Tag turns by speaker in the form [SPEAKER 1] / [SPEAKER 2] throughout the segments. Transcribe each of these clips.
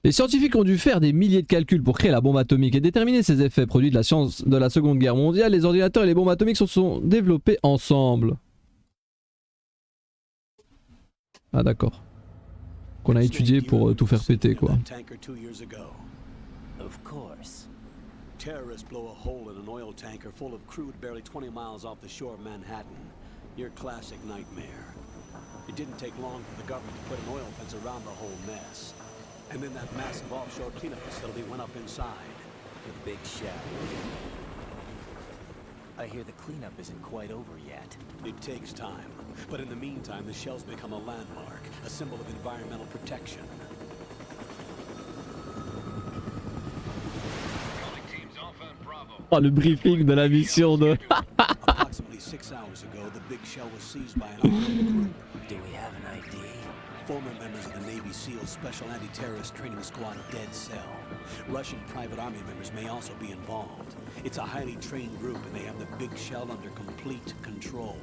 [SPEAKER 1] Les scientifiques ont dû faire des milliers de calculs pour créer la bombe atomique et déterminer ses effets produits de la science de la Seconde Guerre mondiale. Les ordinateurs et les bombes atomiques se sont développés ensemble. Ah d'accord. Qu'on a étudié pour tout faire péter quoi.
[SPEAKER 2] Terrorists blow a hole in an oil tanker full of crude barely 20 miles off the shore of Manhattan. Your classic nightmare. It didn't take long for the government to put an oil fence around the whole mess. And then that massive offshore cleanup facility went up inside.
[SPEAKER 3] The big shell. I hear the cleanup isn't quite over yet.
[SPEAKER 2] It takes time. But in the meantime, the shell's become a landmark, a symbol of environmental protection.
[SPEAKER 1] Oh, le briefing de la mission de...
[SPEAKER 2] Approximately 6 hours ago, the big shell was seized by an armed group.
[SPEAKER 3] Do we have an ID?
[SPEAKER 2] Former members of the Navy SEAL Special Anti-Terrorist Training Squad Dead Cell. Russian private army members may also be involved. It's a highly trained group and they have the big shell under complete control.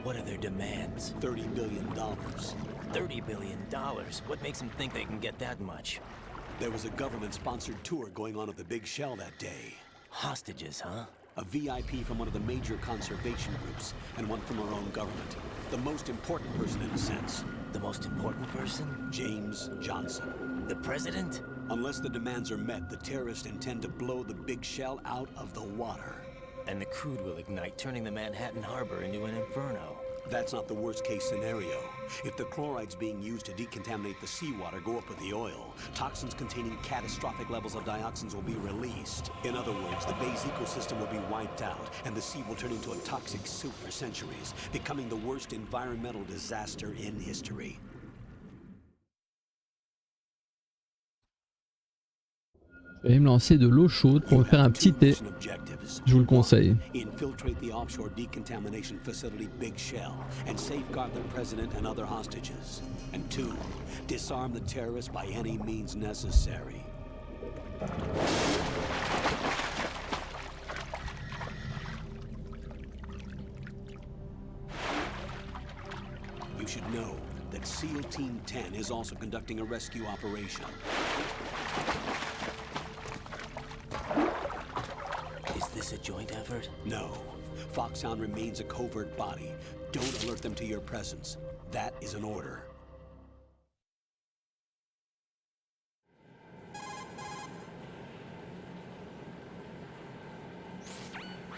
[SPEAKER 3] What are their demands?
[SPEAKER 2] $30 billion.
[SPEAKER 3] $30 billion? What makes them think they can get that much?
[SPEAKER 2] There was a government-sponsored tour going on at the big shell that day.
[SPEAKER 3] Hostages, huh?
[SPEAKER 2] A VIP from one of the major conservation groups, and one from our own government. The most important person in a sense.
[SPEAKER 3] The most important person?
[SPEAKER 2] James Johnson.
[SPEAKER 3] The president?
[SPEAKER 2] Unless the demands are met, the terrorists intend to blow the big shell out of the water.
[SPEAKER 3] And the crude will ignite, turning the Manhattan Harbor into an inferno.
[SPEAKER 2] That's not the worst-case scenario. If the chlorides being used to decontaminate the seawater go up with the oil, toxins containing catastrophic levels of dioxins will be released. In other words, the bay's ecosystem will be wiped out, and the sea will turn into a toxic soup for centuries, becoming the worst environmental disaster in history.
[SPEAKER 1] Je vais me lancer de l'eau chaude pour me faire un petit thé. Je vous le conseille.
[SPEAKER 2] Infiltrate the offshore decontamination facility Big Shell and safeguard the president and other hostages. And 2, disarm the terrorists by any means necessary. You should know that SEAL Team 10 is also conducting a rescue operation.
[SPEAKER 3] Is this a joint effort?
[SPEAKER 2] No. Foxhound remains a covert body. Don't alert them to your presence. That is an order.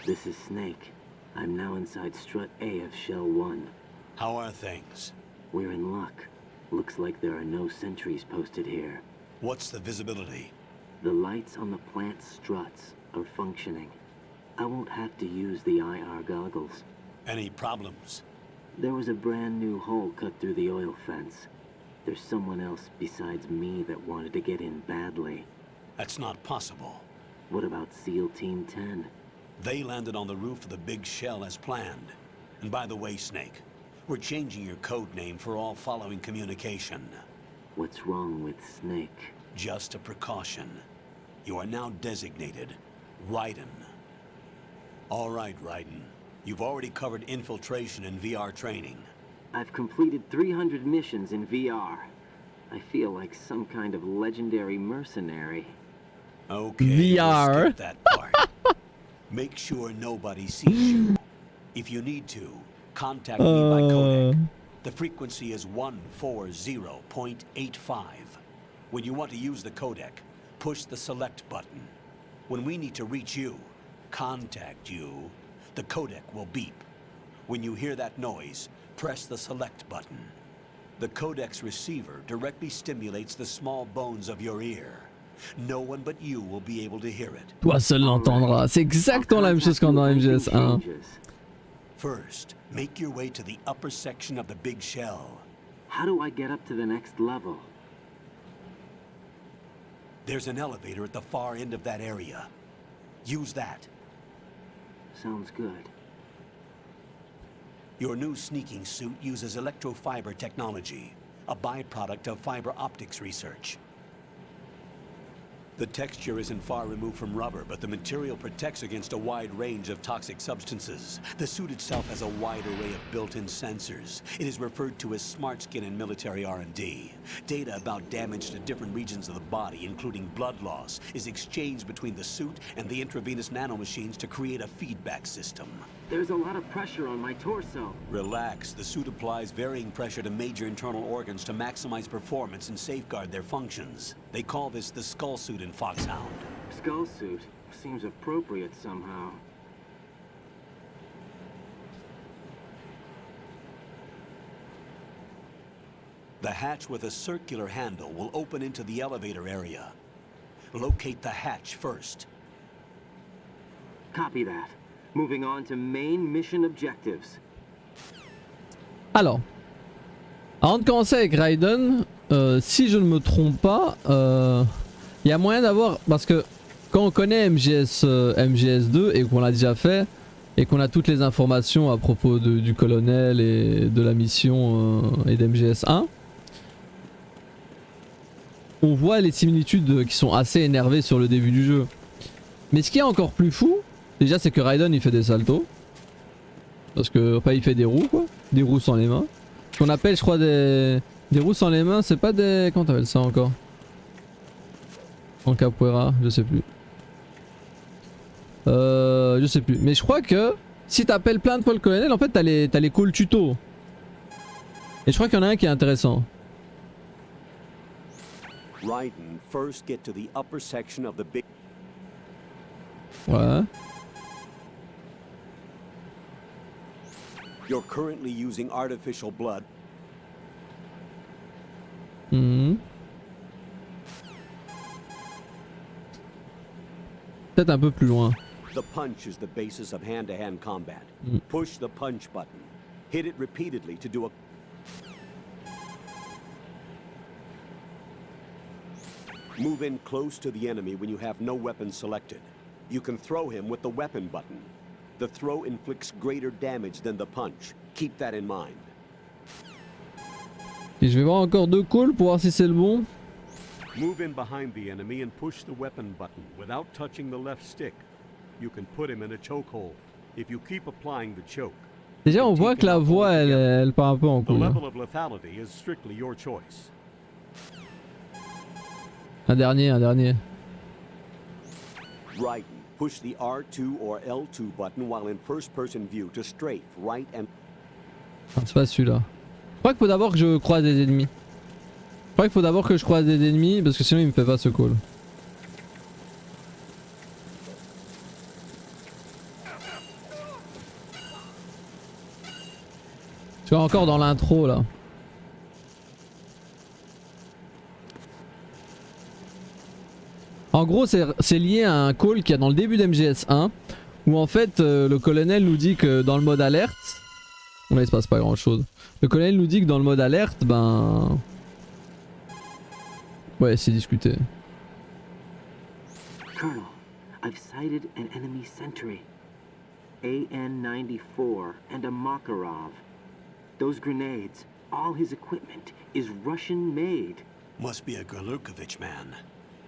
[SPEAKER 4] This is Snake. I'm now inside Strut A of Shell 1.
[SPEAKER 2] How are things?
[SPEAKER 4] We're in luck. Looks like there are no sentries posted here.
[SPEAKER 2] What's the visibility?
[SPEAKER 4] The lights on the plant struts are functioning. I won't have to use the IR goggles.
[SPEAKER 2] Any problems?
[SPEAKER 4] There was a brand new hole cut through the oil fence. There's someone else besides me that wanted to get in badly.
[SPEAKER 2] That's not possible.
[SPEAKER 4] What about SEAL Team 10?
[SPEAKER 2] They landed on the roof of the Big Shell as planned. And by the way, Snake, we're changing your code name for all following communication.
[SPEAKER 4] What's wrong with Snake?
[SPEAKER 2] Just a precaution. You are now designated Raiden. All right, Raiden. You've already covered infiltration and VR training.
[SPEAKER 4] I've completed 300 missions in VR. I feel like some kind of legendary mercenary.
[SPEAKER 2] Okay,
[SPEAKER 1] VR.
[SPEAKER 2] we'll skip that part. Make sure nobody sees you. If you need to, contact me by codec. The frequency is 140.85. When you want to use the codec, push the select button. When we need to reach you, contact you, the codec will beep. When you hear that noise, press the select button. The codec's receiver directly stimulates the small bones of your ear. No one but you will be able to hear it.
[SPEAKER 1] Toi seul l'entendras. C'est exactement la même chose qu'en dans MGS1.
[SPEAKER 2] First, make your way to the upper section of the big shell.
[SPEAKER 4] How do I get up to the next level?
[SPEAKER 2] There's an elevator at the far end of that area. Use that.
[SPEAKER 4] Sounds good.
[SPEAKER 2] Your new sneaking suit uses electrofiber technology, a byproduct of fiber optics research. The texture isn't far removed from rubber, but the material protects against a wide range of toxic substances. The suit itself has a wide array of built-in sensors. It is referred to as smart skin in military R&D. Data about damage to different regions of the body, including blood loss, is exchanged between the suit and the intravenous nanomachines to create a feedback system.
[SPEAKER 4] There's a lot of pressure on my torso.
[SPEAKER 2] Relax. The suit applies varying pressure to major internal organs to maximize performance and safeguard their functions. They call this the skull suit in Foxhound.
[SPEAKER 4] Skull suit seems appropriate somehow.
[SPEAKER 2] The hatch with a circular handle will open into the elevator area. Locate the hatch first.
[SPEAKER 4] Copy that. Moving on to main mission objectives.
[SPEAKER 1] Alors, avant de commencer avec Raiden, si je ne me trompe pas, il y a moyen d'avoir... Parce que quand on connaît MGS2 et qu'on l'a déjà fait, et qu'on a toutes les informations à propos du colonel et de la mission et d'MGS1, on voit les similitudes qui sont assez énervées sur le début du jeu. Mais ce qui est encore plus fou, déjà c'est que Raiden il fait des saltos. Parce que, enfin il fait des roues quoi, des roues sans les mains. Ce qu'on appelle je crois des roues sans les mains, c'est pas des... Comment t'appelles ça encore? En capoeira, je sais plus. Je sais plus. Mais je crois que si t'appelles plein de fois le colonel, en fait t'as les calls tuto. Et je crois qu'il y en a un qui est intéressant.
[SPEAKER 2] Raiden, first get to the upper section of the big...
[SPEAKER 1] Ouais.
[SPEAKER 2] You're currently using artificial blood.
[SPEAKER 1] Peut-être un peu plus loin.
[SPEAKER 2] The punch is the basis of hand-to-hand combat. Push the punch button. Hit it repeatedly to do a... Move in close to the enemy when you have no weapon selected. You can throw him with the weapon button. The throw inflicts greater damage than the punch. Keep that in mind.
[SPEAKER 1] Et je vais voir encore deux calls pour voir si c'est le bon.
[SPEAKER 5] Move in behind the enemy and push the weapon button without touching the left stick. You can put him in a chokehold if you keep applying the choke.
[SPEAKER 1] Déjà on voit que la voix elle part un peu en
[SPEAKER 5] The
[SPEAKER 1] couille.
[SPEAKER 5] level of lethality is strictly your choice.
[SPEAKER 1] Un dernier.
[SPEAKER 2] Raiden, push the R2 or L2 button while in first-person view to strafe right and...
[SPEAKER 1] Ah, c'est pas celui-là. Je crois qu'il faut d'abord que je croise des ennemis. Je crois qu'il faut d'abord que je croise des ennemis parce que sinon il me fait pas ce call. Tu vois encore dans l'intro là. En gros c'est lié à un call qu'il y a dans le début d'MGS1 où en fait le colonel nous dit que dans le mode alerte, là il se passe pas grand chose. Le colonel nous dit que dans le mode alerte, ben... Ouais, c'est discuté.
[SPEAKER 4] Colonel, I've sighted an enemy sentry. AN-94 and a Makarov. Those grenades, all his equipment, is Russian-made.
[SPEAKER 2] Must be a Gerlukovich man.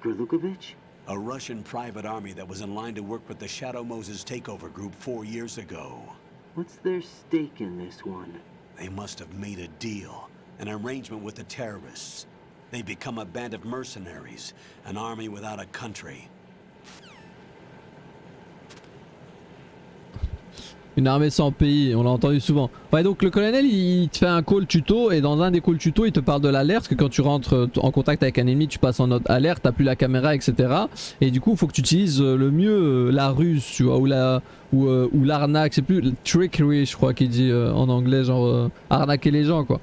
[SPEAKER 4] Gerlukovich?
[SPEAKER 2] A Russian private army that was in line to work with the Shadow Moses takeover group 4 years ago.
[SPEAKER 4] What's their stake in this one?
[SPEAKER 2] They must have made a deal, an arrangement with the terrorists. They become a band of mercenaries, an army without a country.
[SPEAKER 1] Une armée sans pays, on l'a entendu souvent. Ouais, donc le colonel il te fait un call tuto et dans un des calls tuto il te parle de l'alerte, que quand tu rentres en contact avec un ennemi tu passes en mode alerte, t'as plus la caméra etc. Et du coup il faut que tu utilises le mieux la ruse tu vois, ou l'arnaque, c'est plus trickery je crois qu'il dit en anglais, genre arnaquer les gens quoi.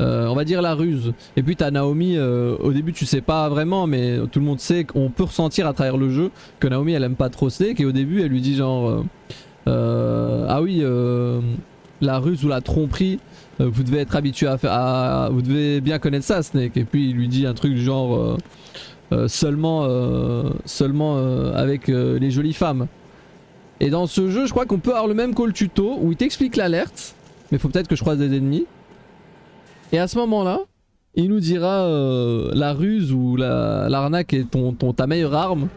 [SPEAKER 1] on va dire la ruse. Et puis t'as Naomi, au début tu sais pas vraiment, mais tout le monde sait qu'on peut ressentir à travers le jeu que Naomi elle aime pas trop Snake, et au début elle lui dit genre ah oui la ruse ou la tromperie, vous devez être habitué à faire, vous devez bien connaître ça Snake, et puis il lui dit un truc du genre seulement avec les jolies femmes. Et dans ce jeu je crois qu'on peut avoir le même call tuto où il t'explique l'alerte, mais faut peut-être que je croise des ennemis. Et à ce moment-là, il nous dira la ruse ou l'arnaque est ta meilleure arme.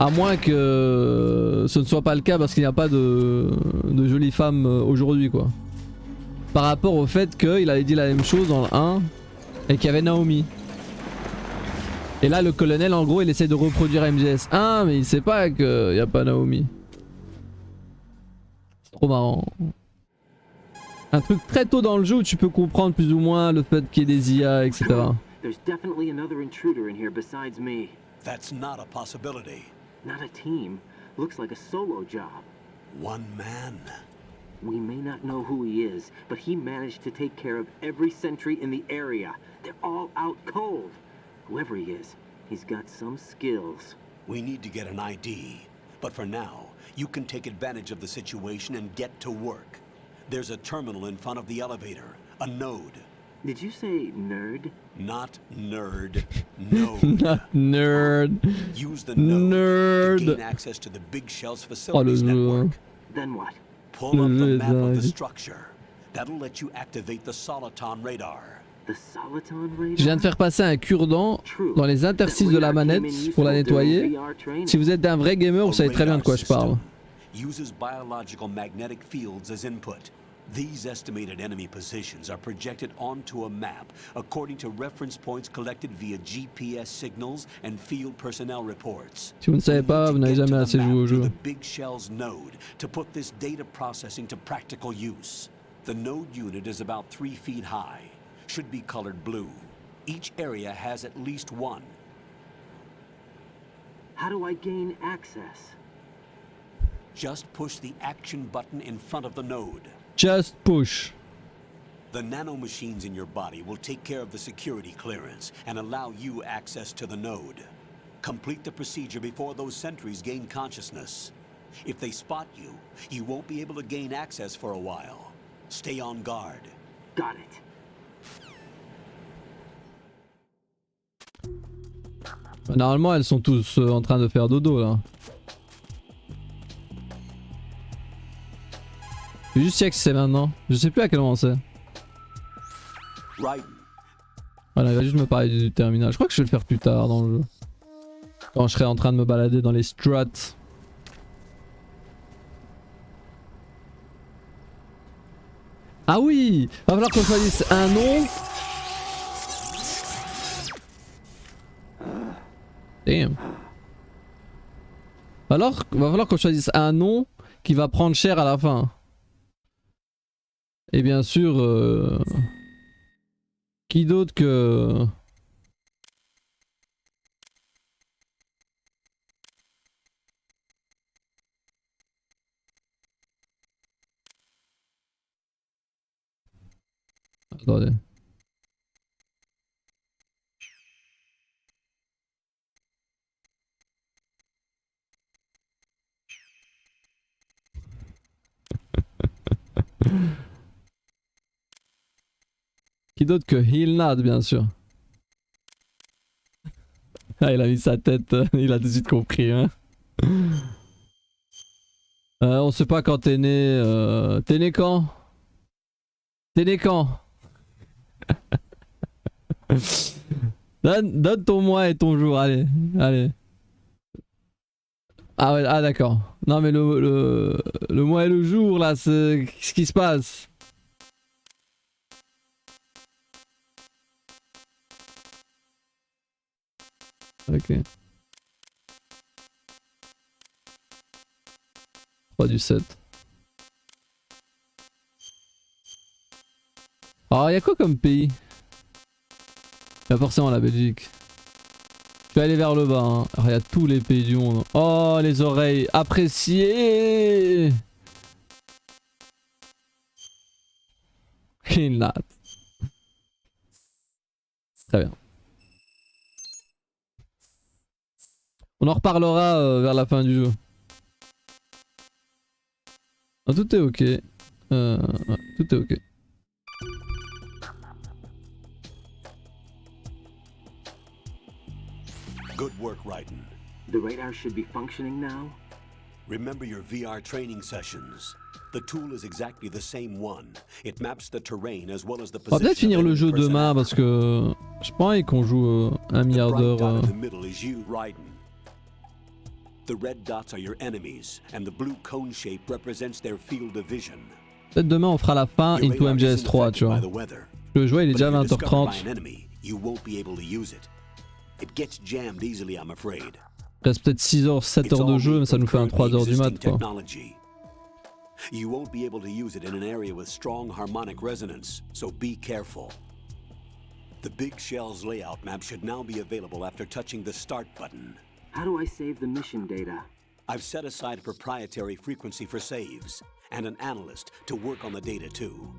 [SPEAKER 1] À moins que ce ne soit pas le cas parce qu'il n'y a pas de jolies femmes aujourd'hui quoi. Par rapport au fait qu'il avait dit la même chose dans le 1 et qu'il y avait Naomi. Et là le colonel en gros il essaie de reproduire MGS1 mais il sait pas qu'il n'y a pas Naomi. C'est trop marrant. Un truc très tôt dans le jeu où tu peux comprendre plus ou moins le fait qu'il y ait des IA, etc.
[SPEAKER 4] There's definitely another intruder in here besides me.
[SPEAKER 2] That's not a possibility.
[SPEAKER 4] Not a team. Looks like a solo job.
[SPEAKER 2] One man.
[SPEAKER 4] We may not know who he is, but he managed to take care of every sentry in the area. They're all out cold. Whoever he is, he's got some skills.
[SPEAKER 2] We need to get an ID. But for now, you can take advantage of the situation and get to work. There's a terminal in front of the elevator. A node.
[SPEAKER 4] Did you say nerd?
[SPEAKER 2] Not nerd. Node.
[SPEAKER 1] Not nerd.
[SPEAKER 2] Use the node
[SPEAKER 1] Nerd.
[SPEAKER 2] to gain access to the Big Shell's facilities network.
[SPEAKER 4] Then what?
[SPEAKER 2] Pull up the map of the structure. That'll let you activate the Soliton radar.
[SPEAKER 4] The Soliton radar?
[SPEAKER 1] Je viens de faire passer un cure-dent dans les interstices de la manette pour la nettoyer. Si vous êtes un vrai gamer, vous savez très bien de quoi je parle.
[SPEAKER 2] Uses biological magnetic fields as input. These estimated enemy positions are projected onto a map according to reference points collected via GPS signals and field personnel reports.
[SPEAKER 1] Si vous ne savez pas, vous n'avez jamais assez joué au jeu.
[SPEAKER 2] The Big Shell's node to put this data processing to practical use. The node unit is about 3 feet high. Should be colored blue. Each area has at least one.
[SPEAKER 4] How do I gain access?
[SPEAKER 2] Just push the action button in front of the node.
[SPEAKER 1] Just push.
[SPEAKER 2] The nanomachines in your body will take care of the security clearance and allow you access to the node. Complete the procedure before those sentries gain consciousness. If they spot you, you won't be able to gain access for a while. Stay on guard.
[SPEAKER 4] Got it.
[SPEAKER 1] Normalement, elles sont tous en train de faire dodo là. Je vais juste check si c'est maintenant. Je sais plus à quel moment c'est.
[SPEAKER 2] Raiden.
[SPEAKER 1] Voilà, il va juste me parler du terminal. Je crois que je vais le faire plus tard dans le jeu. Quand je serai en train de me balader dans les struts. Ah oui! Va falloir qu'on choisisse un nom. Damn. Alors, va falloir qu'on choisisse un nom qui va prendre cher à la fin. Et bien sûr, qui d'autre que... Attendez. Qui d'autre que Hilnad, bien sûr. Ah, il a mis sa tête, il a tout de suite compris. Hein. On sait pas quand t'es né. T'es né quand? T'es né quand? donne ton mois et ton jour, allez, allez. Ah ouais, ah d'accord. Non mais le mois et le jour là, c'est ce qui se passe. Ok. 3/7. Alors y'a quoi comme pays? Y'a forcément la Belgique. Je vais aller vers le bas, hein. Alors y'a tous les pays du monde. Oh les oreilles, appréciées. Hilnad. Très bien. On en reparlera vers la fin du jeu. Ah, tout est ok. Ouais, tout est ok.
[SPEAKER 2] Good work, Raiden.
[SPEAKER 4] The radar should be functioning now?
[SPEAKER 2] Remember your VR training sessions. The tool is exactly the same one. It maps the terrain as well as the
[SPEAKER 1] On va
[SPEAKER 2] position
[SPEAKER 1] peut-être finir
[SPEAKER 2] of
[SPEAKER 1] le
[SPEAKER 2] enemy
[SPEAKER 1] jeu demain
[SPEAKER 2] personnel.
[SPEAKER 1] parce que j'ai pas envie qu'on joue 1
[SPEAKER 2] The
[SPEAKER 1] milliard
[SPEAKER 2] bright
[SPEAKER 1] d'heures.
[SPEAKER 2] dot in the middle is you, Raiden. The red dots are your enemies, and the blue cone shape represents their field of vision.
[SPEAKER 1] Peut-être demain on fera la fin
[SPEAKER 2] Your
[SPEAKER 1] into
[SPEAKER 2] radar isn't
[SPEAKER 1] MGS3, tu
[SPEAKER 2] affected
[SPEAKER 1] vois.
[SPEAKER 2] by the weather.
[SPEAKER 1] Le jeu il est
[SPEAKER 2] But
[SPEAKER 1] déjà
[SPEAKER 2] if you're discovered by
[SPEAKER 1] 20h30.
[SPEAKER 2] an enemy, you won't be able to use it. It gets jammed easily, I'm afraid.
[SPEAKER 1] Il reste peut-être 6 heures, 7
[SPEAKER 2] It's
[SPEAKER 1] heures de
[SPEAKER 2] all
[SPEAKER 1] jeu,
[SPEAKER 2] made
[SPEAKER 1] mais ça
[SPEAKER 2] from
[SPEAKER 1] nous fait un
[SPEAKER 2] currently
[SPEAKER 1] 3 heures du mat
[SPEAKER 2] existing
[SPEAKER 1] quoi.
[SPEAKER 2] technology. You won't be able to use it in an area with strong harmonic resonance, so be careful. The big shell's layout map should now be available after touching the start button.
[SPEAKER 4] How do I save the mission data?
[SPEAKER 2] I've set aside a proprietary frequency for saves, and an analyst to work on the data too.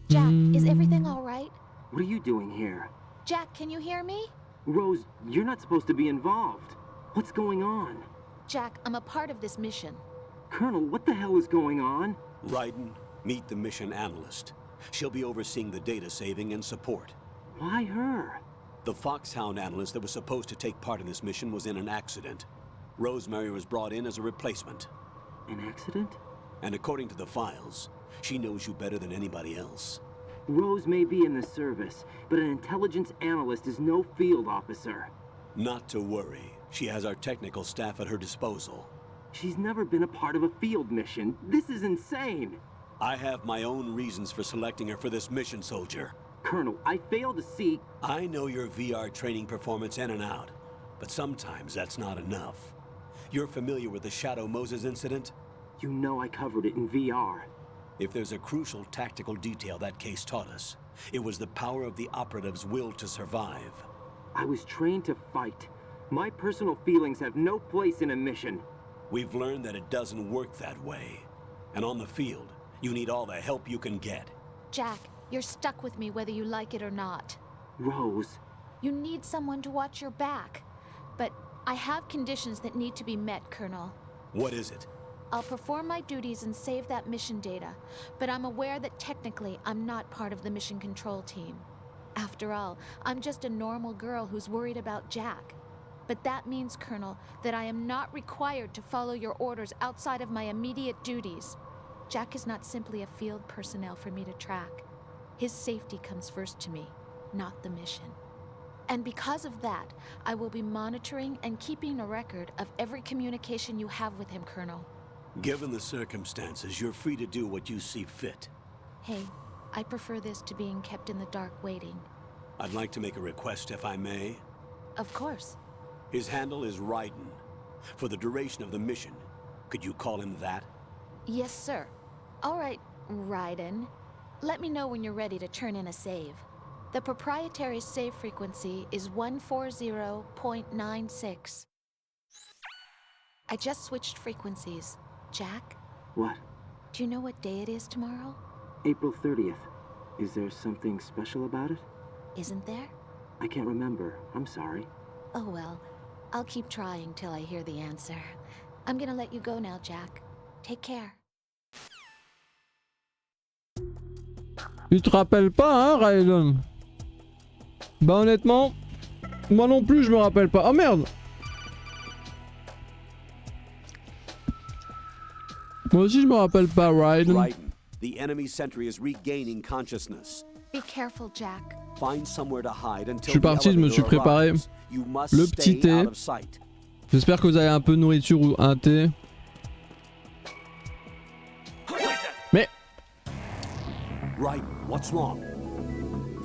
[SPEAKER 6] Jack, is everything all right?
[SPEAKER 4] What are you doing here?
[SPEAKER 6] Jack, can you hear me?
[SPEAKER 4] Rose, you're not supposed to be involved. What's going on?
[SPEAKER 6] Jack, I'm a part of this mission.
[SPEAKER 4] Colonel, what the hell is going on?
[SPEAKER 2] Raiden, meet the mission analyst. She'll be overseeing the data saving and support.
[SPEAKER 4] Why her?
[SPEAKER 2] The Foxhound analyst that was supposed to take part in this mission was in an accident. Rosemary was brought in as a replacement.
[SPEAKER 4] An accident?
[SPEAKER 2] And according to the files, she knows you better than anybody else.
[SPEAKER 4] Rose may be in the service, but an intelligence analyst is no field officer.
[SPEAKER 2] Not to worry. She has our technical staff at her disposal.
[SPEAKER 4] She's never been a part of a field mission. This is insane.
[SPEAKER 2] I have my own reasons for selecting her for this mission, soldier.
[SPEAKER 4] Colonel, I fail to see...
[SPEAKER 2] I know your VR training performance in and out, but sometimes that's not enough. You're familiar with the Shadow Moses incident?
[SPEAKER 4] You know I covered it in VR.
[SPEAKER 2] If there's a crucial tactical detail that case taught us, it was the power of the operative's will to survive.
[SPEAKER 4] I was trained to fight. My personal feelings have no place in a mission.
[SPEAKER 2] We've learned that it doesn't work that way. And on the field, you need all the help you can get.
[SPEAKER 6] Jack, you're stuck with me whether you like it or not.
[SPEAKER 4] Rose,
[SPEAKER 6] You need someone to watch your back. But I have conditions that need to be met, Colonel.
[SPEAKER 2] What is it?
[SPEAKER 6] I'll perform my duties and save that mission data, but I'm aware that technically I'm not part of the mission control team. After all, I'm just a normal girl who's worried about Jack. But that means, Colonel, that I am not required to follow your orders outside of my immediate duties. Jack is not simply a field personnel for me to track. His safety comes first to me, not the mission. And because of that, I will be monitoring and keeping a record of every communication you have with him, Colonel.
[SPEAKER 2] Given the circumstances, you're free to do what you see fit.
[SPEAKER 6] Hey, I prefer this to being kept in the dark waiting.
[SPEAKER 2] I'd like to make a request, if I may.
[SPEAKER 6] Of course.
[SPEAKER 2] His handle is Raiden. For the duration of the mission, could you call him that?
[SPEAKER 6] Yes, sir. All right, Raiden. Let me know when you're ready to turn in a save. The proprietary save frequency is 140.96. I just switched frequencies. Jack,
[SPEAKER 4] what?
[SPEAKER 6] do you know what day it is tomorrow?
[SPEAKER 4] April 30th. Is there something special about it?
[SPEAKER 6] Isn't there?
[SPEAKER 4] I can't remember. I'm sorry.
[SPEAKER 6] Oh well, I'll keep trying till I hear the answer. I'm gonna let you go now, Jack. Take care.
[SPEAKER 1] Tu te rappelles pas, hein, Raiden? Bah honnêtement, moi non plus je me rappelle pas. Oh merde! Moi aussi je me rappelle pas, Raiden.
[SPEAKER 2] Raiden, the enemy sentry is regaining consciousness.
[SPEAKER 6] Be careful, Jack.
[SPEAKER 2] Find somewhere to hide until
[SPEAKER 1] Je suis parti, je me suis préparé le petit thé. J'espère que vous avez un peu de nourriture ou un thé. Mais...
[SPEAKER 2] Raiden, what's wrong?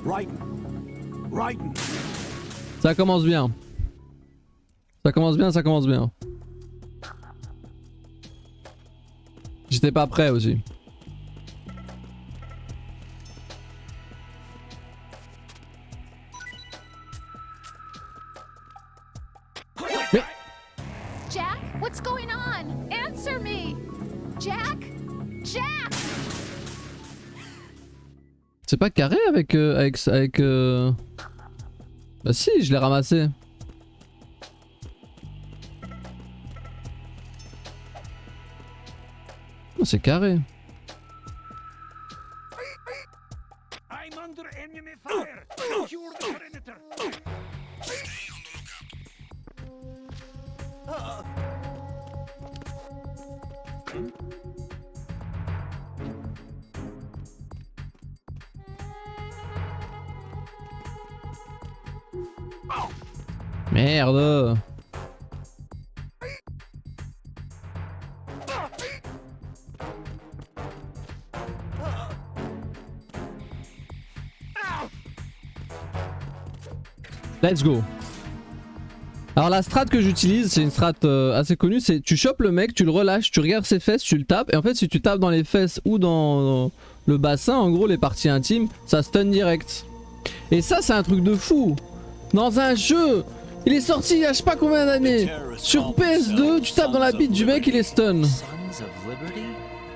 [SPEAKER 2] Raiden! Raiden!
[SPEAKER 1] Ça commence bien. Ça commence bien, ça commence bien. J'étais pas prêt aussi. Mais...
[SPEAKER 6] Jack, what's going on? Answer me! Jack? Jack!
[SPEAKER 1] C'est pas carré avec Bah si, je l'ai ramassé. Oh, c'est carré.
[SPEAKER 7] I'm under enemy fire. Secure the perimeter.
[SPEAKER 1] Merde. Let's go. Alors la strat que j'utilise, c'est une strat assez connue, c'est tu chopes le mec, tu le relâches, tu regardes ses fesses, tu le tapes, et en fait si tu tapes dans les fesses ou dans le bassin, en gros les parties intimes, ça stun direct. Et ça c'est un truc de fou. Dans un jeu, il est sorti il y a je sais pas combien d'années. Sur PS2, tu tapes dans la bite du mec, il est stun.
[SPEAKER 3] Sons of Liberty?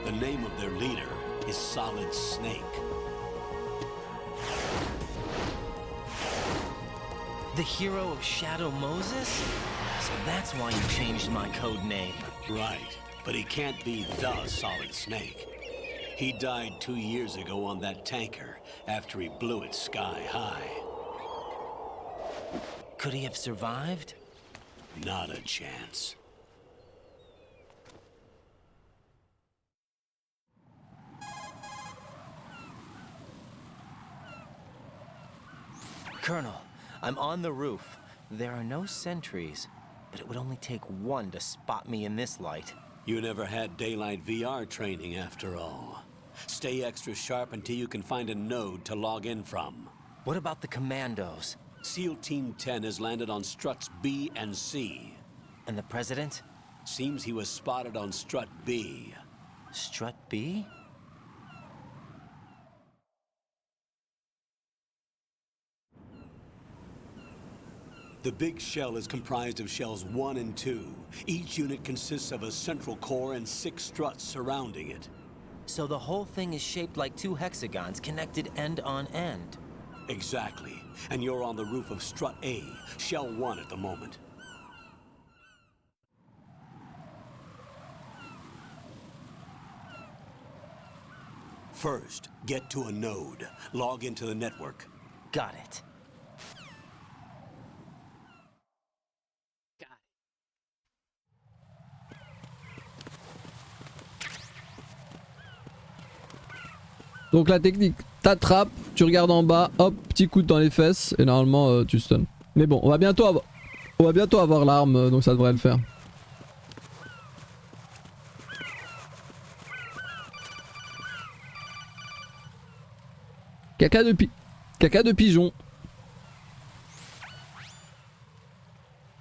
[SPEAKER 2] The name of their leader is Solid Snake.
[SPEAKER 3] The hero of Shadow Moses? So that's why you changed my code name.
[SPEAKER 2] Right, but he can't be the Solid Snake. He died 2 years ago on that tanker after he blew it sky high.
[SPEAKER 3] Could he have survived?
[SPEAKER 2] Not a chance.
[SPEAKER 3] Colonel, I'm on the roof. There are no sentries, but it would only take one to spot me in this light.
[SPEAKER 2] You never had daylight VR training after all. Stay extra sharp until you can find a node to log in from.
[SPEAKER 3] What about the commandos?
[SPEAKER 2] SEAL Team 10 has landed on struts B and C.
[SPEAKER 3] And the president?
[SPEAKER 2] Seems he was spotted on strut B.
[SPEAKER 3] Strut B?
[SPEAKER 2] The big shell is comprised of shells 1 and 2. Each unit consists of a central core and 6 struts surrounding it.
[SPEAKER 3] So the whole thing is shaped like 2 hexagons connected end on end.
[SPEAKER 2] Exactly. And you're on the roof of strut A, shell 1 at the moment. First, get to a node. Log into the network.
[SPEAKER 3] Got it.
[SPEAKER 1] Donc la technique, t'attrapes, tu regardes en bas, hop, petit coup dans les fesses et normalement tu stun. Mais bon, on va bientôt avoir l'arme, donc ça devrait le faire. Caca de pigeon.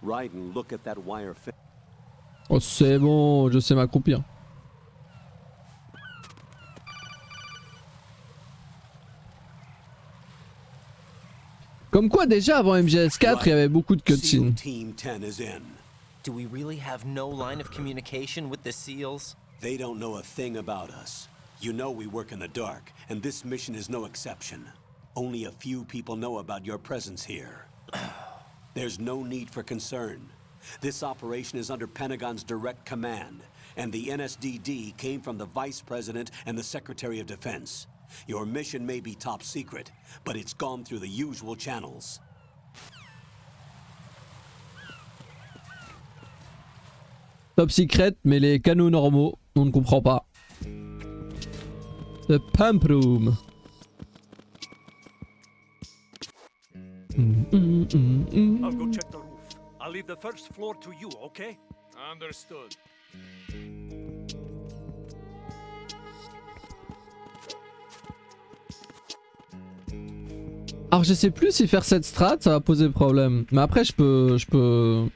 [SPEAKER 5] Raiden, look at that wire fence.
[SPEAKER 1] Oh c'est bon, je sais m'accroupir. Comme quoi déjà avant MGS4 il y avait beaucoup de cutscenes.
[SPEAKER 2] Team 10 is in.
[SPEAKER 3] Do we really have no line of communication with the SEALs?
[SPEAKER 2] They don't know a thing about us. You know we work in the dark, and this mission is no exception. Only a few people know about your presence here. There's no need for concern. This operation is under Pentagon's direct command, and the NSDD came from the Vice President and the Secretary of Defense. Your mission may be top secret, but it's gone through the usual channels.
[SPEAKER 1] Top secret, mais les canaux normaux, on ne comprend pas. The pump room.
[SPEAKER 7] I'll go check the roof. I'll leave the first floor to you, okay? Understood.
[SPEAKER 1] Alors je sais plus si faire cette strat ça va poser problème. Mais après je peux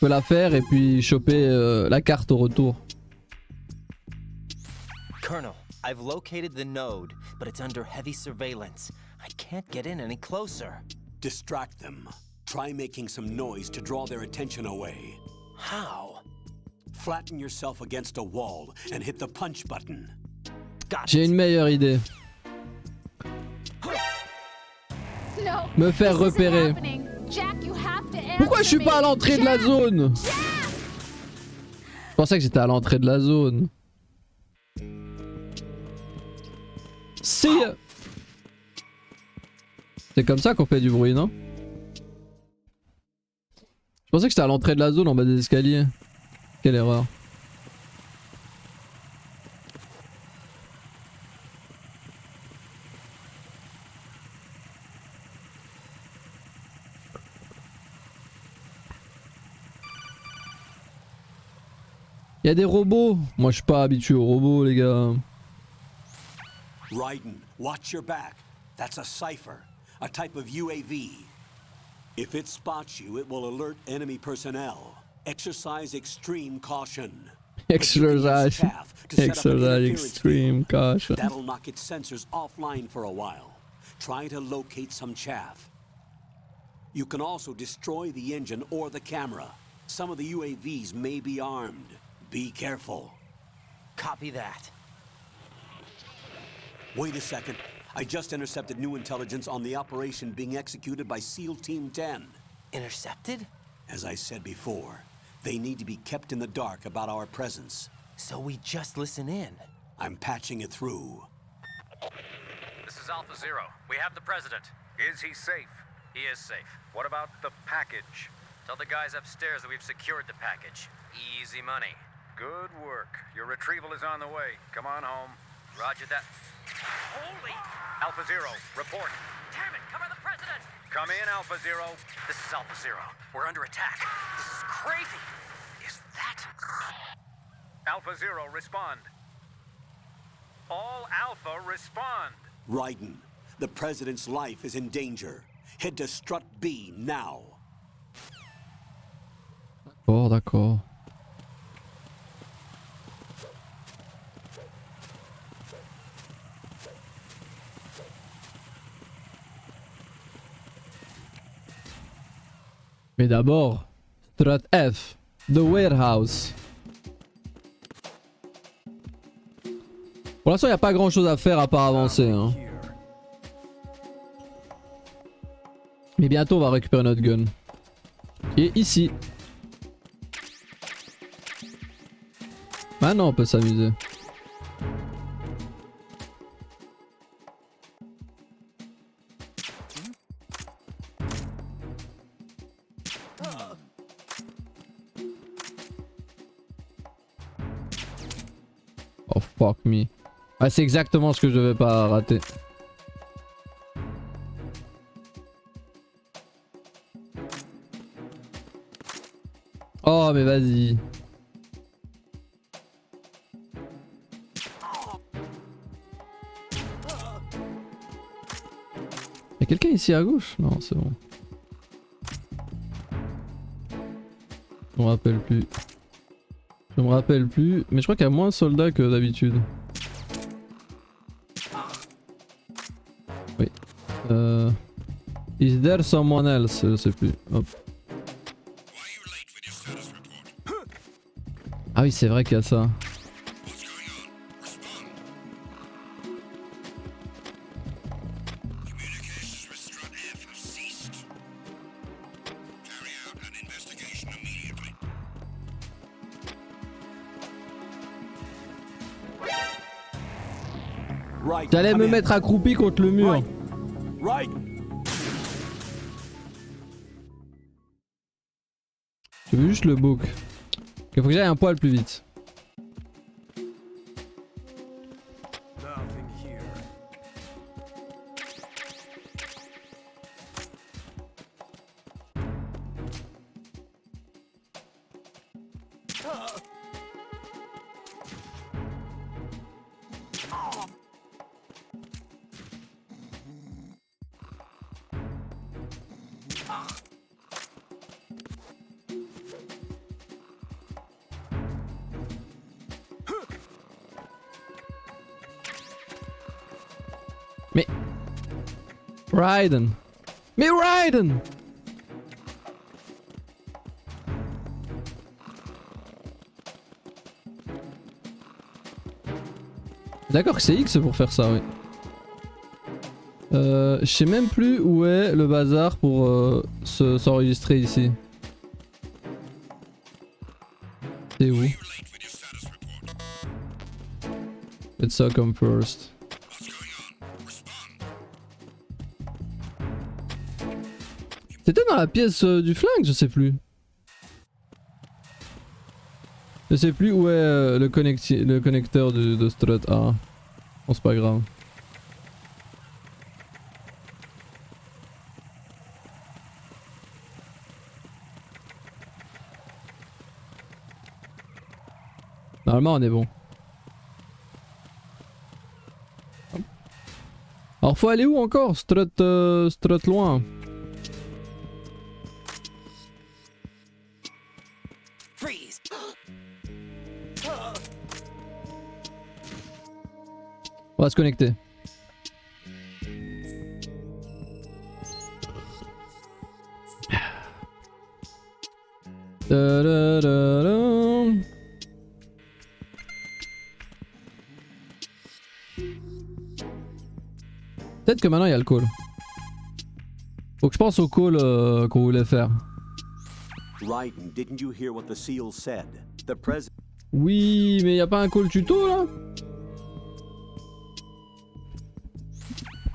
[SPEAKER 1] la faire et puis choper la carte au retour.
[SPEAKER 3] Colonel, I've located the node, but it's under heavy surveillance. I can't get in any closer.
[SPEAKER 2] Distract them. Try making some noise to draw their attention away.
[SPEAKER 3] How?
[SPEAKER 2] Flatten yourself against a wall and hit the punch button.
[SPEAKER 1] J'ai une meilleure idée.
[SPEAKER 6] No,
[SPEAKER 1] Me faire
[SPEAKER 6] this isn't
[SPEAKER 1] repérer.
[SPEAKER 6] happening. Jack, you have to answer
[SPEAKER 1] Pourquoi je suis pas à
[SPEAKER 6] me.
[SPEAKER 1] l'entrée de la
[SPEAKER 6] Jack!
[SPEAKER 1] zone?
[SPEAKER 6] Jack!
[SPEAKER 1] Je pensais que j'étais à l'entrée de la zone. C'est comme ça qu'on fait du bruit, non? Je pensais que j'étais à l'entrée de la zone en bas des escaliers. Quelle erreur. Il y a des robots. Moi je suis pas habitué aux robots les gars.
[SPEAKER 2] Raiden, watch your back. That's a cipher, a type of UAV. If it spots you, it will alert enemy personnel. Exercise extreme caution.
[SPEAKER 1] Exercise extreme caution.
[SPEAKER 2] That'll knock its sensors offline for a while. Try to locate some chaff. You can also destroy the engine or the camera. Some of the UAVs may be armed. Be careful.
[SPEAKER 3] Copy that.
[SPEAKER 2] Wait a second. I just intercepted new intelligence on the operation being executed by SEAL Team 10.
[SPEAKER 3] Intercepted?
[SPEAKER 2] As I said before, they need to be kept in the dark about our presence.
[SPEAKER 3] So we just listen in.
[SPEAKER 2] I'm patching it through.
[SPEAKER 8] This is Alpha Zero. We have the president. Is he safe? He is safe. What about the package? Tell the guys upstairs that we've secured the package. Easy money. Good work. Your retrieval is on the way. Come on home. Roger that. Holy! Alpha Zero, report. Damn it, cover the president! Come in, Alpha Zero. This is Alpha Zero. We're under attack. This is crazy. Is that... Alpha Zero, respond. All Alpha, respond.
[SPEAKER 2] Raiden, the president's life is in danger. Head to Strut B now.
[SPEAKER 1] Oh d'accord. Mais d'abord, Strat F, The Warehouse. Pour l'instant, il n'y a pas grand chose à faire à part avancer. Hein. Mais bientôt, on va récupérer notre gun. Qui est ici. Maintenant, on peut s'amuser. Oh fuck me. Ah, c'est exactement ce que je devais pas rater. Oh mais vas-y. Y'a quelqu'un ici à gauche? Non, c'est bon. Je me rappelle plus. Je me rappelle plus, mais je crois qu'il y a moins de soldats que d'habitude. Oui. Is there someone else? Je sais plus. Hop. Ah oui, c'est vrai qu'il y a ça. J'allais me mettre accroupi contre le mur. J'ai vu juste le book. Il faut que j'aille un poil plus vite. Mais... Raiden. Mais Raiden! D'accord que c'est X pour faire ça, oui. Je sais même plus où est le bazar pour s'enregistrer ici. C'est où? Let's so come first. C'était dans la pièce du flingue, je sais plus. Je sais plus où est le connecteur de strut. Ah, bon, c'est pas grave. Normalement on est bon. Alors faut aller où encore? Strut loin.
[SPEAKER 3] Freeze!
[SPEAKER 1] On va se connecter. Peut-être que maintenant il y a le call. Faut que je pense au call qu'on voulait faire.
[SPEAKER 2] Raiden, didn't you hear what the seal said? The president.
[SPEAKER 1] Oui, mais y a pas un call tuto là?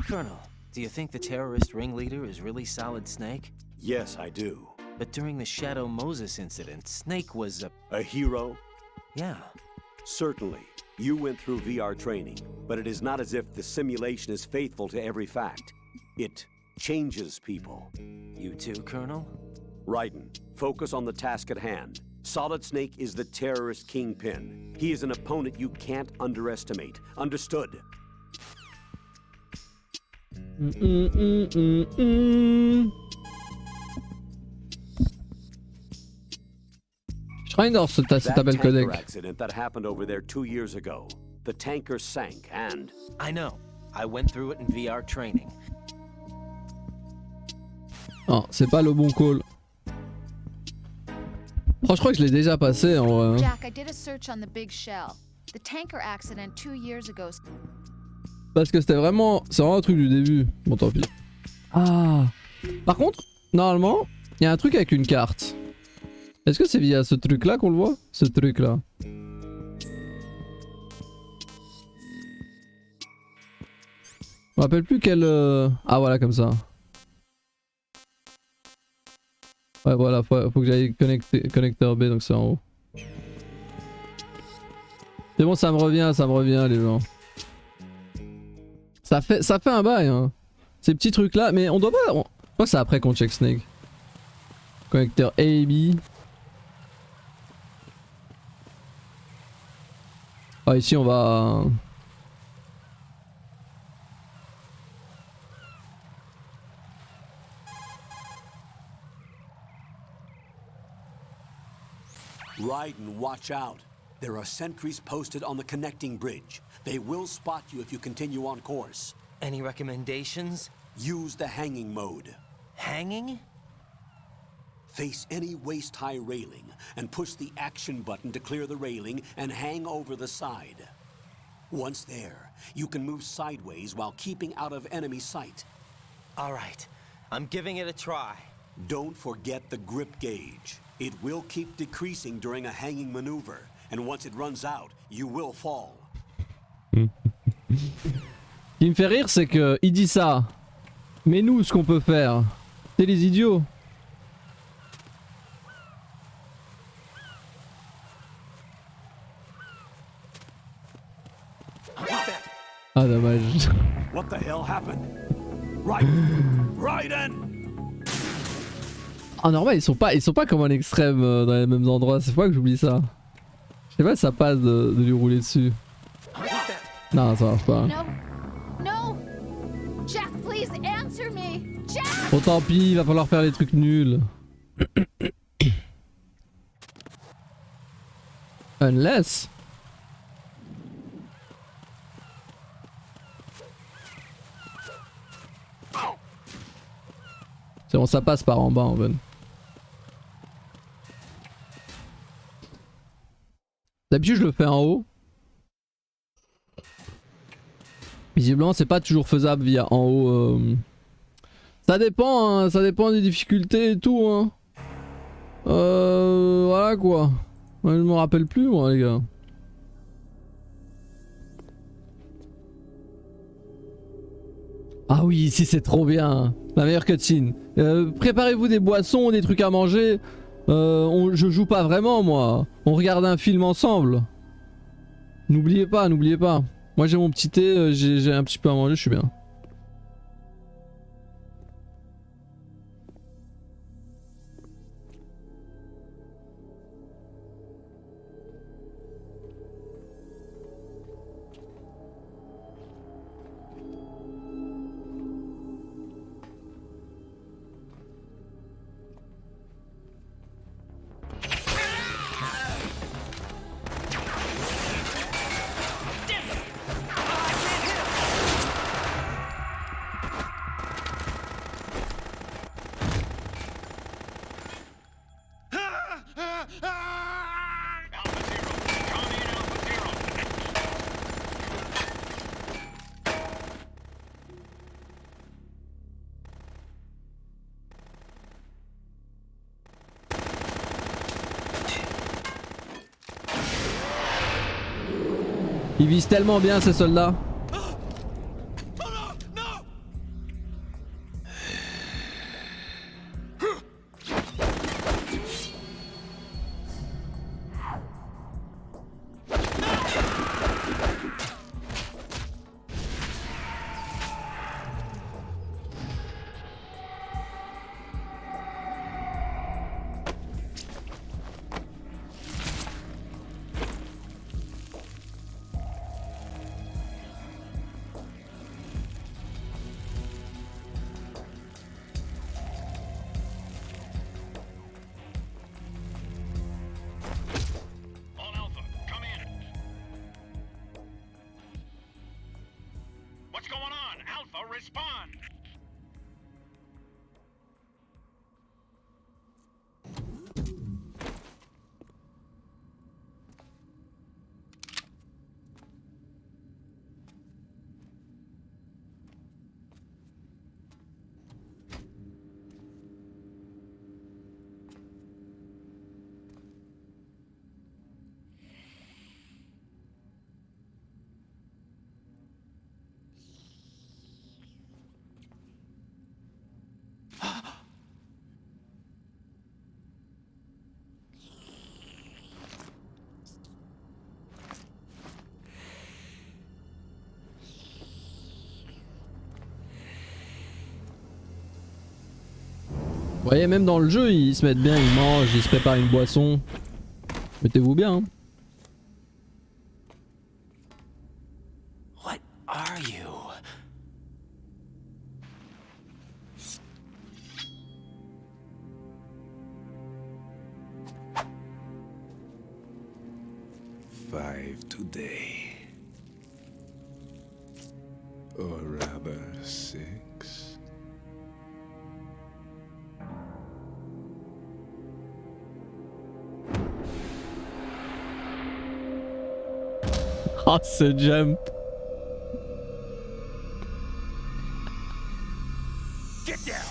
[SPEAKER 3] Colonel, do you think the terrorist ringleader is really Solid Snake?
[SPEAKER 2] Yes, I do.
[SPEAKER 3] But during the Shadow Moses incident, Snake was
[SPEAKER 2] A hero?
[SPEAKER 3] yeah.
[SPEAKER 2] Certainly. You went through VR training, but it is not as if the simulation is faithful to every fact. It changes people.
[SPEAKER 3] You too, Colonel?
[SPEAKER 2] Raiden, focus on the task at hand. Solid Snake is the terrorist kingpin. He is an opponent you can't underestimate. Understood?
[SPEAKER 1] Schreiner, c'est ta belle
[SPEAKER 2] tanker
[SPEAKER 1] codec.
[SPEAKER 2] accident that happened over there 2 years ago. The tanker sank and...
[SPEAKER 3] I know. I went through it in VR training.
[SPEAKER 1] Non, c'est pas le bon call. Oh, je crois que je l'ai déjà passé en vrai.
[SPEAKER 6] Jack, I did a search on the big shell. The tanker accident 2 years ago.
[SPEAKER 1] Parce que c'était vraiment... C'est vraiment un truc du début. Bon, tant pis. Ah. Par contre, normalement, il y a un truc avec une carte. Est-ce que c'est via ce truc là qu'on le voit? Ce truc là. Je me rappelle plus quel... Ah voilà, comme ça. Ouais voilà, faut que j'aille connecteur B, donc c'est en haut. C'est bon, ça me revient les gens. Ça fait un bail hein. Ces petits trucs là, mais on doit pas... Je crois que c'est après qu'on check Snake. Connecteur A et B. Ah ici on va...
[SPEAKER 2] Raiden, watch out. There are sentries posted on the connecting bridge. They will spot you if you continue on course.
[SPEAKER 3] Any recommendations?
[SPEAKER 2] Use the hanging mode.
[SPEAKER 3] Hanging?
[SPEAKER 2] Face any waist-high railing and push the action button to clear the railing and hang over the side. Once there, you can move sideways while keeping out of enemy sight.
[SPEAKER 3] All right. I'm giving it a try.
[SPEAKER 2] Don't forget the grip gauge. It will keep decreasing during a hanging maneuver, and once it runs out, you will fall.
[SPEAKER 1] Ce qui me fait rire, c'est que il dit ça. Mais nous, ce qu'on peut faire, c'est les idiots. Ah dommage.
[SPEAKER 2] What the hell happened? Raiden!
[SPEAKER 1] Ah normal, ils sont pas comme un extrême dans les mêmes endroits. C'est pas que j'oublie ça. Je sais pas si ça passe de lui rouler dessus. Non, ça marche pas.
[SPEAKER 6] No! Jack, please answer me! Jack!
[SPEAKER 1] Bon tant pis, il va falloir faire les trucs nuls. Unless... C'est bon, ça passe par en bas en fait. D'habitude je le fais en haut. Visiblement c'est pas toujours faisable via en haut. Ça dépend, hein, ça dépend des difficultés et tout. Hein. Voilà quoi. Je me rappelle plus moi les gars. Ah oui, ici c'est trop bien. La meilleure cutscene. Préparez-vous des boissons, des trucs à manger. Je joue pas vraiment moi. On regarde un film ensemble. N'oubliez pas, n'oubliez pas. Moi j'ai mon petit thé, j'ai un petit peu à manger, je suis bien. Ils visent tellement bien ces soldats. Vous voyez, même dans le jeu, ils se mettent bien, ils mangent, ils se préparent une boisson. Mettez-vous bien. Hein.
[SPEAKER 3] What are you?
[SPEAKER 9] Five today. Or rather 6.
[SPEAKER 1] Oh ce jump.
[SPEAKER 7] Get down!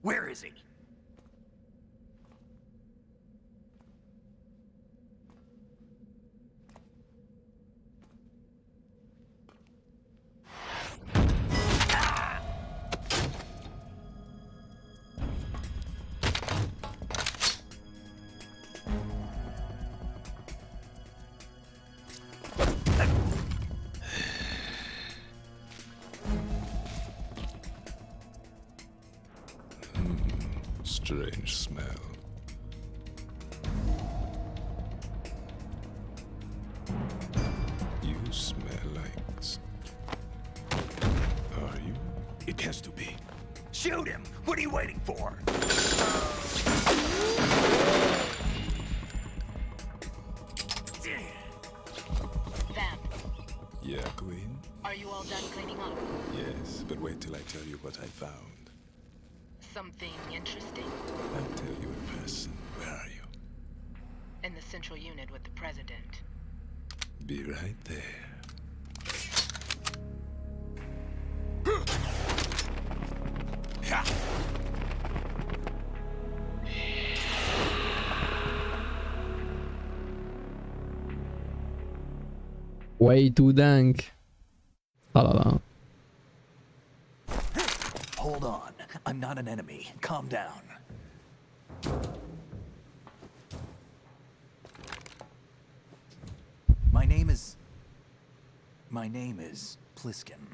[SPEAKER 7] Where is he?
[SPEAKER 9] Strange smell. You smell like... Are you?
[SPEAKER 5] It has to be.
[SPEAKER 7] Shoot him! What are you waiting for?
[SPEAKER 10] Vamp,
[SPEAKER 9] Yeah, Queen?
[SPEAKER 10] are you all done cleaning up?
[SPEAKER 9] Yes, but wait till I tell you what I found.
[SPEAKER 10] Something interesting?
[SPEAKER 9] I'll tell you in person. Where are you?
[SPEAKER 10] In the central unit with the president.
[SPEAKER 9] Be right there.
[SPEAKER 1] Way too dank. Ah là là.
[SPEAKER 7] Hold on. I'm not an enemy. Calm down. My name is Pliskin.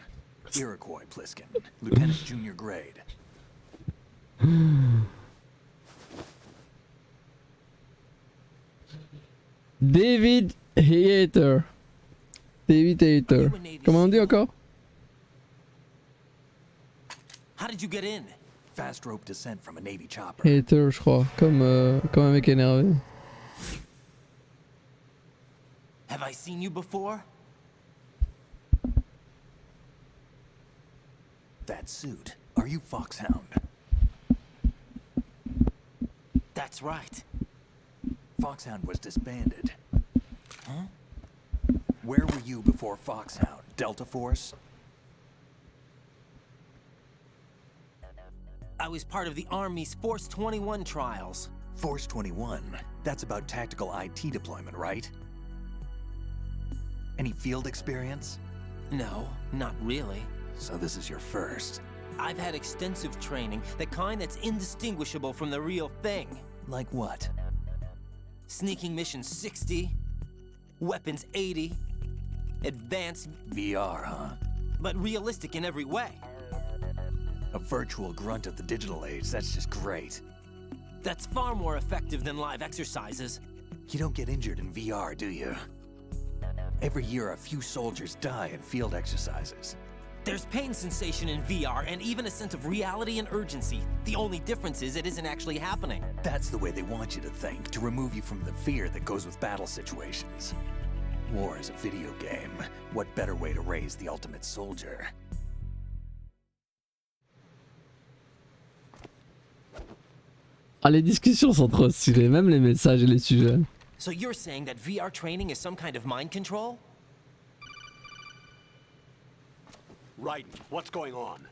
[SPEAKER 7] Iroquois Pliskin. Lieutenant Junior Grade.
[SPEAKER 1] David Hater. David Hater. Comment on dit encore?
[SPEAKER 3] How did you get in?
[SPEAKER 7] Fast rope descent from a Navy chopper.
[SPEAKER 1] Hater, je crois. Comme un mec énervé.
[SPEAKER 3] Have I seen you before?
[SPEAKER 7] That suit. Are you Foxhound?
[SPEAKER 3] That's right.
[SPEAKER 7] Foxhound was disbanded. Huh? Where were you before Foxhound? Delta Force?
[SPEAKER 3] I was part of the Army's Force 21 trials.
[SPEAKER 7] Force 21? That's about tactical IT deployment, right? Any field experience?
[SPEAKER 3] No, not really.
[SPEAKER 7] So this is your first.
[SPEAKER 3] I've had extensive training, the kind that's indistinguishable from the real thing.
[SPEAKER 7] Like what?
[SPEAKER 3] Sneaking mission 60, weapons 80, advanced
[SPEAKER 7] VR, huh?
[SPEAKER 3] but realistic in every way.
[SPEAKER 7] A virtual grunt of the digital age, that's just great.
[SPEAKER 3] That's far more effective than live exercises.
[SPEAKER 7] You don't get injured in VR, do you? Every year a few soldiers die in field exercises.
[SPEAKER 3] There's pain sensation in VR and even a sense of reality and urgency. The only difference is it isn't actually happening.
[SPEAKER 7] That's the way they want you to think, to remove you from the fear that goes with battle situations. War is a video game. What better way to raise the ultimate soldier?
[SPEAKER 1] Ah, les discussions sont trop stylées, même les messages et les sujets.
[SPEAKER 3] So you're saying that VR training is some kind of mind control?
[SPEAKER 2] Raiden, what's going on?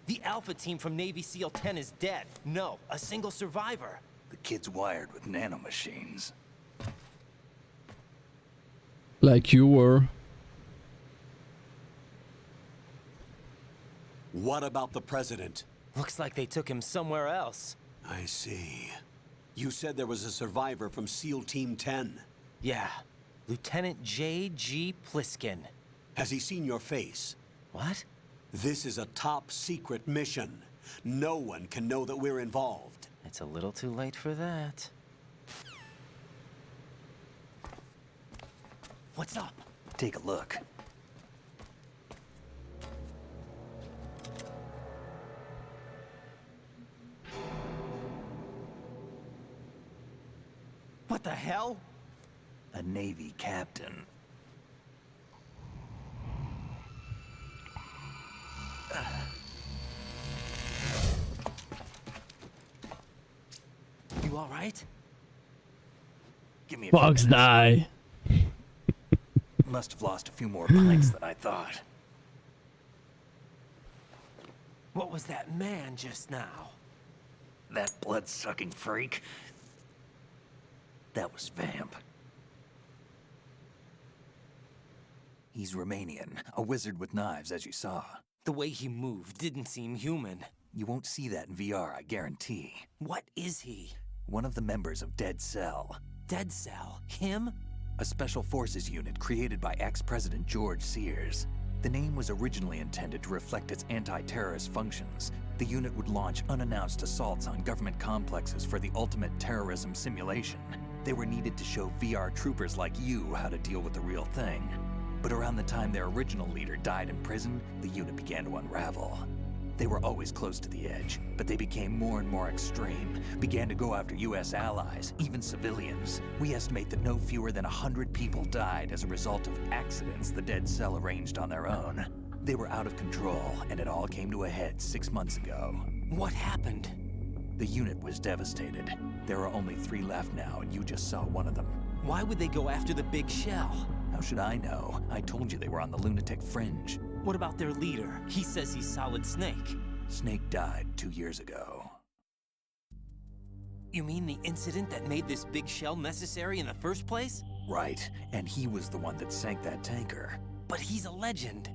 [SPEAKER 3] The Alpha team from Navy SEAL 10 is dead. No, a single survivor.
[SPEAKER 7] The kid's wired with nanomachines.
[SPEAKER 1] Like you were.
[SPEAKER 2] What about the president?
[SPEAKER 3] Looks like they took him somewhere else.
[SPEAKER 2] I see. You said there was a survivor from SEAL Team 10.
[SPEAKER 3] Yeah, Lieutenant J.G. Pliskin.
[SPEAKER 2] Has he seen your face?
[SPEAKER 3] What?
[SPEAKER 2] This is a top secret mission. No one can know that we're involved.
[SPEAKER 3] It's a little too late for that. What's up?
[SPEAKER 7] Take a look.
[SPEAKER 3] What the hell?
[SPEAKER 7] A Navy captain.
[SPEAKER 3] You all right?
[SPEAKER 7] Give me a
[SPEAKER 1] Fox die.
[SPEAKER 7] Must have lost a few more pints than I thought.
[SPEAKER 3] What was that man just now?
[SPEAKER 7] That blood-sucking freak? That was Vamp. He's Romanian, a wizard with knives, as you saw.
[SPEAKER 3] The way he moved didn't seem human.
[SPEAKER 7] You won't see that in VR, I guarantee.
[SPEAKER 3] What is he?
[SPEAKER 7] One of the members of Dead Cell.
[SPEAKER 3] Dead Cell? Him?
[SPEAKER 7] A special forces unit created by ex-President George Sears. The name was originally intended to reflect its anti-terrorist functions. The unit would launch unannounced assaults on government complexes for the ultimate terrorism simulation. They were needed to show VR troopers like you how to deal with the real thing. But around the time their original leader died in prison, the unit began to unravel. They were always close to the edge, but they became more and more extreme, began to go after US allies, even civilians. We estimate that no fewer than 100 people died as a result of accidents the Dead Cell arranged on their own. They were out of control, and it all came to a head 6 months ago.
[SPEAKER 3] What happened?
[SPEAKER 7] The unit was devastated. There are only 3 left now, and you just saw one of them.
[SPEAKER 3] Why would they go after the big shell?
[SPEAKER 7] How should I know? I told you they were on the lunatic fringe.
[SPEAKER 3] What about their leader? He says he's Solid Snake.
[SPEAKER 7] Snake died 2 years ago.
[SPEAKER 3] You mean the incident that made this big shell necessary in the first place?
[SPEAKER 7] Right, and he was the one that sank that tanker.
[SPEAKER 3] But he's a legend.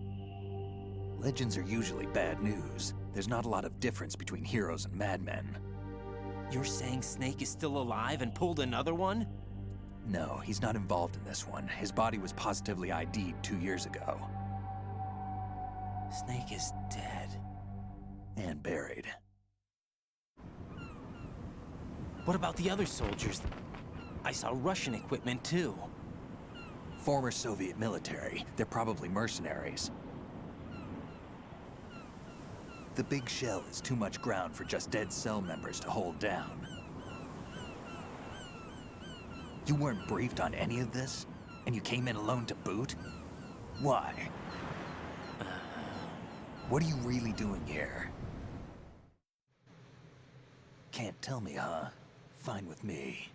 [SPEAKER 7] Legends are usually bad news. There's not a lot of difference between heroes and madmen.
[SPEAKER 3] You're saying Snake is still alive and pulled another one?
[SPEAKER 7] No, he's not involved in this one. His body was positively ID'd 2 years ago.
[SPEAKER 3] Snake is dead.
[SPEAKER 7] And buried.
[SPEAKER 3] What about the other soldiers? I saw Russian equipment too.
[SPEAKER 7] Former Soviet military. They're probably mercenaries. The big shell is too much ground for just Dead Cell members to hold down. You weren't briefed on any of this? And you came in alone to boot? Why? What are you really doing here? Can't tell me, huh? Fine with me.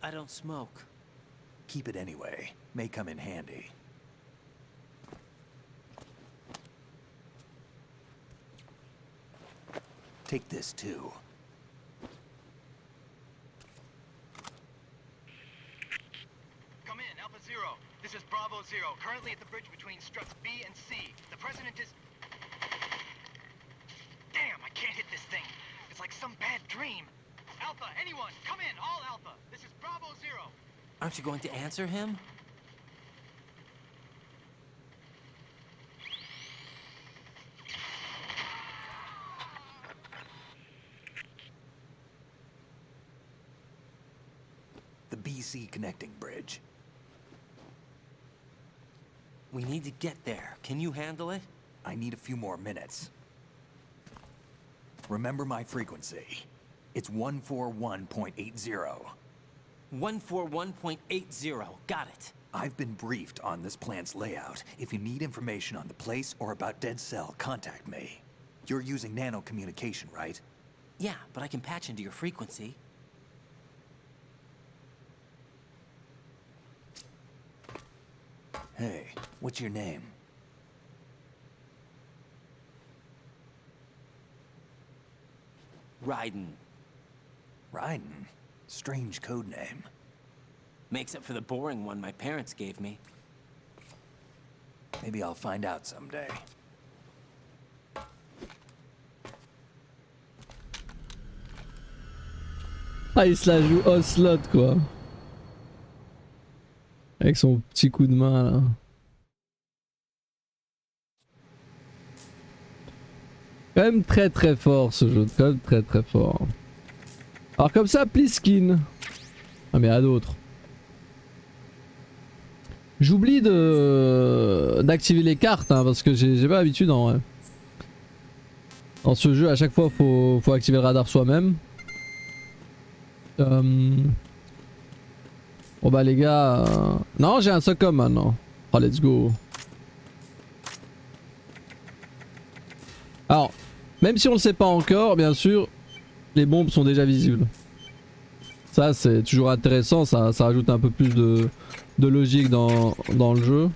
[SPEAKER 3] I don't smoke.
[SPEAKER 7] Keep it anyway. May come in handy. Take this too.
[SPEAKER 11] Come in, Alpha Zero. This is Bravo Zero, currently at the bridge between struts B and C. The President is... Damn, I can't hit this thing. It's like some bad dream. Alpha, anyone, come in, all Alpha. This is Bravo Zero.
[SPEAKER 3] Aren't you going to answer him?
[SPEAKER 7] The BC connecting bridge.
[SPEAKER 3] We need to get there. Can you handle it?
[SPEAKER 7] I need a few more minutes. Remember my frequency. It's 141.80.
[SPEAKER 3] 141.80. Got it.
[SPEAKER 7] I've been briefed on this plant's layout. If you need information on the place or about Dead Cell, contact me. You're using nano communication, right?
[SPEAKER 3] Yeah, but I can patch into your frequency.
[SPEAKER 7] Hey, what's your name?
[SPEAKER 3] Raiden.
[SPEAKER 7] Raiden? Strange code name.
[SPEAKER 3] Makes up for the boring one my parents gave me.
[SPEAKER 7] Maybe I'll find out someday.
[SPEAKER 1] Ah, il se la joue Ocelot quoi. Avec son petit coup de main là. Quand même très fort ce jeu, quand même très fort. Alors comme ça, Pliskin. Ah mais à d'autres. J'oublie d'activer les cartes hein, parce que j'ai pas l'habitude en vrai. Dans ce jeu à chaque fois faut activer le radar soi-même. Bon bah les gars... Non j'ai un SOCOM maintenant. Oh let's go. Alors, même si on le sait pas encore, bien sûr, les bombes sont déjà visibles. Ça c'est toujours intéressant, ça rajoute un peu plus de logique dans le jeu.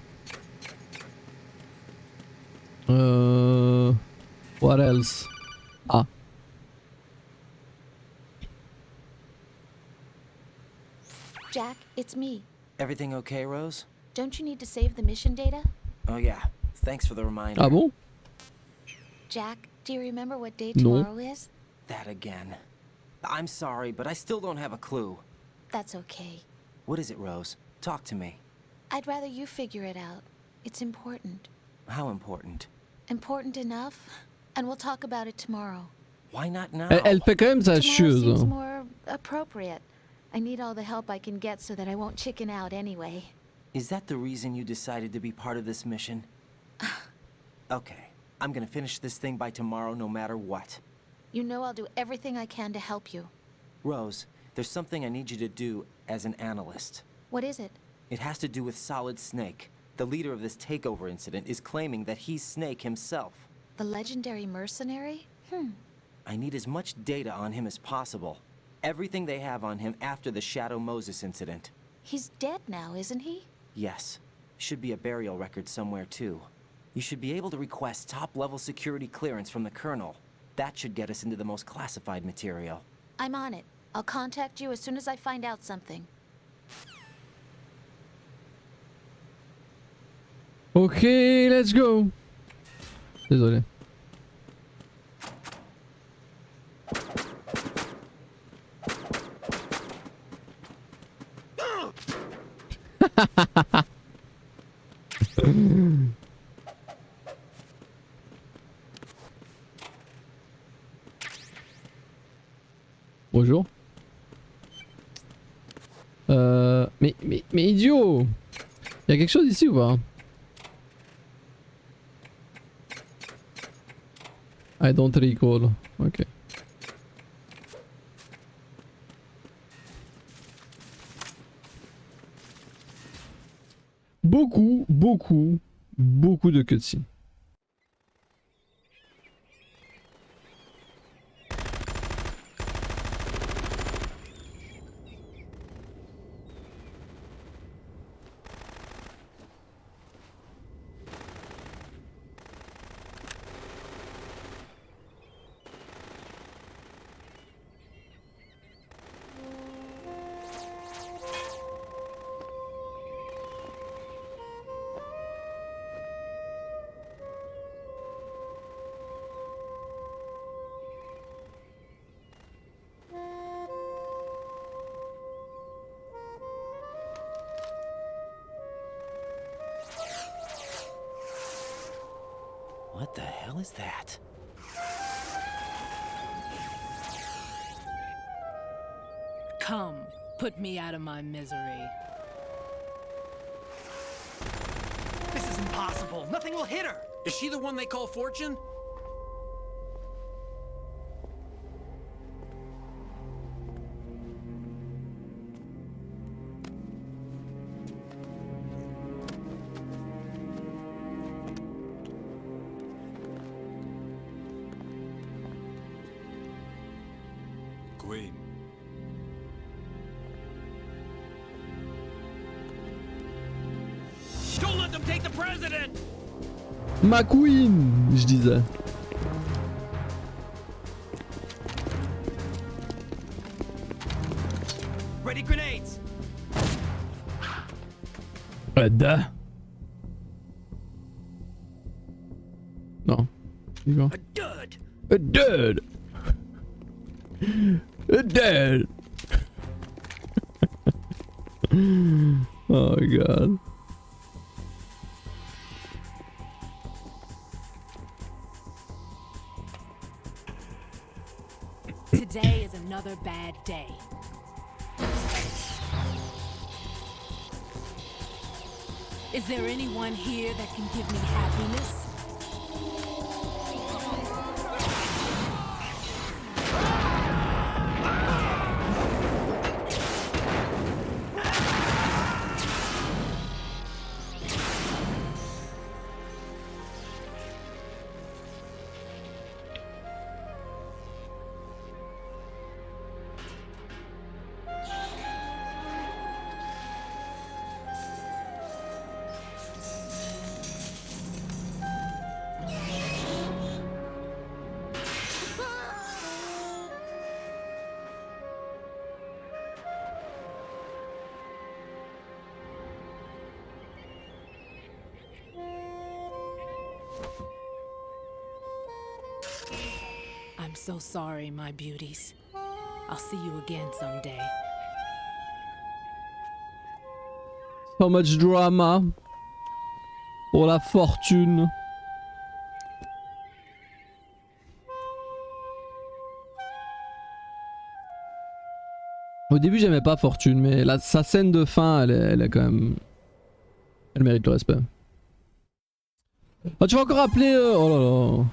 [SPEAKER 1] What else? Ah.
[SPEAKER 6] Jack, it's me.
[SPEAKER 3] Everything okay, Rose?
[SPEAKER 6] Don't you need to save the mission data?
[SPEAKER 3] Oh yeah, thanks for the reminder.
[SPEAKER 1] Ah bon?
[SPEAKER 6] Jack, do you remember what day
[SPEAKER 1] No.
[SPEAKER 6] tomorrow is?
[SPEAKER 3] That again. I'm sorry, but I still don't have a clue.
[SPEAKER 6] That's okay.
[SPEAKER 3] What is it, Rose? Talk to me.
[SPEAKER 6] I'd rather you figure it out. It's important.
[SPEAKER 3] How important?
[SPEAKER 6] Important enough? And we'll talk about it tomorrow.
[SPEAKER 3] Why not now?
[SPEAKER 1] Elle fait quand même sa
[SPEAKER 6] Tomorrow
[SPEAKER 1] chose.
[SPEAKER 6] seems more appropriate. I need all the help I can get so that I won't chicken out anyway.
[SPEAKER 3] Is that the reason you decided to be part of this mission? Okay, I'm gonna finish this thing by tomorrow no matter what.
[SPEAKER 6] You know I'll do everything I can to help you.
[SPEAKER 3] Rose, there's something I need you to do as an analyst.
[SPEAKER 6] What is it?
[SPEAKER 3] It has to do with Solid Snake. The leader of this takeover incident is claiming that he's Snake himself.
[SPEAKER 6] The legendary mercenary?
[SPEAKER 3] I need as much data on him as possible. Everything they have on him after the Shadow Moses incident.
[SPEAKER 6] He's dead now, isn't he?
[SPEAKER 3] Yes. Should be a burial record somewhere too. You should be able to request top-level security clearance from the Colonel. That should get us into the most classified material.
[SPEAKER 6] I'm on it. I'll contact you as soon as I find out something.
[SPEAKER 1] Ok, let's go. Désolé. Bonjour. Mais idiot! Il y a quelque chose ici ou pas? I don't recall. Ok. Beaucoup de cutscenes.
[SPEAKER 3] What the hell is that?
[SPEAKER 12] Come, put me out of my misery.
[SPEAKER 13] This is impossible. Nothing will hit her. Is she the one they call Fortune?
[SPEAKER 9] Queen.
[SPEAKER 13] Don't let them take the president!
[SPEAKER 1] Ma queen, je disais.
[SPEAKER 13] Ready grenades!
[SPEAKER 1] Ada. Non.
[SPEAKER 13] A dud!
[SPEAKER 1] A dud! A dud! Oh god.
[SPEAKER 12] Today is another bad day. Is there anyone here that can give me happiness? I'm so sorry, my beauties. I'll see you again someday.
[SPEAKER 1] So much drama. Pour la fortune. Au début j'aimais pas Fortune, mais sa scène de fin elle est quand même... Elle mérite le respect. Ah, tu vas encore appeler... Oh là là.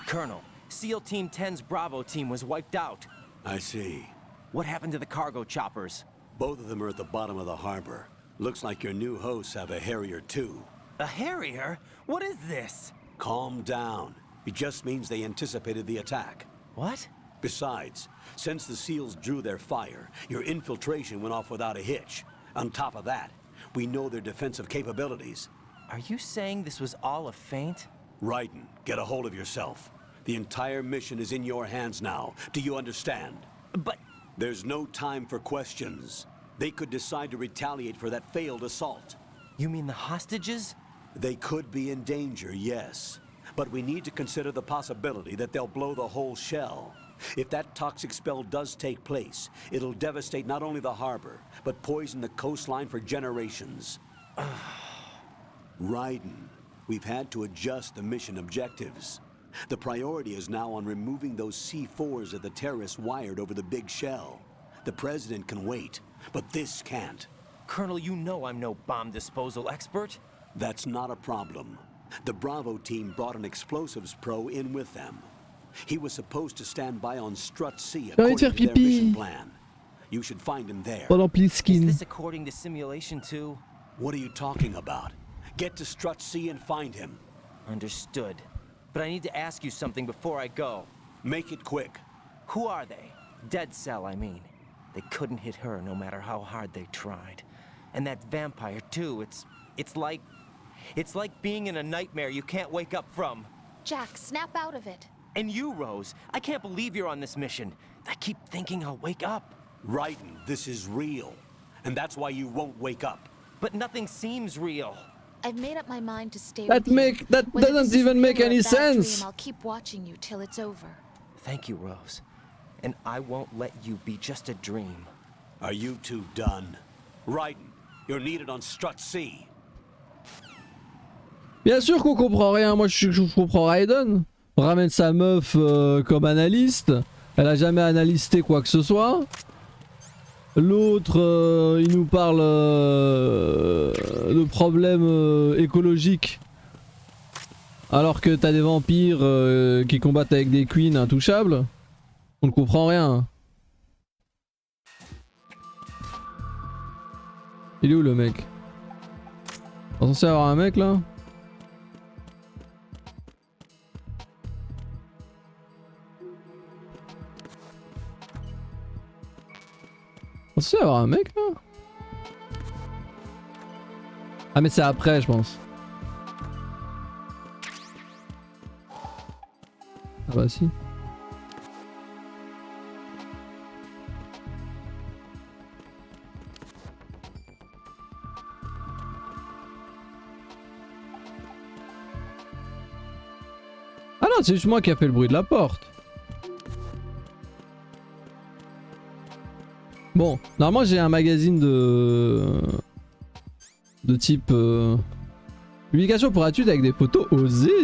[SPEAKER 3] Colonel, SEAL Team 10's Bravo team was wiped out.
[SPEAKER 2] I see.
[SPEAKER 3] What happened to the cargo choppers?
[SPEAKER 2] Both of them are at the bottom of the harbor. Looks like your new hosts have a Harrier too.
[SPEAKER 3] A Harrier? What is this?
[SPEAKER 2] Calm down. It just means they anticipated the attack.
[SPEAKER 3] What?
[SPEAKER 2] Besides, since the SEALs drew their fire, your infiltration went off without a hitch. On top of that, we know their defensive capabilities.
[SPEAKER 3] Are you saying this was all a feint?
[SPEAKER 2] Raiden, get a hold of yourself. The entire mission is in your hands now. Do you understand?
[SPEAKER 3] But...
[SPEAKER 2] There's no time for questions. They could decide to retaliate for that failed assault.
[SPEAKER 3] You mean the hostages?
[SPEAKER 2] They could be in danger, yes. But we need to consider the possibility that they'll blow the whole shell. If that toxic spell does take place, it'll devastate not only the harbor, but poison the coastline for generations. Raiden, we've had to adjust the mission objectives. The priority is now on removing those C4s that the terrorists wired over the big shell. The President can wait, but this can't.
[SPEAKER 3] Colonel, you know I'm no bomb disposal expert.
[SPEAKER 2] That's not a problem. The Bravo team brought an explosives pro in with them. He was supposed to stand by on Strut C according to their mission plan. You should find him there.
[SPEAKER 1] Pliskin.
[SPEAKER 3] Is this according to simulation too?
[SPEAKER 2] What are you talking about? Get to Strut C and find him.
[SPEAKER 3] Understood. But I need to ask you something before I go.
[SPEAKER 2] Make it quick.
[SPEAKER 3] Who are they? Dead Cell, I mean. They couldn't hit her no matter how hard they tried. And that vampire too, it's like being in a nightmare you can't wake up from.
[SPEAKER 6] Jack, snap out of it.
[SPEAKER 3] And you, Rose, I can't believe you're on this mission. I keep thinking I'll wake up.
[SPEAKER 2] Raiden, this is real. And that's why you won't wake up.
[SPEAKER 3] But nothing seems real.
[SPEAKER 6] I've made up my mind to stay
[SPEAKER 1] That
[SPEAKER 6] with you. Whether
[SPEAKER 1] doesn't
[SPEAKER 6] this is
[SPEAKER 1] even
[SPEAKER 6] real
[SPEAKER 1] make
[SPEAKER 6] or a
[SPEAKER 1] any
[SPEAKER 6] bad
[SPEAKER 1] sense.
[SPEAKER 6] dream, I'll keep watching you till it's over.
[SPEAKER 3] Thank you, Rose. And I won't let you be just a dream.
[SPEAKER 2] Are you two done? Raiden, you're needed on Strut C.
[SPEAKER 1] Bien sûr qu'on comprend rien, moi je comprends Raiden. On ramène sa meuf comme analyste. Elle a jamais analysé quoi que ce soit. L'autre, il nous parle de problèmes écologiques. Alors que t'as des vampires qui combattent avec des queens intouchables. On ne comprend rien. Il est où le mec? On est censé avoir un mec là? On est censé avoir un mec là? Ah mais c'est après je pense. Ah bah si. Ah non, c'est juste moi qui a fait le bruit de la porte. Bon, normalement j'ai un magazine de type publication pour études avec des photos osées,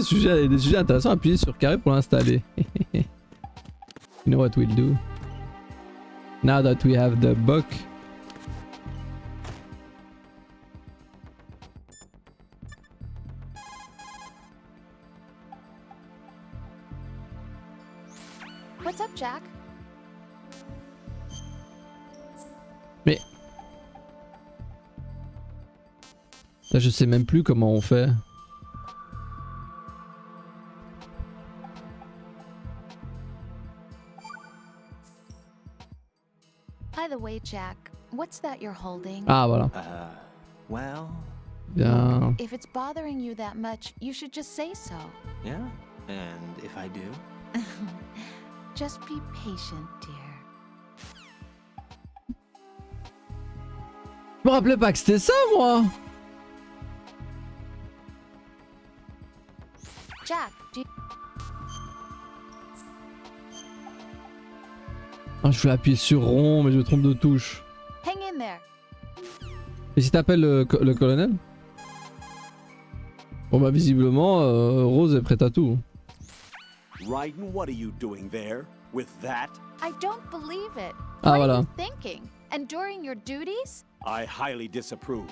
[SPEAKER 1] des sujets intéressants, appuyez sur carré pour l'installer. You know what we'll do? Now that we have the book.
[SPEAKER 6] What's up, Jack?
[SPEAKER 1] Mais là je sais même plus comment on fait.
[SPEAKER 6] By the way, Jack, what's that you're holding?
[SPEAKER 1] Ah voilà.
[SPEAKER 3] Well...
[SPEAKER 1] Bien.
[SPEAKER 6] If it's bothering you that much, you should just say so.
[SPEAKER 3] Yeah? And if I do?
[SPEAKER 6] Just be patient, dear.
[SPEAKER 1] Je me rappelais pas que c'était ça moi.
[SPEAKER 6] Jack, do you...
[SPEAKER 1] Ah, je voulais appuyer sur rond mais je me trompe de touche.
[SPEAKER 6] Hang in there.
[SPEAKER 1] Et si t'appelles le colonel? Bon bah visiblement Rose est prête à tout.
[SPEAKER 2] Raiden, what are you doing there? With that?
[SPEAKER 6] I don't believe it.
[SPEAKER 1] Ah
[SPEAKER 6] What
[SPEAKER 1] voilà.
[SPEAKER 6] are you thinking? Enduring your duties?
[SPEAKER 2] I highly disapprove.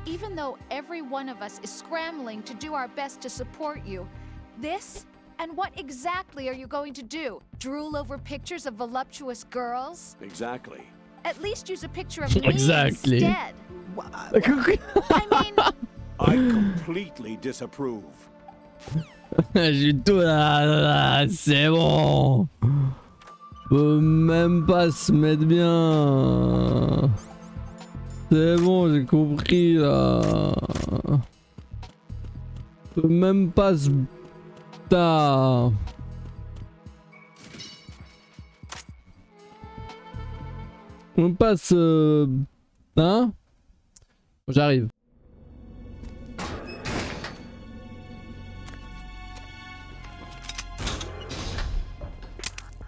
[SPEAKER 6] even though every one of us is scrambling to do our best to support you, this? And what exactly are you going to do? Drool over pictures of voluptuous girls?
[SPEAKER 2] Exactly.
[SPEAKER 6] At least use a picture of me
[SPEAKER 1] Exactly.
[SPEAKER 6] instead. I mean...
[SPEAKER 2] I completely disapprove.
[SPEAKER 1] J'ai tout là, c'est bon. Peut même pas se mettre bien. C'est bon, j'ai compris là. Peut même pas se... Ta. On passe... Hein? J'arrive.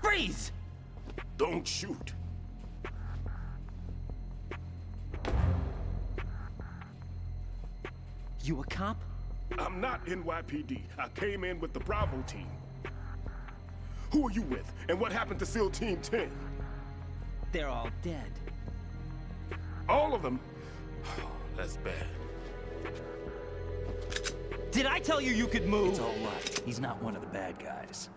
[SPEAKER 3] Freeze!
[SPEAKER 5] Don't shoot.
[SPEAKER 3] You a cop?
[SPEAKER 5] I'm not NYPD. I came in with the Bravo team. Who are you with? And what happened to SEAL Team 10?
[SPEAKER 3] They're all dead.
[SPEAKER 5] All of them? That's bad.
[SPEAKER 3] Did I tell you you could move?
[SPEAKER 7] It's all right. He's not one of the bad guys.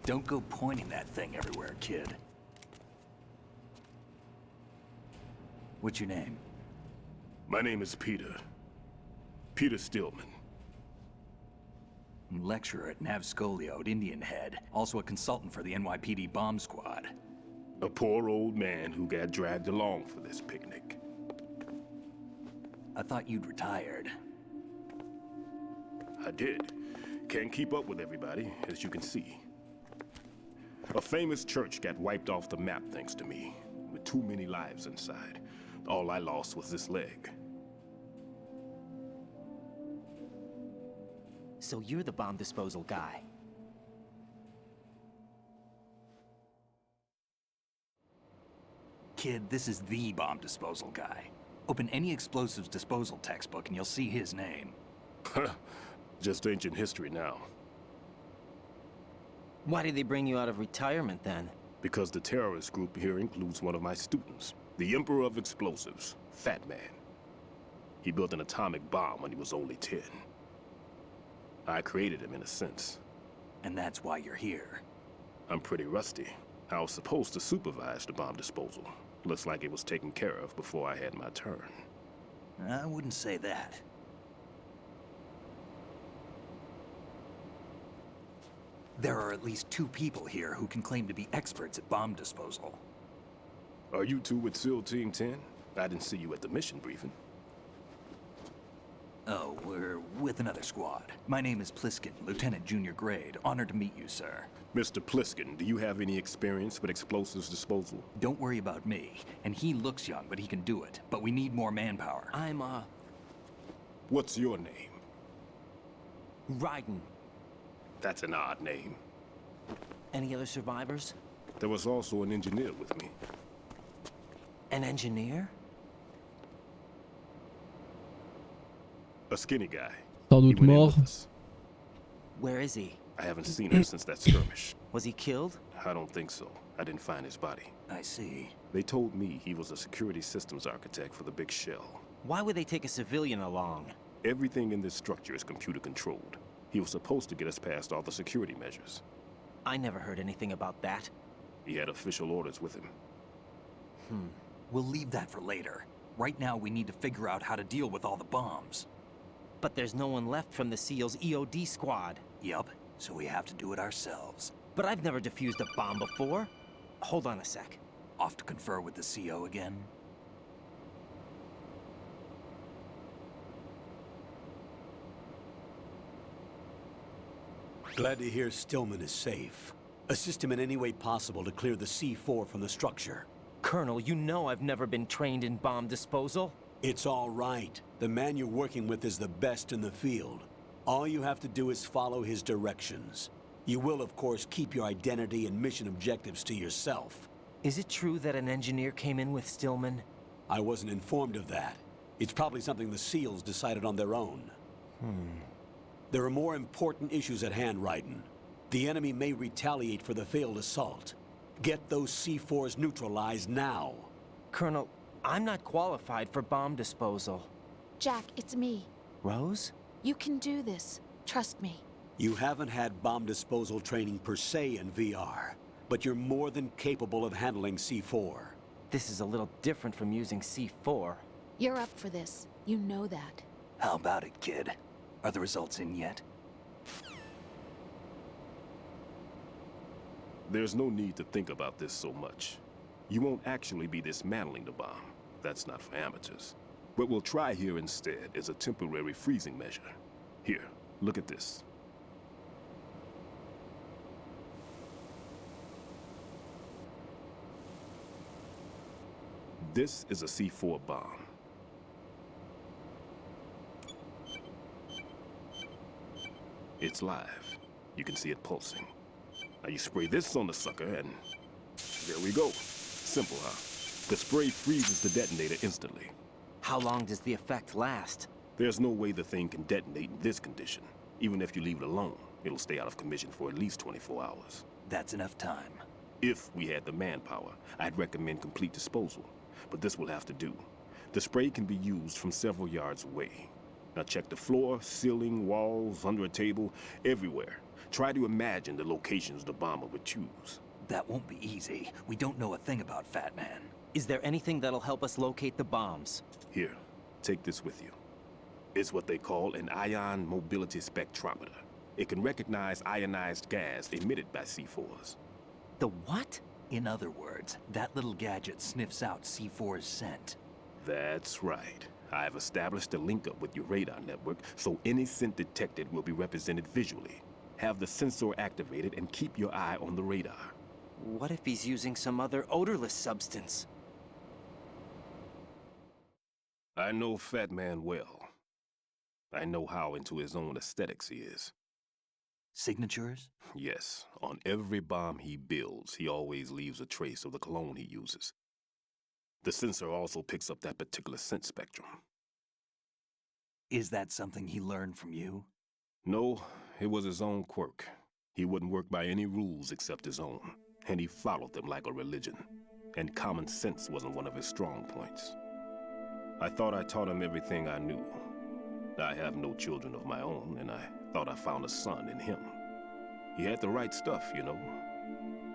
[SPEAKER 7] Don't go pointing that thing everywhere, kid. What's your name?
[SPEAKER 5] My name is Peter. Peter Stillman.
[SPEAKER 7] Lecturer at Nav Scolio at Indian Head. Also a consultant for the NYPD bomb squad.
[SPEAKER 5] A poor old man who got dragged along for this picnic.
[SPEAKER 7] I thought you'd retired.
[SPEAKER 5] I did. Can't keep up with everybody, as you can see. A famous church got wiped off the map thanks to me, with too many lives inside. All I lost was this leg.
[SPEAKER 3] So you're the bomb disposal guy.
[SPEAKER 7] Kid, this is the bomb disposal guy. Open any explosives disposal textbook and you'll see his name.
[SPEAKER 5] Just ancient history now.
[SPEAKER 3] Why did they bring you out of retirement then?
[SPEAKER 5] Because the terrorist group here includes one of my students, the Emperor of Explosives, Fat Man. He built an atomic bomb when he was only 10. I created him in a sense.
[SPEAKER 7] And that's why you're here.
[SPEAKER 5] I'm pretty rusty. I was supposed to supervise the bomb disposal. Looks like it was taken care of before I had my turn.
[SPEAKER 7] I wouldn't say that. There are at least 2 people here who can claim to be experts at bomb disposal.
[SPEAKER 5] Are you two with SEAL Team 10? I didn't see you at the mission briefing.
[SPEAKER 7] Oh, we're with another squad. My name is Pliskin, Lieutenant Junior Grade. Honored to meet you, sir.
[SPEAKER 5] Mr. Pliskin, do you have any experience with explosives disposal?
[SPEAKER 7] Don't worry about me. And he looks young, but he can do it. But we need more manpower.
[SPEAKER 3] I'm,
[SPEAKER 5] What's your name?
[SPEAKER 3] Raiden.
[SPEAKER 5] That's an odd name.
[SPEAKER 3] Any other survivors?
[SPEAKER 5] There was also an engineer with me.
[SPEAKER 3] An engineer?
[SPEAKER 5] A skinny guy.
[SPEAKER 1] Sans doute mort.
[SPEAKER 3] Where is he?
[SPEAKER 5] I haven't seen him since that skirmish.
[SPEAKER 3] Was he killed?
[SPEAKER 5] I don't think so. I didn't find his body.
[SPEAKER 7] I see.
[SPEAKER 5] They told me he was a security systems architect for the big shell.
[SPEAKER 3] Why would they take a civilian along?
[SPEAKER 5] Everything in this structure is computer controlled. He was supposed to get us past all the security measures.
[SPEAKER 3] I never heard anything about that.
[SPEAKER 5] He had official orders with him.
[SPEAKER 7] We'll leave that for later. Right now, we need to figure out how to deal with all the bombs.
[SPEAKER 3] But there's no one left from the SEAL's EOD squad.
[SPEAKER 7] Yup, so we have to do it ourselves.
[SPEAKER 3] But I've never defused a bomb before. Hold on a sec.
[SPEAKER 7] Off to confer with the CO again?
[SPEAKER 2] Glad to hear Stillman is safe. Assist him in any way possible to clear the C4 from the structure.
[SPEAKER 3] Colonel, you know I've never been trained in bomb disposal.
[SPEAKER 2] It's all right. The man you're working with is the best in the field. All you have to do is follow his directions. You will, of course, keep your identity and mission objectives to yourself.
[SPEAKER 3] Is it true that an engineer came in with Stillman?
[SPEAKER 2] I wasn't informed of that. It's probably something the SEALs decided on their own. There are more important issues at hand, Raiden. The enemy may retaliate for the failed assault. Get those C4s neutralized now.
[SPEAKER 3] Colonel, I'm not qualified for bomb disposal.
[SPEAKER 6] Jack, it's me.
[SPEAKER 3] Rose?
[SPEAKER 6] You can do this. Trust me.
[SPEAKER 2] You haven't had bomb disposal training per se in VR, but you're more than capable of handling C4.
[SPEAKER 3] This is a little different from using C4.
[SPEAKER 6] You're up for this. You know that.
[SPEAKER 7] How about it, kid? Are the results in yet?
[SPEAKER 5] There's no need to think about this so much. You won't actually be dismantling the bomb. That's not for amateurs. What we'll try here instead is a temporary freezing measure. Here, look at this. This is a C4 bomb. It's live. You can see it pulsing. Now you spray this on the sucker and there we go. Simple, huh? The spray freezes the detonator instantly.
[SPEAKER 3] How long does the effect last?
[SPEAKER 5] There's no way the thing can detonate in this condition. Even if you leave it alone, it'll stay out of commission for at least 24 hours.
[SPEAKER 7] That's enough time.
[SPEAKER 5] If we had the manpower, I'd recommend complete disposal. But this will have to do. The spray can be used from several yards away. Now check the floor, ceiling, walls, under a table, everywhere. Try to imagine the locations the bomber would choose.
[SPEAKER 7] That won't be easy. We don't know a thing about Fat Man.
[SPEAKER 3] Is there anything that'll help us locate the bombs?
[SPEAKER 5] Here, take this with you. It's what they call an ion mobility spectrometer. It can recognize ionized gas emitted by C4s.
[SPEAKER 3] The what?
[SPEAKER 7] In other words, that little gadget sniffs out C4's scent.
[SPEAKER 5] That's right. I've established a link up with your radar network, so any scent detected will be represented visually. Have the sensor activated and keep your eye on the radar.
[SPEAKER 3] What if he's using some other odorless substance?
[SPEAKER 5] I know Fat Man well. I know how into his own aesthetics he is.
[SPEAKER 7] Signatures?
[SPEAKER 5] Yes, on every bomb he builds, he always leaves a trace of the cologne he uses. The sensor also picks up that particular scent spectrum.
[SPEAKER 7] Is that something he learned from you?
[SPEAKER 5] No, it was his own quirk. He wouldn't work by any rules except his own, and he followed them like a religion. And common sense wasn't one of his strong points. I thought I taught him everything I knew. I have no children of my own, and I thought I found a son in him. He had the right stuff, you know.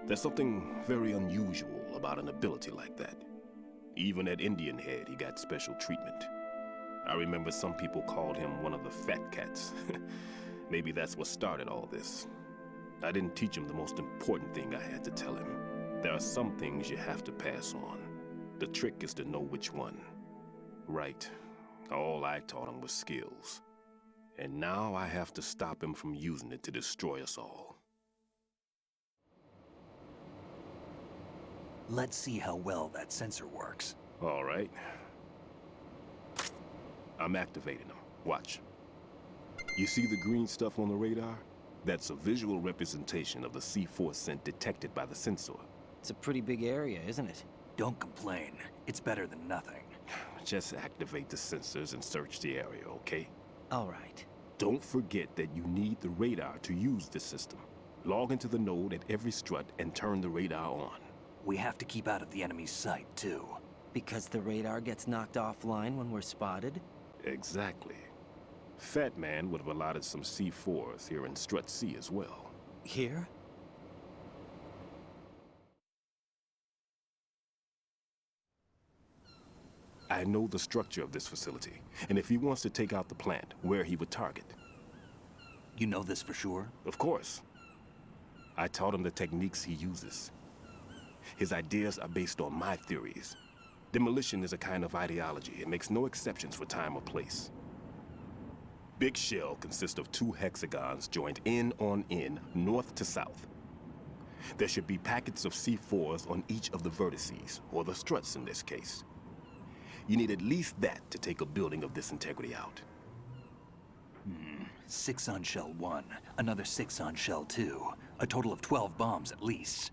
[SPEAKER 5] There's something very unusual about an ability like that. Even at Indian Head, he got special treatment. I remember some people called him one of the fat cats. Maybe that's what started all this. I didn't teach him the most important thing I had to tell him. There are some things you have to pass on. The trick is to know which one. Right. All I taught him was skills. And now I have to stop him from using it to destroy us all.
[SPEAKER 7] Let's see how well that sensor works.
[SPEAKER 5] All right. I'm activating them. Watch. You see the green stuff on the radar? That's a visual representation of the C4 scent detected by the sensor.
[SPEAKER 3] It's a pretty big area, isn't it?
[SPEAKER 7] Don't complain. It's better than nothing.
[SPEAKER 5] Just activate the sensors and search the area, okay?
[SPEAKER 3] All right.
[SPEAKER 5] Don't forget that you need the radar to use the system. Log into the node at every strut and turn the radar on.
[SPEAKER 7] We have to keep out of the enemy's sight, too.
[SPEAKER 3] Because the radar gets knocked offline when we're spotted?
[SPEAKER 5] Exactly. Fat Man would have allotted some C4s here in Strut C as well.
[SPEAKER 3] Here?
[SPEAKER 5] I know the structure of this facility, and if he wants to take out the plant, where he would target.
[SPEAKER 7] You know this for sure?
[SPEAKER 5] Of course. I taught him the techniques he uses. His ideas are based on my theories. Demolition is a kind of ideology. It makes no exceptions for time or place. Big Shell consists of 2 hexagons joined end on end, north to south. There should be packets of C4s on each of the vertices, or the struts in this case. You need at least that to take a building of this integrity out.
[SPEAKER 7] 6 on Shell 1, another 6 on Shell 2. A total of 12 bombs at least.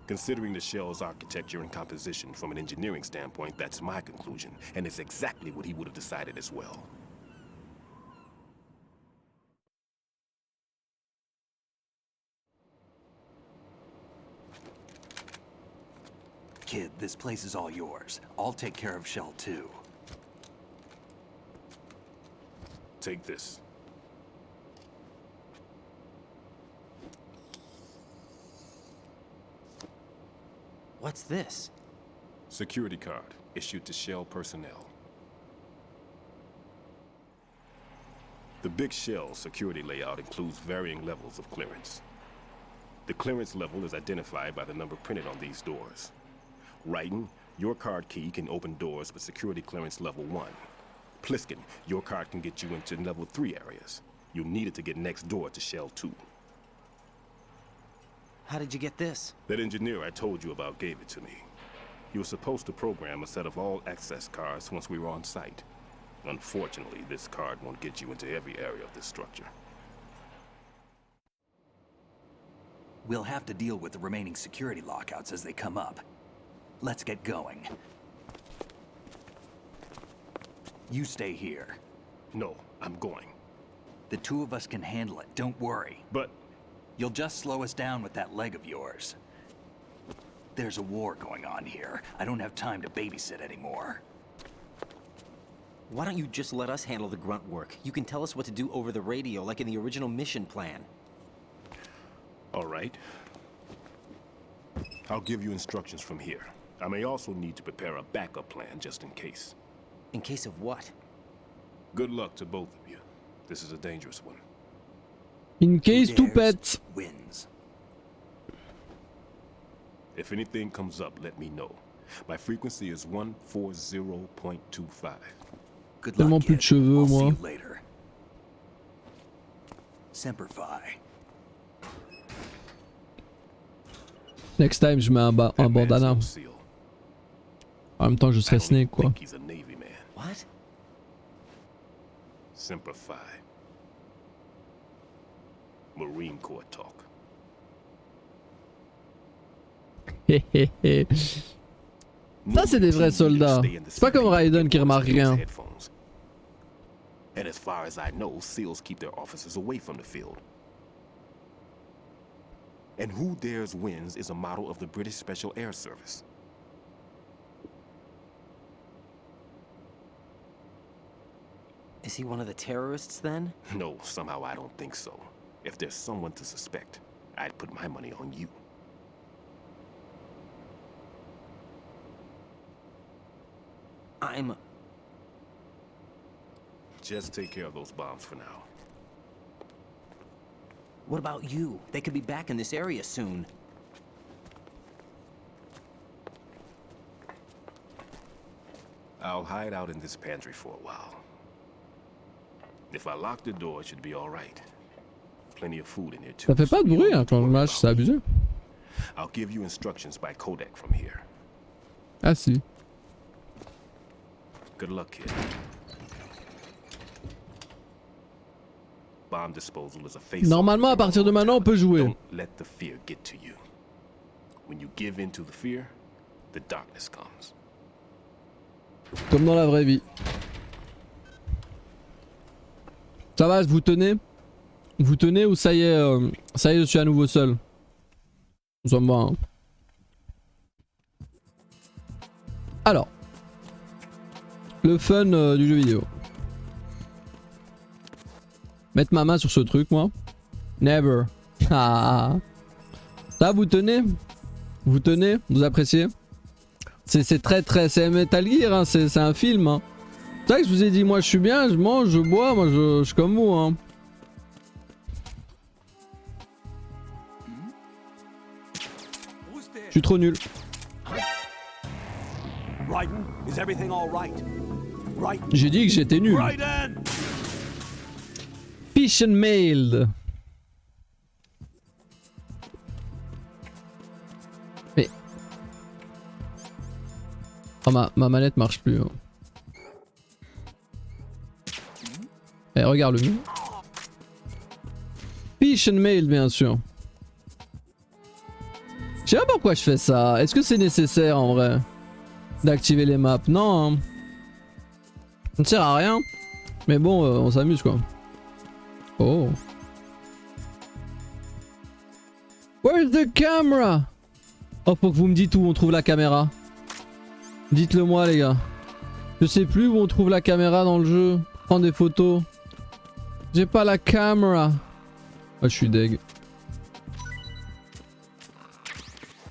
[SPEAKER 5] Considering the shell's architecture and composition from an engineering standpoint, that's my conclusion, and it's exactly what he would have decided as well.
[SPEAKER 7] Kid, this place is all yours. I'll take care of Shell 2.
[SPEAKER 5] Take this.
[SPEAKER 3] What's this?
[SPEAKER 5] Security card issued to Shell personnel. The big Shell security layout includes varying levels of clearance. The clearance level is identified by the number printed on these doors. Raiden, your card key can open doors with security clearance level 1. Pliskin, your card can get you into level 3 areas. You'll need it to get next door to Shell 2.
[SPEAKER 3] How did you get this?
[SPEAKER 5] That engineer I told you about gave it to me. He was supposed to program a set of all access cards once we were on site. Unfortunately, this card won't get you into every area of this structure.
[SPEAKER 7] We'll have to deal with the remaining security lockouts as they come up. Let's get going. You stay here.
[SPEAKER 5] No, I'm going.
[SPEAKER 7] The two of us can handle it, don't worry.
[SPEAKER 5] But...
[SPEAKER 7] You'll just slow us down with that leg of yours. There's a war going on here. I don't have time to babysit anymore.
[SPEAKER 3] Why don't you just let us handle the grunt work? You can tell us what to do over the radio, like in the original mission plan.
[SPEAKER 5] All right. I'll give you instructions from here. I may also need to prepare a backup plan just in case.
[SPEAKER 3] In case of what?
[SPEAKER 5] Good luck to both of you. This is a dangerous one.
[SPEAKER 1] In case tout pète.
[SPEAKER 7] Wins.
[SPEAKER 5] If anything comes up, let me know. My frequency is 140.25.
[SPEAKER 7] Good
[SPEAKER 1] Tellement
[SPEAKER 7] luck,
[SPEAKER 1] plus de
[SPEAKER 7] kid.
[SPEAKER 1] cheveux,
[SPEAKER 7] I'll see
[SPEAKER 1] moi.
[SPEAKER 7] you later. Semper Fi.
[SPEAKER 1] Next time, je mets un bandana. En même temps, je serai Snake, quoi.
[SPEAKER 5] He's a Navy man.
[SPEAKER 3] What?
[SPEAKER 5] Semper Fi. Marine Corps talk.
[SPEAKER 1] Ça, c'est des vrais soldats. C'est pas comme Raiden qui remarque rien.
[SPEAKER 5] And as far as I know, SEALs keep their officers away from the field. And who dares wins is a model of the British Special Air Service.
[SPEAKER 3] Is he one of the terrorists then?
[SPEAKER 5] No, somehow I don't think so. If there's someone to suspect, I'd put my money on you. Just take care of those bombs for now.
[SPEAKER 3] What about you? They could be back in this area soon.
[SPEAKER 5] I'll hide out in this pantry for a while. If I lock the door, it should be all right. Plenty of food in here too.
[SPEAKER 1] Ça fait pas de bruit hein, quand je marche, c'est abusé.
[SPEAKER 5] I'll give you instructions by codec from here.
[SPEAKER 1] Ah si.
[SPEAKER 5] Good luck, kid. Bomb disposal is a face.
[SPEAKER 1] Normalement, à partir de maintenant, on peut jouer.
[SPEAKER 5] Don't let the fear get to you. When you give in to the fear, the darkness comes.
[SPEAKER 1] Comme dans la vraie vie. Ça va, vous tenez? Vous tenez ou ça y est, je suis à nouveau seul? Nous sommes bons. Hein. Alors. Le fun du jeu vidéo. Mettre ma main sur ce truc, moi. Never. Ah. Ça, vous tenez? Vous tenez? Vous appréciez? C'est très... C'est Metal Gear, hein. C'est un film. Hein. C'est ça que je vous ai dit, moi je suis bien, je mange, je bois, moi je suis comme vous. Hein. Je suis trop nul.
[SPEAKER 2] Raiden, is everything all right? Right.
[SPEAKER 1] J'ai dit que j'étais nul.
[SPEAKER 2] Raiden!
[SPEAKER 1] Fish and mailed. Mais... Oh, ma manette marche plus. Hein. Eh, regarde le mien. Fish and mailed, bien sûr. Je sais pas pourquoi je fais ça. Est-ce que c'est nécessaire en vrai d'activer les maps? Non. Hein. Ça ne sert à rien. Mais bon, on s'amuse quoi. Oh. Where's the camera? Oh, faut que vous me dites où on trouve la caméra. Dites-le moi les gars. Je sais plus où on trouve la caméra dans le jeu. Prendre des photos. J'ai pas la caméra. Ah, je suis deg.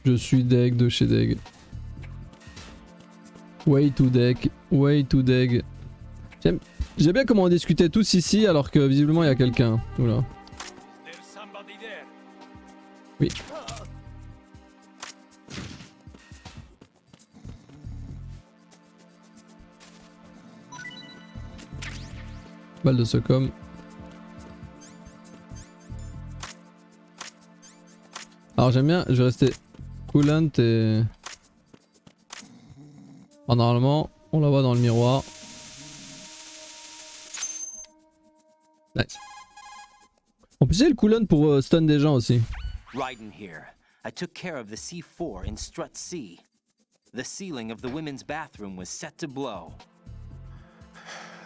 [SPEAKER 1] Je suis deg de chez deg. Way too deg. Way too deg. J'aime bien comment on discutait tous ici alors que visiblement il y a quelqu'un. Oula. Oui. Balle de Socom. Alors j'aime bien, je vais rester coolant et... Oh, normalement, on la voit dans le miroir. Nice. On peut utiliser le coolant pour stun des gens aussi.
[SPEAKER 3] Raiden here. I took care of the C4 in Strut C. The ceiling of the women's bathroom was set to blow.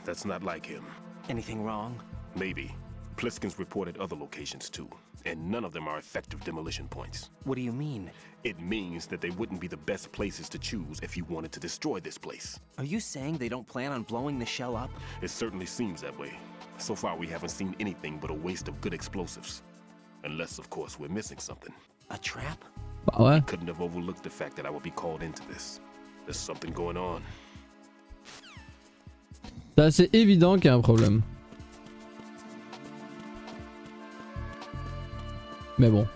[SPEAKER 5] That's not like him.
[SPEAKER 3] Anything wrong?
[SPEAKER 5] Maybe. Pliskin's reported other locations too, and none of them are effective demolition points.
[SPEAKER 3] What do you mean?
[SPEAKER 5] It means that they wouldn't be the best places to choose if you wanted to destroy this place.
[SPEAKER 3] Are you saying they don't plan on blowing the shell up?
[SPEAKER 5] It certainly seems that way. So far we haven't seen anything but a waste of good explosives. Unless, of course, we're missing something.
[SPEAKER 3] A trap?
[SPEAKER 1] Bah ouais.
[SPEAKER 5] Couldn't have overlooked the fact that I would be called into this. There's something going on.
[SPEAKER 1] C'est assez évident qu'il y a un problème. Mais bon.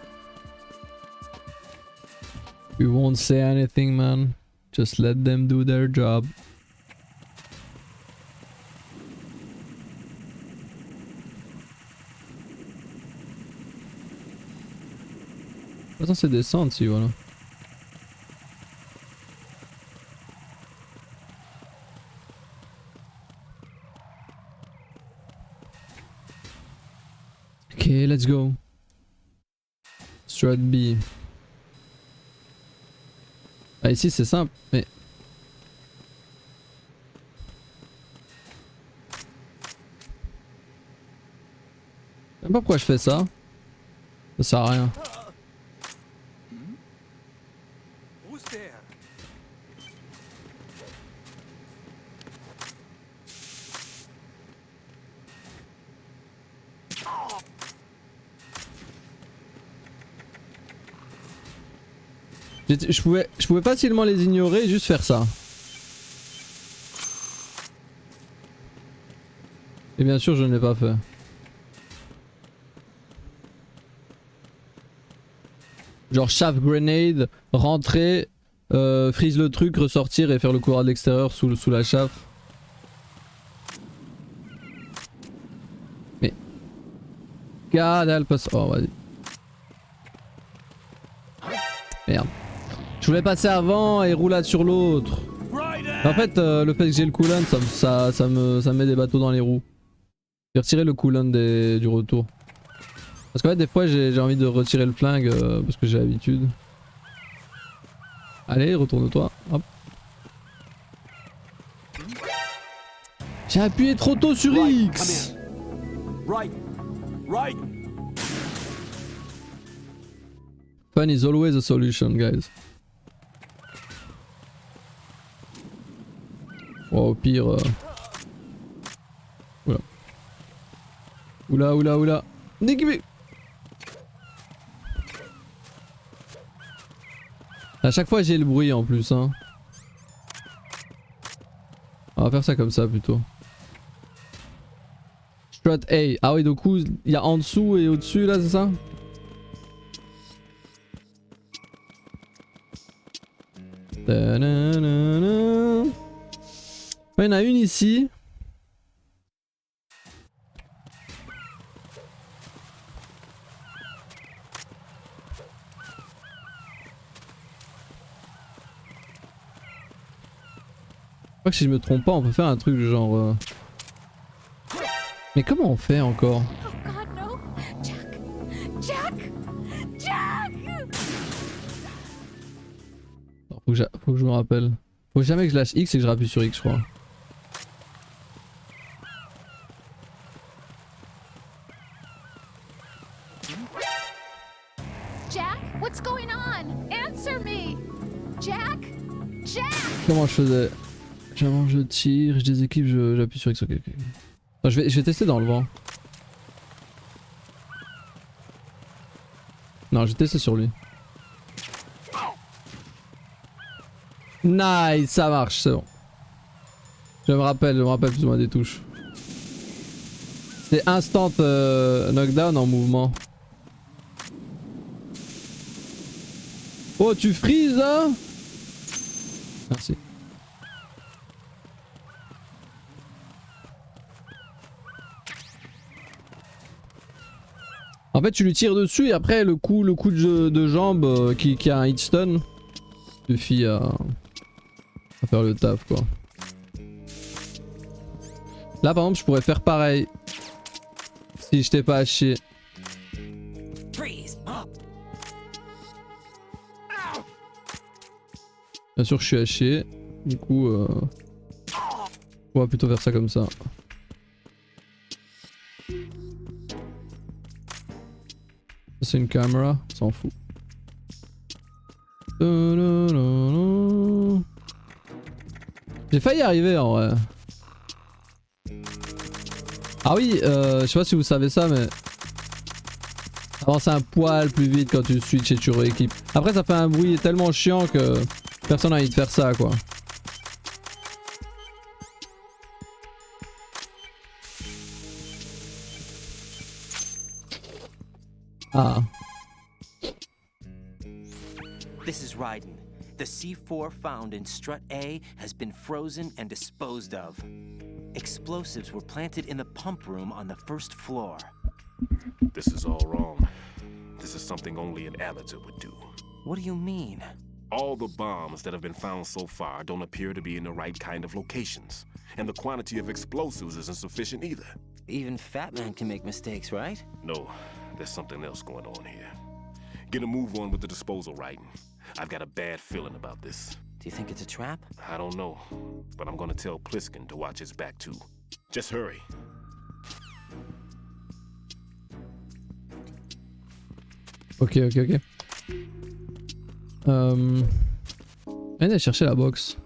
[SPEAKER 1] We won't say anything, man. Just let them do their job. Attends, c'est descendre si voilà. Ok, let's go. Strat B. Ah, ici c'est simple, mais... Je sais pas pourquoi je fais ça. Ça sert à rien. Je pouvais facilement les ignorer et juste faire ça. Et bien sûr je ne l'ai pas fait. Genre chaff grenade, rentrer, freeze le truc, ressortir et faire le couloir de l'extérieur sous la chaff. Mais... God help us. Oh vas-y. Merde. Je voulais passer avant et roulade sur l'autre. En fait, le fait que j'ai le coolant, ça me met des bateaux dans les roues. J'ai retiré le coolant du retour. Parce qu'en fait, des fois, j'ai envie de retirer le flingue parce que j'ai l'habitude. Allez, retourne-toi. Hop. J'ai appuyé trop tôt sur X. Fun is always a solution, guys. Oh, au pire... Oula. Oula, oula, oula. Déguisé. À chaque fois j'ai le bruit en plus, hein. On va faire ça comme ça plutôt. Strat A. Ah oui, du coup, il y a en dessous et au-dessus là, c'est ça? Il y en a une ici. Je crois que si je me trompe pas, on peut faire un truc du genre... Mais comment on fait encore?
[SPEAKER 6] Oh God, no! Jack! Jack! Jack!
[SPEAKER 1] Faut que je me rappelle. Faut jamais que je lâche X et que je rappuie sur X, je crois.
[SPEAKER 6] Jack, what's going on? Answer me! Jack?
[SPEAKER 1] Comment je faisais? J'avance, je tire, je déséquipe, j'appuie sur X. Ok. Attends, je vais tester dans le vent. Non, j'ai testé sur lui. Nice, ça marche, c'est bon. Je me rappelle plus ou moins des touches. C'est instant knockdown en mouvement. Oh, tu freezes hein? Merci. En fait, tu lui tires dessus et après le coup de jambe qui a un hit stun suffit à faire le taf quoi. Là par exemple, je pourrais faire pareil si je t'ai pas haché. Bien sûr, je suis haché. Du coup, on va plutôt faire ça comme ça. C'est une caméra, on s'en fout. J'ai failli y arriver en vrai. Ah oui, je sais pas si vous savez ça, mais avance un poil plus vite quand tu switches et tu rééquipes. Après, ça fait un bruit tellement chiant que personne n'a envie de faire ça quoi. Ah.
[SPEAKER 3] This is Raiden. The C4 found in Strut A has been frozen and disposed of. Explosives were planted in the pump room on the first floor.
[SPEAKER 5] This is all wrong. This is something only an amateur would do.
[SPEAKER 3] What do you mean?
[SPEAKER 5] All the bombs that have been found so far don't appear to be in the right kind of locations. And the quantity of explosives isn't sufficient either.
[SPEAKER 3] Even Fat Man can make mistakes, right?
[SPEAKER 5] No, there's something else going on here. Get a move on with the disposal, Raiden. I've got a bad feeling about this.
[SPEAKER 3] Do you think it's a trap?
[SPEAKER 5] I don't know, but I'm gonna tell Pliskin to watch his back too. Just hurry.
[SPEAKER 1] Ok. Allez chercher la box.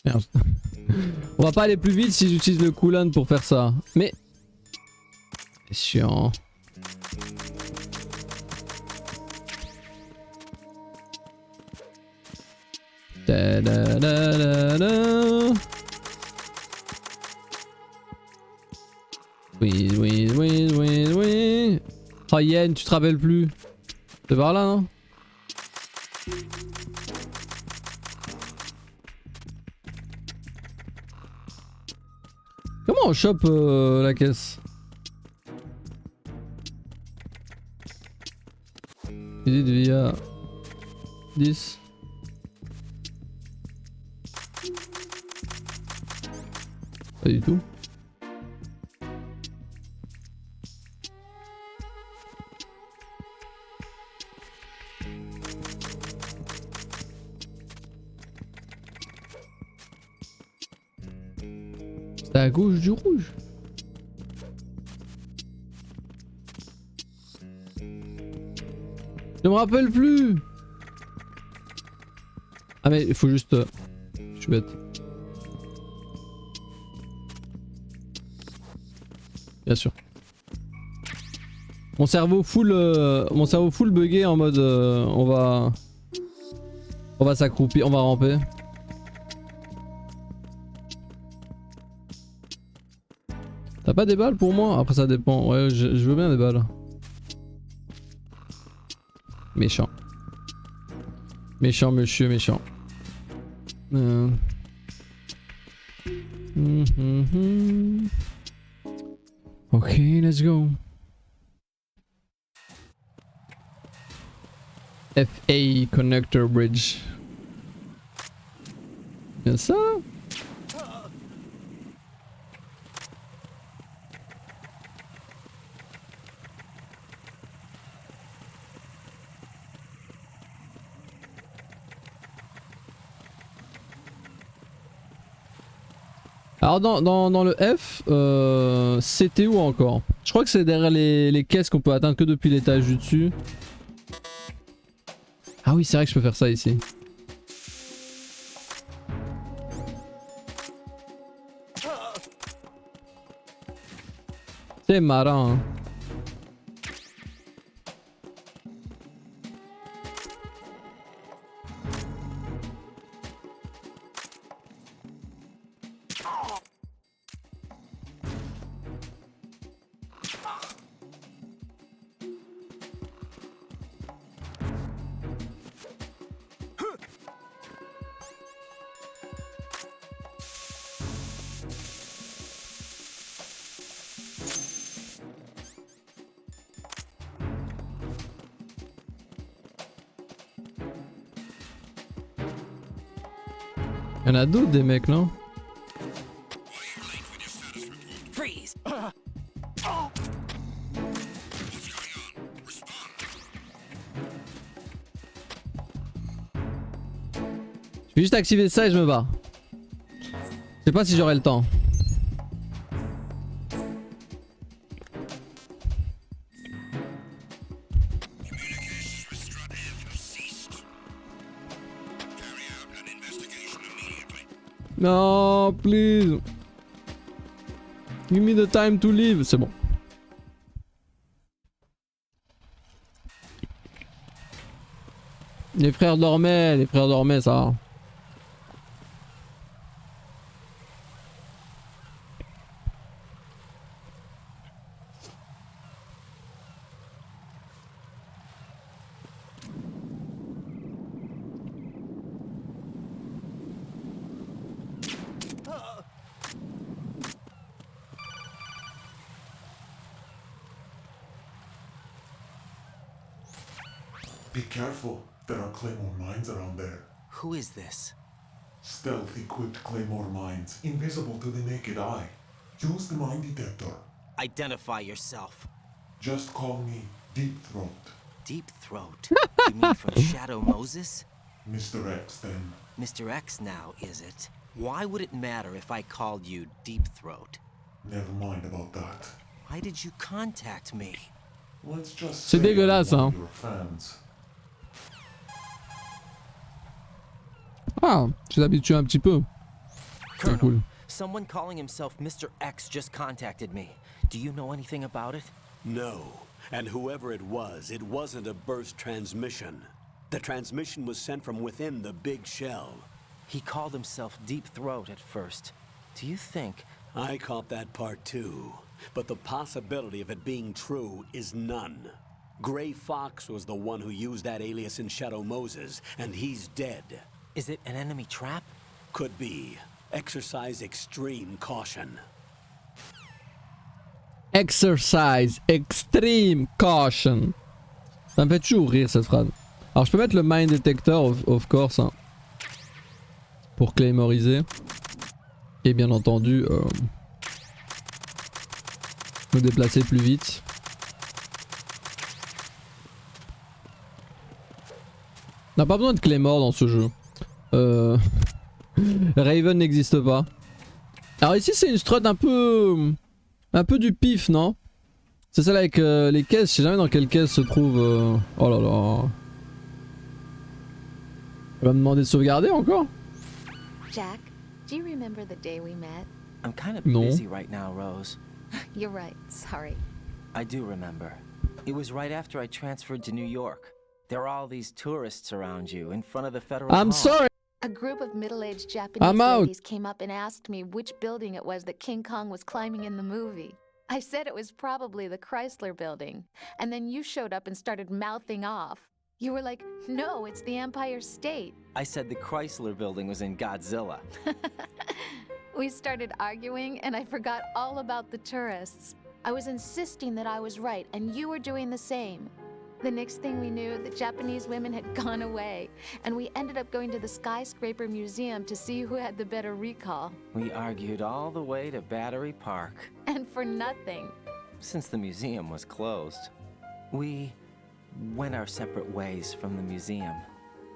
[SPEAKER 1] Merde. On va pas aller plus vite si j'utilise le cooldown pour faire ça. Mais... c'est chiant. Da, da, da, da, da. Oui. Oh Yen, tu te rappelles plus? C'est par là, non? Comment on chope la caisse? Edit via 10. Pas du tout. C'est à gauche du rouge. Je me rappelle plus. Ah mais il faut juste... je suis bête. Bien sûr. Mon cerveau full bugué en mode on va s'accroupir, on va ramper. T'as pas des balles pour moi? Après ça dépend. Ouais, je veux bien des balles. Méchant. Méchant monsieur, méchant. Ok, let's go. FA Connector Bridge. Bien ça? Alors dans le F, c'était où encore? Je crois que c'est derrière les caisses qu'on peut atteindre que depuis l'étage du dessus. Ah oui, c'est vrai que je peux faire ça ici. C'est marrant. Hein. Y'en a d'autres des mecs, non?
[SPEAKER 13] Freeze!
[SPEAKER 1] Je vais juste activer ça et je me barre. Je sais pas si j'aurai le temps. No, please. Give me the time to leave. C'est bon. Les frères dormaient, ça va.
[SPEAKER 14] Be careful. There are Claymore mines around there.
[SPEAKER 3] Who is this?
[SPEAKER 14] Stealth-equipped Claymore mines, invisible to the naked eye. Use the mine detector.
[SPEAKER 3] Identify yourself.
[SPEAKER 14] Just call me Deep Throat.
[SPEAKER 3] Deep Throat? You mean from Shadow Moses?
[SPEAKER 14] Mr. X, then.
[SPEAKER 3] Mr. X now, is it? Why would it matter if I called you Deep Throat?
[SPEAKER 14] Never mind about that.
[SPEAKER 3] Why did you contact me?
[SPEAKER 14] Let's just
[SPEAKER 1] C'est
[SPEAKER 14] say
[SPEAKER 1] dégueulasse,
[SPEAKER 14] I'm one
[SPEAKER 1] hein.
[SPEAKER 14] of your fans.
[SPEAKER 1] Ah, tu t'habitues un petit peu. C'est cool.
[SPEAKER 3] Someone calling himself Mr. X just contacted me. Do you know anything about it?
[SPEAKER 2] No. And whoever it wasn't a burst transmission. The transmission was sent from within the big shell.
[SPEAKER 3] He called himself Deep Throat at first. Do you think...
[SPEAKER 2] I caught that part too. But the possibility of it being true is none. Gray Fox was the one who used that alias in Shadow Moses, and he's dead.
[SPEAKER 3] Is it an enemy trap?
[SPEAKER 2] Could be. Exercise extreme caution.
[SPEAKER 1] Exercise extreme caution. Ça me fait toujours rire cette phrase. Alors je peux mettre le mine detector of course hein, pour claymoriser. Et bien entendu me déplacer plus vite. On n'a pas besoin de claymore dans ce jeu. Raven n'existe pas. Alors ici c'est une strut un peu du pif, non? C'est celle avec les caisses, je sais jamais dans quelle caisse se trouve... Oh là là... Elle va me demander de sauvegarder encore?
[SPEAKER 6] Jack, do you remember the day we met?
[SPEAKER 3] I'm kind of
[SPEAKER 1] No.
[SPEAKER 3] busy right now, Rose.
[SPEAKER 6] You're right, sorry.
[SPEAKER 3] I do remember. It was right after I transferred to New York. There are all these tourists around you in front of the Federal
[SPEAKER 1] I'm
[SPEAKER 3] Hall.
[SPEAKER 1] sorry!
[SPEAKER 6] A group of middle-aged Japanese
[SPEAKER 1] I'm out.
[SPEAKER 6] ladies came up and asked me which building it was that King Kong was climbing in the movie. I said it was probably the Chrysler building. And then you showed up and started mouthing off. You were like, no, it's the Empire State.
[SPEAKER 3] I said the Chrysler building was in Godzilla.
[SPEAKER 6] We started arguing and I forgot all about the tourists. I was insisting that I was right and you were doing the same. The next thing we knew, the Japanese women had gone away, and we ended up going to the Skyscraper Museum to see who had the better recall.
[SPEAKER 3] We argued all the way to Battery Park.
[SPEAKER 6] And for nothing.
[SPEAKER 3] Since the museum was closed, we went our separate ways from the museum.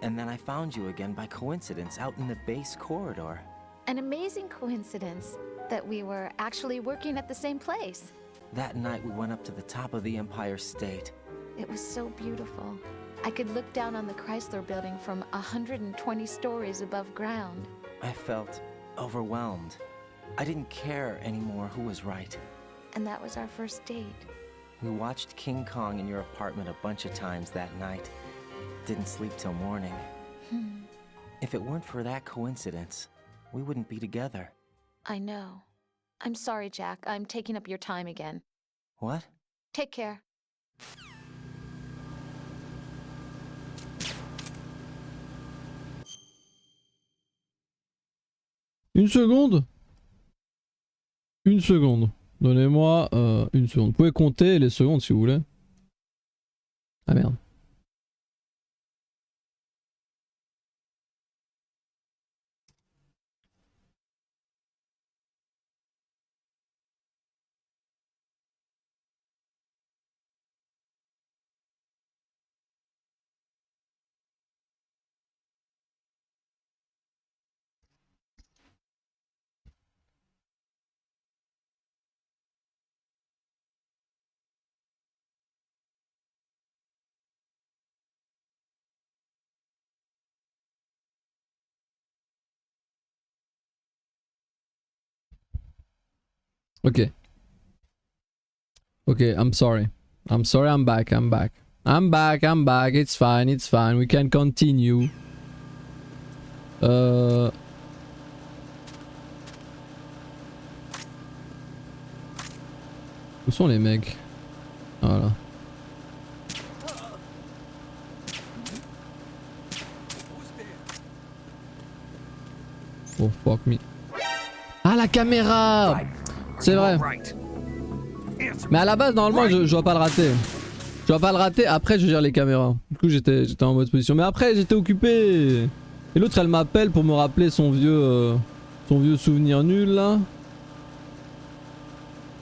[SPEAKER 3] And then I found you again by coincidence out in the base corridor.
[SPEAKER 6] An amazing coincidence that we were actually working at the same place.
[SPEAKER 3] That night we went up to the top of the Empire State.
[SPEAKER 6] It was so beautiful. I could look down on the Chrysler building from 120 stories above ground.
[SPEAKER 3] I felt overwhelmed. I didn't care anymore who was right.
[SPEAKER 6] And that was our first date.
[SPEAKER 3] We watched King Kong in your apartment a bunch of times that night. Didn't sleep till morning. If it weren't for that coincidence, we wouldn't be together.
[SPEAKER 6] I know. I'm sorry, Jack. I'm taking up your time again.
[SPEAKER 3] What?
[SPEAKER 6] Take care.
[SPEAKER 1] Une seconde. Une seconde. Donnez-moi une seconde. Vous pouvez compter les secondes si vous voulez. Ah merde. Ok. Ok, I'm sorry. I'm sorry, I'm back, I'm back. I'm back, I'm back, it's fine, we can continue. Où sont les mecs? Voilà. Oh fuck me. Ah la caméra! C'est vrai. Mais à la base normalement je dois pas le rater. Je dois pas le rater, après je gère les caméras. Du coup j'étais en mode position. Mais après j'étais occupé. Et l'autre elle m'appelle pour me rappeler son vieux souvenir nul là.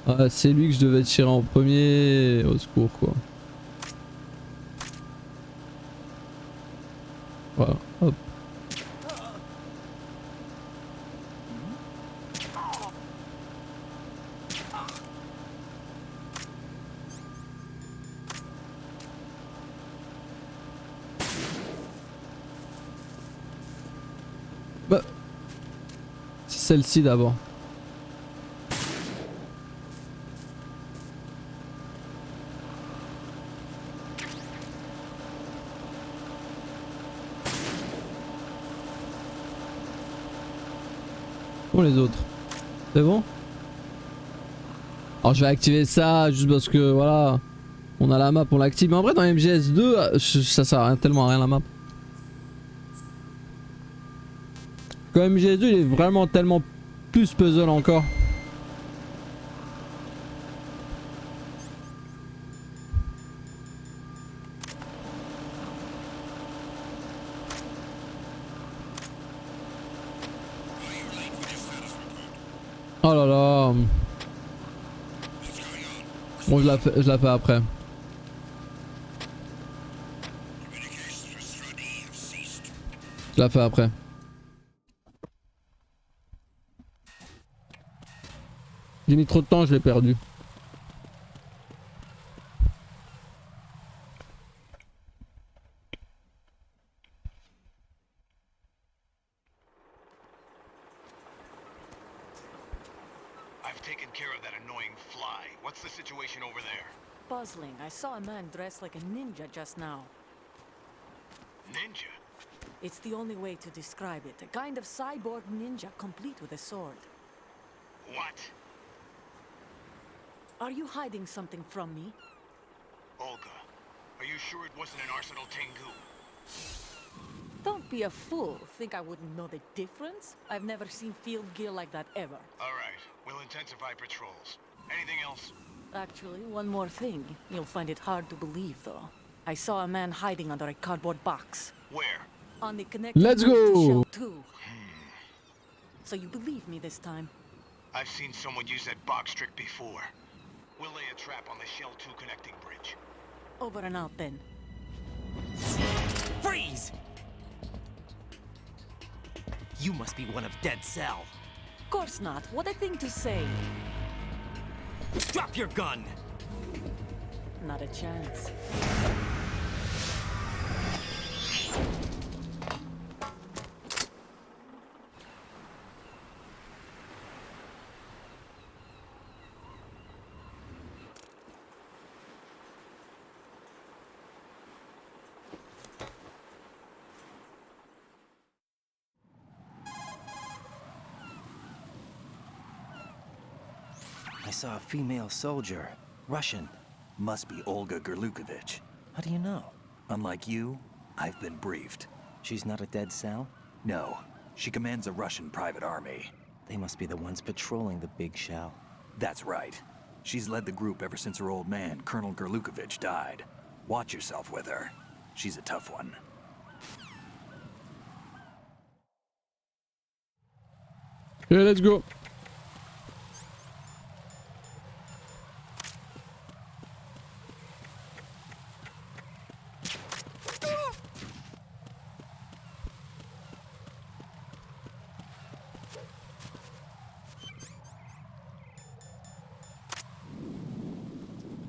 [SPEAKER 1] Ah, c'est lui que je devais tirer en premier. Au secours quoi. Voilà, hop. Bah, c'est celle-ci d'abord. Pour les autres. C'est bon? Alors je vais activer ça juste parce que voilà. On a la map, on l'active. Mais en vrai dans MGS2, ça sert à tellement à rien la map. Quand MGS2 il est vraiment tellement plus puzzle encore. Oh là là. Bon je la fais après. Je la fais après. J'ai mis trop de temps, je l'ai perdu.
[SPEAKER 11] I've taken care of that annoying fly. What's the situation over there?
[SPEAKER 12] Puzzling. I saw a man dressed like a ninja just now.
[SPEAKER 11] Ninja?
[SPEAKER 12] It's the only way to describe it. A kind of cyborg ninja complete with a sword.
[SPEAKER 11] What?
[SPEAKER 12] Are you hiding something from me?
[SPEAKER 11] Olga, are you sure it wasn't an Arsenal Tengu?
[SPEAKER 12] Don't be a fool. Think I wouldn't know the difference? I've never seen field gear like that ever.
[SPEAKER 11] All right, we'll intensify patrols. Anything else?
[SPEAKER 12] Actually, one more thing. You'll find it hard to believe, though. I saw a man hiding under a cardboard box.
[SPEAKER 11] Where?
[SPEAKER 12] On the connecting
[SPEAKER 1] Let's
[SPEAKER 12] route to
[SPEAKER 1] go!
[SPEAKER 12] Shell 2. So you believe me this time?
[SPEAKER 11] I've seen someone use that box trick before. We'll lay a trap on the Shell 2 connecting bridge.
[SPEAKER 12] Over and out then.
[SPEAKER 3] Freeze! You must be one of Dead Cell.
[SPEAKER 12] Of course not. What a thing to say.
[SPEAKER 3] Drop your gun!
[SPEAKER 12] Not a chance.
[SPEAKER 3] saw a female soldier. Russian.
[SPEAKER 7] Must be Olga Gerlukovich.
[SPEAKER 3] How do you know?
[SPEAKER 7] Unlike you, I've been briefed.
[SPEAKER 3] She's not a dead cell?
[SPEAKER 7] No, she commands a Russian private army.
[SPEAKER 3] They must be the ones patrolling the big shell.
[SPEAKER 7] That's right. She's led the group ever since her old man, Colonel Gerlukovich, died. Watch yourself with her. She's a tough one.
[SPEAKER 1] Okay, let's go.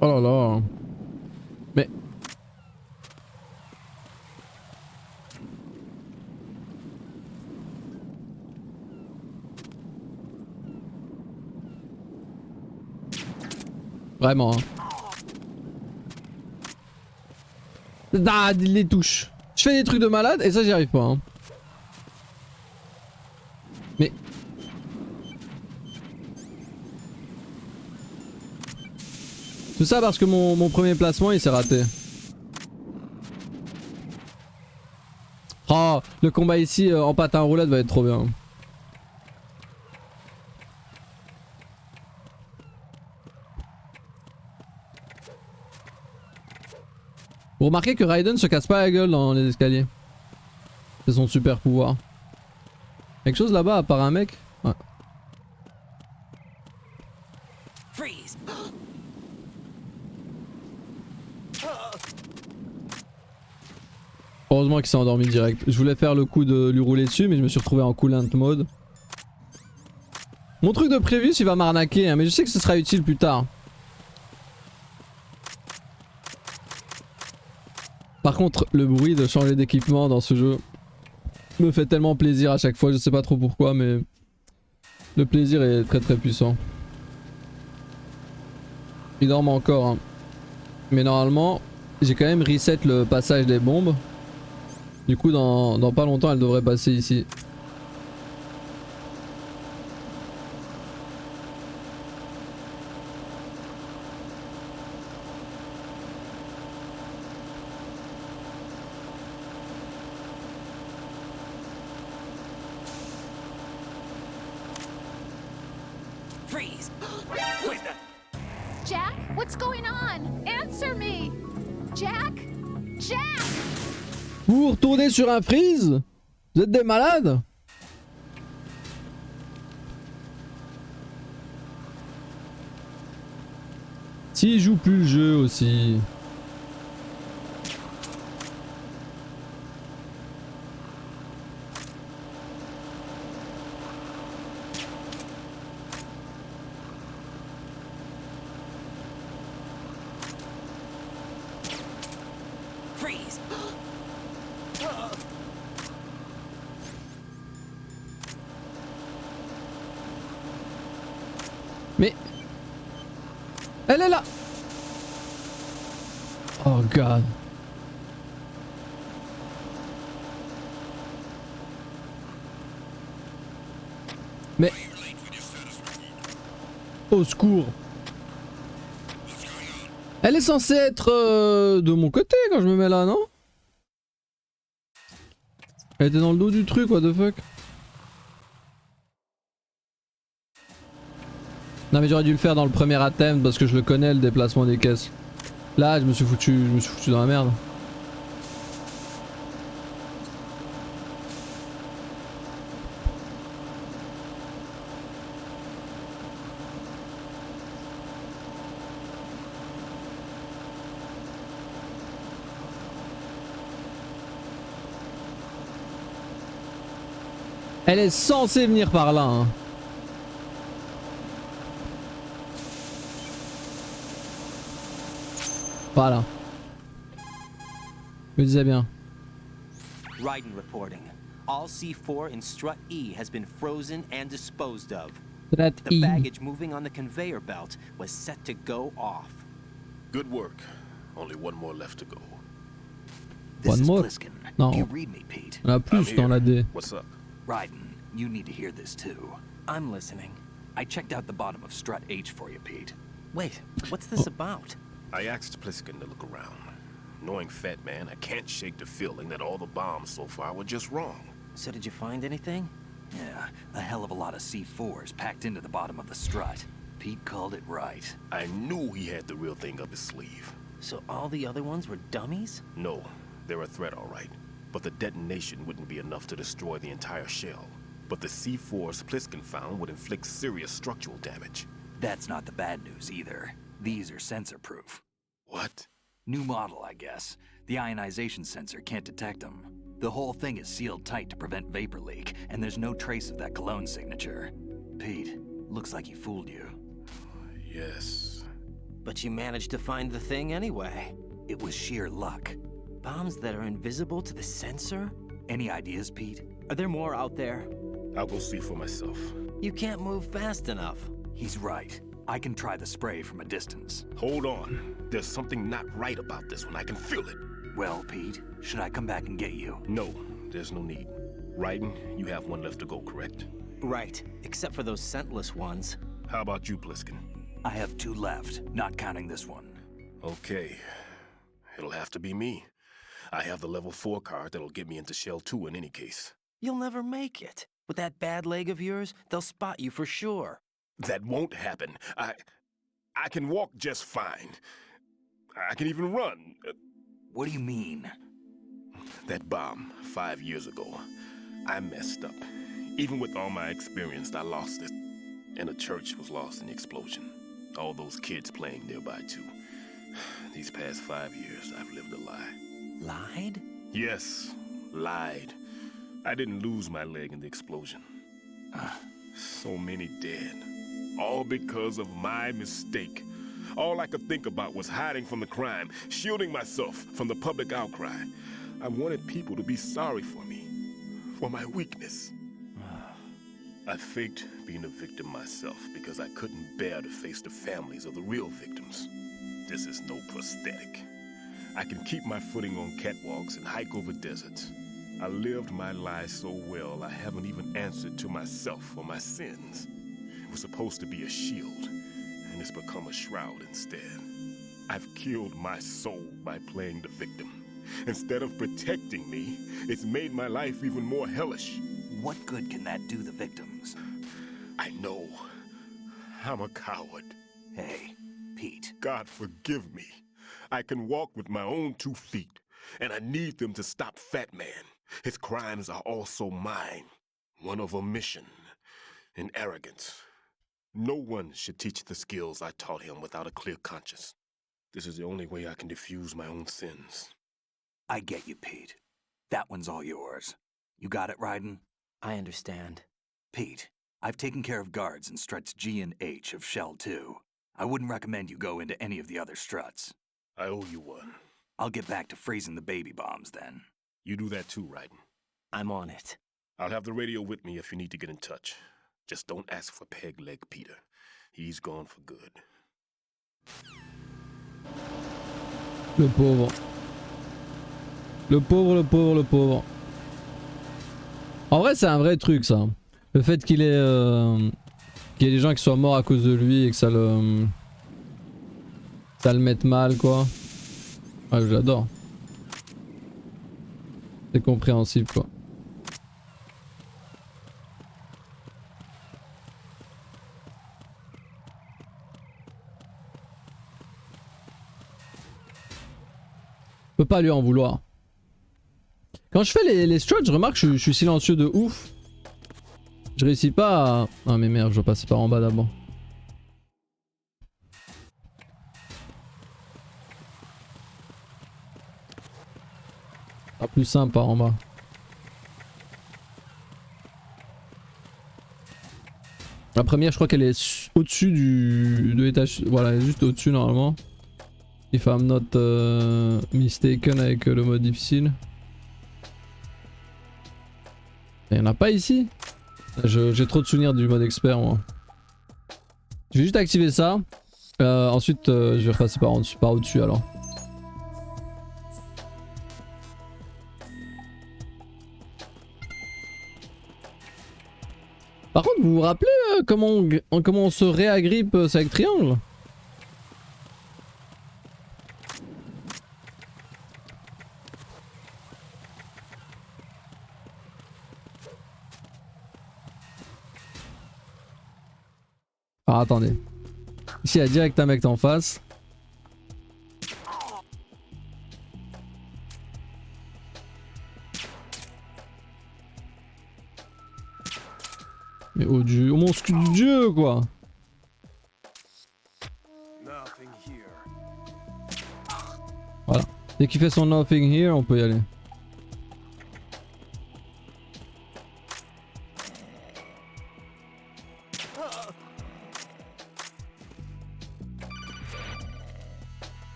[SPEAKER 1] Oh là là. Mais... Vraiment. Hein. Ah, les touches. Je fais des trucs de malade et ça j'y arrive pas. Hein. Mais... Tout ça parce que mon premier placement il s'est raté. Oh, le combat ici en patin roulette va être trop bien. Vous remarquez que Raiden se casse pas la gueule dans les escaliers. C'est son super pouvoir. Quelque chose là-bas à part un mec? Ouais.
[SPEAKER 3] Freeze.
[SPEAKER 1] Heureusement qu'il s'est endormi direct. Je voulais faire le coup de lui rouler dessus mais je me suis retrouvé en coolant mode. Mon truc de prévu il va m'arnaquer hein, mais je sais que ce sera utile plus tard. Par contre le bruit de changer d'équipement dans ce jeu me fait tellement plaisir à chaque fois, je sais pas trop pourquoi mais le plaisir est très très puissant. Il dorment encore hein. Mais normalement j'ai quand même reset le passage des bombes. Du coup dans pas longtemps elle devrait passer ici.
[SPEAKER 3] Freeze.
[SPEAKER 6] Jack, what's going on? Answer me! Jack? Jack!
[SPEAKER 1] Vous retournez sur un freeze? Vous êtes des malades? S'il joue plus le jeu aussi.
[SPEAKER 3] Freeze.
[SPEAKER 1] Mais... Elle est là. Oh god. Mais... Au secours. Elle est censée être de mon côté quand je me mets là, non? Elle était dans le dos du truc, what the fuck? Non mais j'aurais dû le faire dans le premier attempt parce que je le connais le déplacement des caisses. Là je me suis foutu dans la merde. Elle est censée venir par là hein. Voilà. Je me disais bien.
[SPEAKER 3] Raiden reporting. All C4 in strut E has been frozen and disposed of.
[SPEAKER 1] Strut
[SPEAKER 3] The
[SPEAKER 1] E.
[SPEAKER 3] baggage moving on the conveyor belt was set to go off.
[SPEAKER 5] Good work. Only one more left to go.
[SPEAKER 7] This
[SPEAKER 1] One
[SPEAKER 7] is
[SPEAKER 1] more?
[SPEAKER 7] Pliskin.
[SPEAKER 1] No.
[SPEAKER 7] Do you read me, Pete?
[SPEAKER 1] On a plus dans la D.
[SPEAKER 5] What's up?
[SPEAKER 7] Raiden, you need to hear this too.
[SPEAKER 3] I'm listening.
[SPEAKER 7] I checked out the bottom of Strut H for you, Pete.
[SPEAKER 3] Wait, what's this about?
[SPEAKER 5] I asked Pliskin to look around. Knowing Fat Man, I can't shake the feeling that all the bombs so far were just wrong.
[SPEAKER 3] So did you find anything?
[SPEAKER 7] Yeah, a hell of a lot of C4s packed into the bottom of the strut. Pete called it right.
[SPEAKER 5] I knew he had the real thing up his sleeve.
[SPEAKER 3] So all the other ones were dummies?
[SPEAKER 5] No, they're a threat, all right. But the detonation wouldn't be enough to destroy the entire shell. But the C4s Pliskin found would inflict serious structural damage.
[SPEAKER 7] That's not the bad news either. These are sensor-proof.
[SPEAKER 5] What?
[SPEAKER 7] New model, I guess. The ionization sensor can't detect them. The whole thing is sealed tight to prevent vapor leak, and there's no trace of that cologne signature. Pete, looks like he fooled you.
[SPEAKER 5] Yes.
[SPEAKER 3] But you managed to find the thing anyway.
[SPEAKER 7] It was sheer luck.
[SPEAKER 3] Bombs that are invisible to the sensor?
[SPEAKER 7] Any ideas, Pete?
[SPEAKER 3] Are there more out there?
[SPEAKER 5] I'll go see for myself.
[SPEAKER 3] You can't move fast enough.
[SPEAKER 7] He's right. I can try the spray from a distance.
[SPEAKER 5] Hold on. There's something not right about this one. I can feel it.
[SPEAKER 7] Well, Pete, should I come back and get you?
[SPEAKER 5] No, there's no need. Raiden, you have one left to go, correct?
[SPEAKER 3] Right, except for those scentless ones.
[SPEAKER 5] How about you, Pliskin?
[SPEAKER 7] I have 2 left, not counting this one.
[SPEAKER 5] Okay. It'll have to be me. I have the level 4 card that'll get me into Shell 2 in any case.
[SPEAKER 3] You'll never make it. With that bad leg of yours, they'll spot you for sure.
[SPEAKER 5] That won't happen. I can walk just fine. I can even run.
[SPEAKER 7] What do you mean?
[SPEAKER 5] That bomb 5 years ago, I messed up. Even with all my experience, I lost it. And the church was lost in the explosion. All those kids playing nearby too. These past 5 years, I've lived a lie.
[SPEAKER 3] Lied?
[SPEAKER 5] Yes, lied. I didn't lose my leg in the explosion. So many dead. All because of my mistake. All I could think about was hiding from the crime, shielding myself from the public outcry. I wanted people to be sorry for me, for my weakness. I faked being a victim myself because I couldn't bear to face the families of the real victims. This is no prosthetic. I can keep my footing on catwalks and hike over deserts. I lived my life so well I haven't even answered to myself for my sins. It was supposed to be a shield, and it's become a shroud instead. I've killed my soul by playing the victim. Instead of protecting me, it's made my life even more hellish.
[SPEAKER 7] What good can that do the victims?
[SPEAKER 5] I know. I'm a coward.
[SPEAKER 7] Hey, Pete.
[SPEAKER 5] God forgive me. I can walk with my own 2 feet, and I need them to stop Fat Man. His crimes are also mine. One of omission and arrogance. No one should teach the skills I taught him without a clear conscience. This is the only way I can diffuse my own sins.
[SPEAKER 7] I get you, Pete. That one's all yours. You got it, Raiden?
[SPEAKER 3] I understand.
[SPEAKER 7] Pete, I've taken care of guards in struts G and H of Shell 2. I wouldn't recommend you go into any of the other struts.
[SPEAKER 5] I owe you one.
[SPEAKER 7] I'll get back to freezing the baby bombs then.
[SPEAKER 5] You do that too, Raiden.
[SPEAKER 3] I'm on it.
[SPEAKER 5] I'll have the radio with me if you need to get in touch. Just don't ask for Peg Leg Peter. He's gone for good.
[SPEAKER 1] Le pauvre. Le pauvre, le pauvre, le pauvre. En vrai, c'est un vrai truc ça. Le fait qu'il ait des gens qui soient morts à cause de lui et que ça le mette mal quoi. Ouais, j'adore. C'est compréhensible quoi. Je peux pas lui en vouloir. Quand je fais les struts, je remarque que je suis silencieux de ouf. Je réussis pas à... Ah mais merde, je dois passer par en bas d'abord. Ah, plus simple par en bas. La première, je crois qu'elle est au-dessus de l'étage. Voilà, elle est juste au-dessus normalement. If I'm not mistaken avec le mode difficile. Il n'y en a pas ici. J'ai trop de souvenirs du mode expert moi. Je vais juste activer ça. Ensuite je vais repasser par au-dessus alors. Par contre vous vous rappelez comment on se réagrippe, c'est avec triangle? Alors attendez. Ici il y a direct un mec en face. Mais oh dieu, oh mon dieu quoi. Voilà. Dès qu'il fait son nothing here, on peut y aller.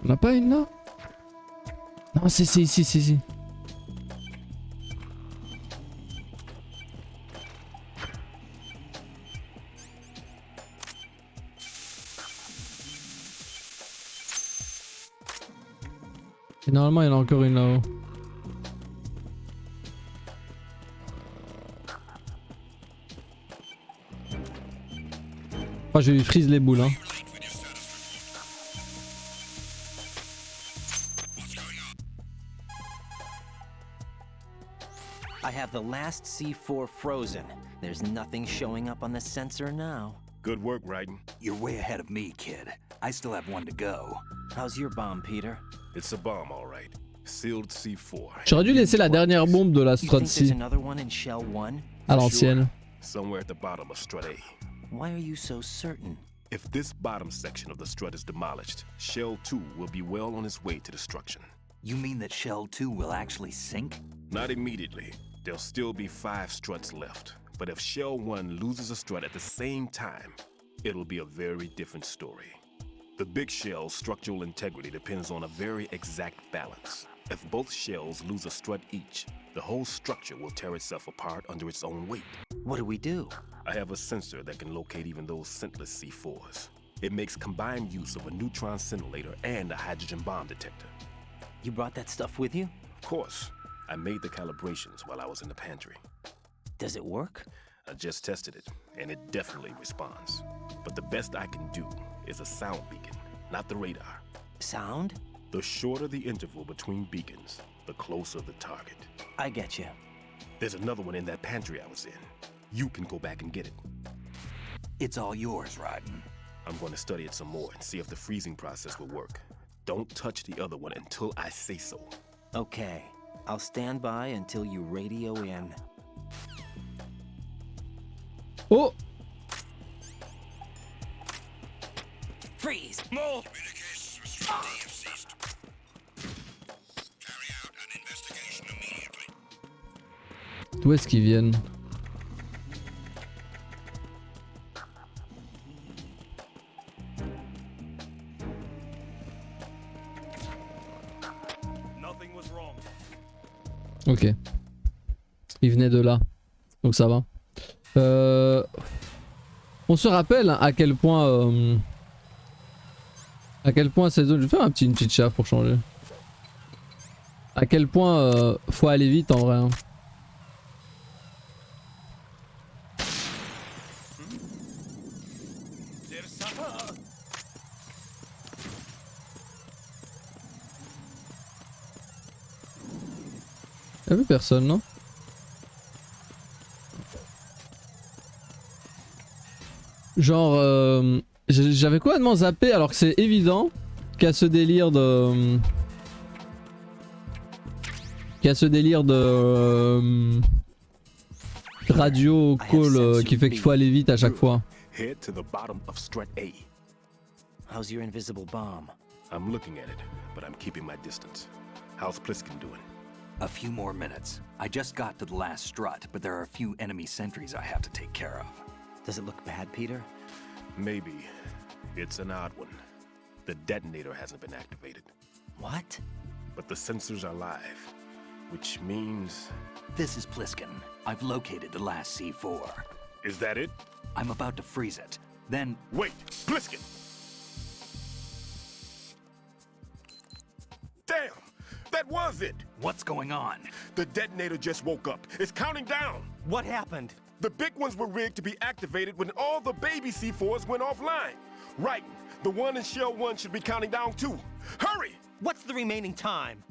[SPEAKER 1] On n'a pas une là? Non, c'est ici, c'est ici. Et normalement, il y en a encore une là-haut. Oh, je lui freeze les boules, hein.
[SPEAKER 3] I have the last C4 frozen. There's nothing showing up on the sensor now.
[SPEAKER 5] Good work, Raiden.
[SPEAKER 7] You're way ahead of me, kid. I still have one to go.
[SPEAKER 3] How's your bomb, Peter?
[SPEAKER 5] It's a bomb, all right. Sealed C4.
[SPEAKER 1] J'aurais dû laisser la dernière bombe de la strut C à l'ancienne.
[SPEAKER 5] Somewhere at the bottom of strut A.
[SPEAKER 3] Why are you so certain?
[SPEAKER 5] If this bottom section of the strut is demolished, Shell 2 will be well on its way to destruction.
[SPEAKER 7] You mean that Shell 2 will actually sink?
[SPEAKER 5] Not immediately. There'll still be 5 struts left. But if Shell 1 loses a strut at the same time, it'll be a very different story. The big shell's structural integrity depends on a very exact balance. If both shells lose a strut each, the whole structure will tear itself apart under its own weight.
[SPEAKER 3] What do we do?
[SPEAKER 5] I have a sensor that can locate even those scentless C4s. It makes combined use of a neutron scintillator and a hydrogen bomb detector.
[SPEAKER 3] You brought that stuff with you?
[SPEAKER 5] Of course. I made the calibrations while I was in the pantry.
[SPEAKER 3] Does it work?
[SPEAKER 5] I just tested it, and it definitely responds. But the best I can do is a sound beacon, not the radar.
[SPEAKER 3] Sound?
[SPEAKER 5] The shorter the interval between beacons, the closer the target.
[SPEAKER 3] I get you.
[SPEAKER 5] There's another one in that pantry I was in. You can go back and get it.
[SPEAKER 7] It's all yours, Raiden.
[SPEAKER 5] I'm going to study it some more and see if the freezing process will work. Don't touch the other one until I say so.
[SPEAKER 3] Okay. I'll stand by until you radio in.
[SPEAKER 1] Oh!
[SPEAKER 3] Freeze! Move!
[SPEAKER 15] Communications with Strut D have ceased. Carry out an investigation immediately.
[SPEAKER 1] D'où est-ce qu'ils viennent? Ok. Il venait de là. Donc ça va. On se rappelle à quel point... cette zone... Je vais faire une petite chasse pour changer. À quel point faut aller vite en vrai. Hein. Y'a plus personne, non? Genre, j'avais complètement zappé alors que c'est évident qu'il y a ce délire de... radio call qui fait qu'il faut aller vite à chaque fois.
[SPEAKER 5] Head to the bottom of strut A.
[SPEAKER 3] How's your invisible bomb?
[SPEAKER 5] I'm looking at it, but I'm keeping my distance. How's Pliskin doing?
[SPEAKER 7] A few more minutes. I just got to the last strut, but there are a few enemy sentries I have to take care of.
[SPEAKER 3] Does it look bad, Peter?
[SPEAKER 5] Maybe. It's an odd one. The detonator hasn't been activated.
[SPEAKER 3] What?
[SPEAKER 5] But the sensors are live, which means...
[SPEAKER 7] This is Pliskin. I've located the last C4.
[SPEAKER 5] Is that it?
[SPEAKER 7] I'm about to freeze it. Then...
[SPEAKER 5] Wait! Pliskin! Damn! That was it?
[SPEAKER 7] What's going on?
[SPEAKER 5] The detonator just woke up. It's counting down.
[SPEAKER 3] What happened?
[SPEAKER 5] The big ones were rigged to be activated when all the baby C4s went offline. Right. The one in Shell 1 should be counting down too. Hurry!
[SPEAKER 3] What's the remaining time?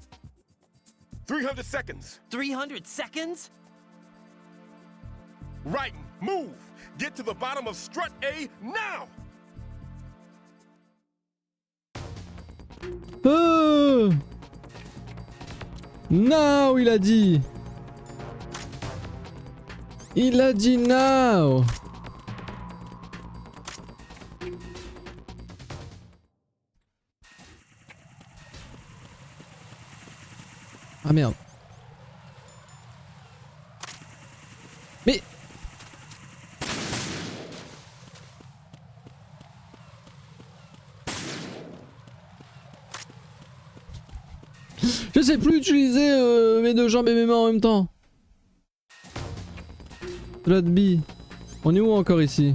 [SPEAKER 5] 300 seconds.
[SPEAKER 3] 300 seconds?
[SPEAKER 5] Right. Move. Get to the bottom of strut A now.
[SPEAKER 1] Now, il a dit. Il a dit now. Ah merde. Mais... Je sais plus utiliser mes deux jambes et mes mains en même temps. Slot B. On est où encore ici?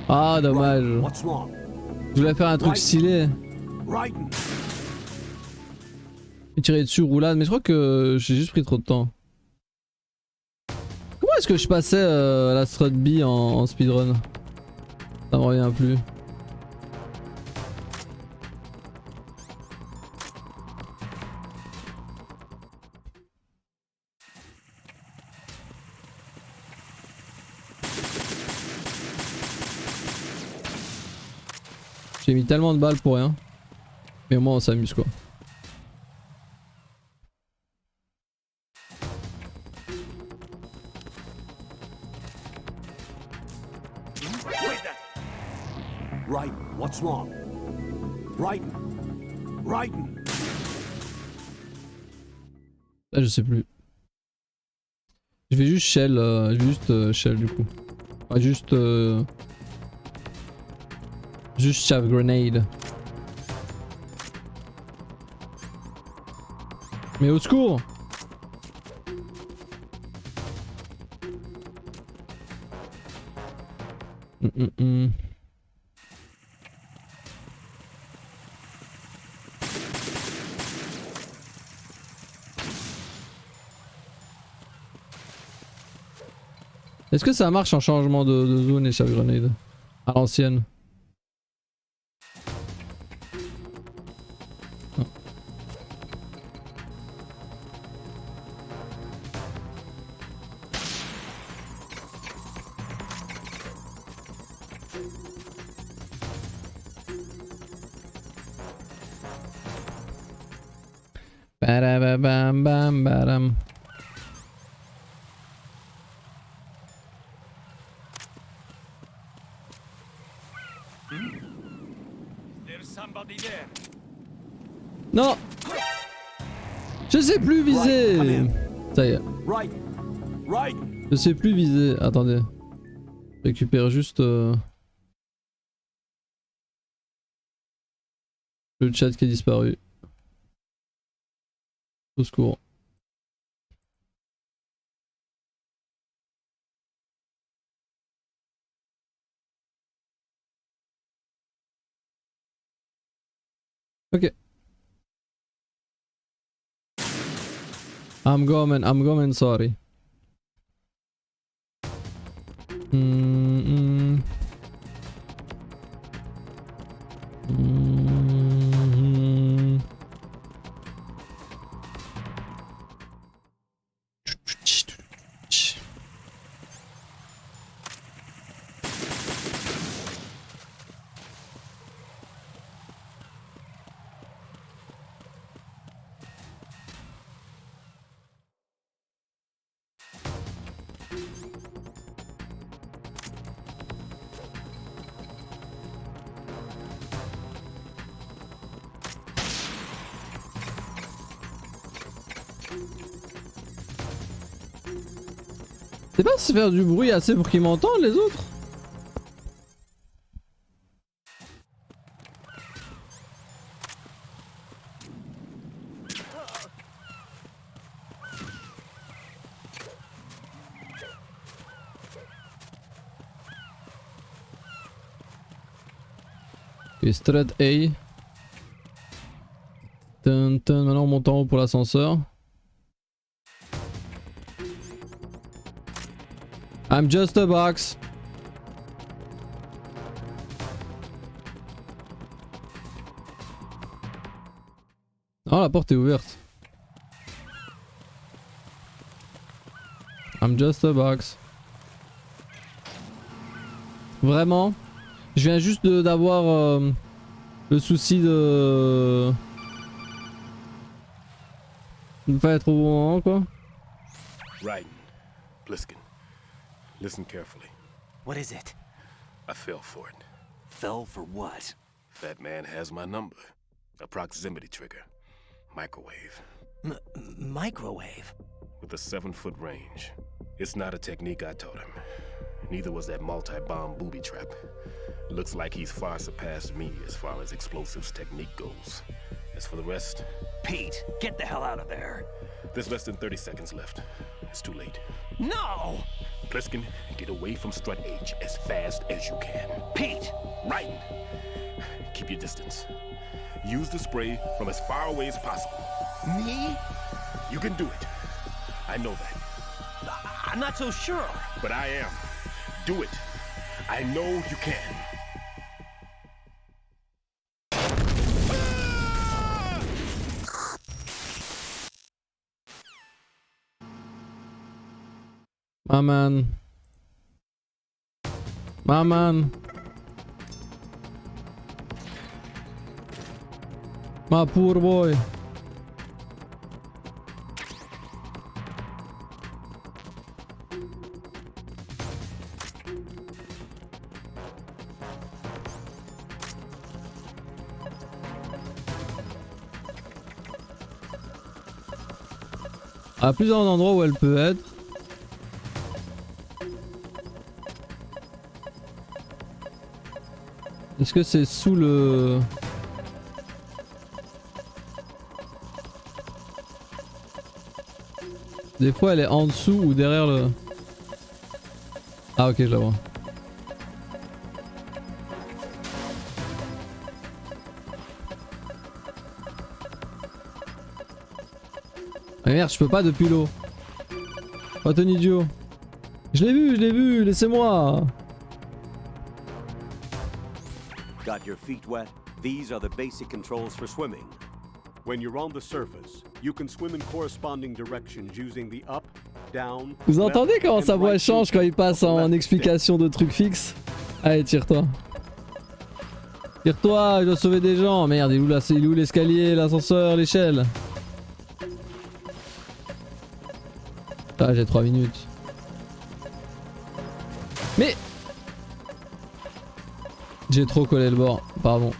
[SPEAKER 1] Ah dommage. Je voulais faire un truc stylé. Et tirer dessus roulade, mais je crois que j'ai juste pris trop de temps. Comment est-ce que je passais à la strut B en speedrun? Ça me revient plus. J'ai mis tellement de balles pour rien. Mais au moins on s'amuse quoi.
[SPEAKER 16] Raiden, what's wrong? Raiden! Raiden!
[SPEAKER 1] Là je sais plus. Je vais juste shell, shell du coup. Ouais, juste chaff grenade. Mais au secours! Est-ce que ça marche en changement de zone et chaff grenade? À l'ancienne. Badabam bam badam. Non! Je sais plus viser! Ça y est. Je sais plus viser. Attendez. Je récupère juste le chat qui a disparu. Au secours. Ok. I'm going, sorry. C'est pas se faire du bruit assez pour qu'ils m'entendent les autres? Ok, strut A. Maintenant on monte en haut pour l'ascenseur. I'm just a box. Oh, la porte est ouverte. I'm just a box. Vraiment, je viens juste d'avoir le souci de pas être au bon moment, quoi.
[SPEAKER 5] Raiden, Pliskin, listen carefully.
[SPEAKER 3] What is it?
[SPEAKER 5] I fell for it.
[SPEAKER 7] Fell for what?
[SPEAKER 5] Fat man has my number. A proximity trigger. Microwave.
[SPEAKER 3] Microwave?
[SPEAKER 5] With a 7-foot range. It's not a technique I taught him. Neither was that multi-bomb booby trap. Looks like he's far surpassed me as far as explosives technique goes. As for the rest...
[SPEAKER 7] Pete, get the hell out of there.
[SPEAKER 5] There's less than 30 seconds left. It's too late.
[SPEAKER 3] No!
[SPEAKER 5] Pliskin, get away from Strut H as fast as you can.
[SPEAKER 3] Pete!
[SPEAKER 5] Raiden, keep your distance. Use the spray from as far away as possible.
[SPEAKER 3] Me?
[SPEAKER 5] You can do it. I know that.
[SPEAKER 3] I'm not so sure.
[SPEAKER 5] But I am. Do it. I know you can.
[SPEAKER 1] My man. My man. My poor boy. À plusieurs endroits où elle peut être. Est-ce que c'est sous le... Des fois elle est en dessous ou derrière le... Ah ok, je la vois. Ah merde, je peux pas depuis l'eau. Oh ton idiot. Je l'ai vu, laissez-moi.
[SPEAKER 2] Got your feet wet? These are the basic controls for swimming. When you're on the surface, you can swim in corresponding directions using the up, down.
[SPEAKER 1] Vous entendez comment sa voix change quand il passe en explication de trucs fixes? Allez, tire-toi. Tire-toi, je dois sauver des gens. Merde, il est où l'escalier, l'ascenseur, l'échelle? Ah, j'ai 3 minutes. Mais... J'ai trop collé le bord, pardon.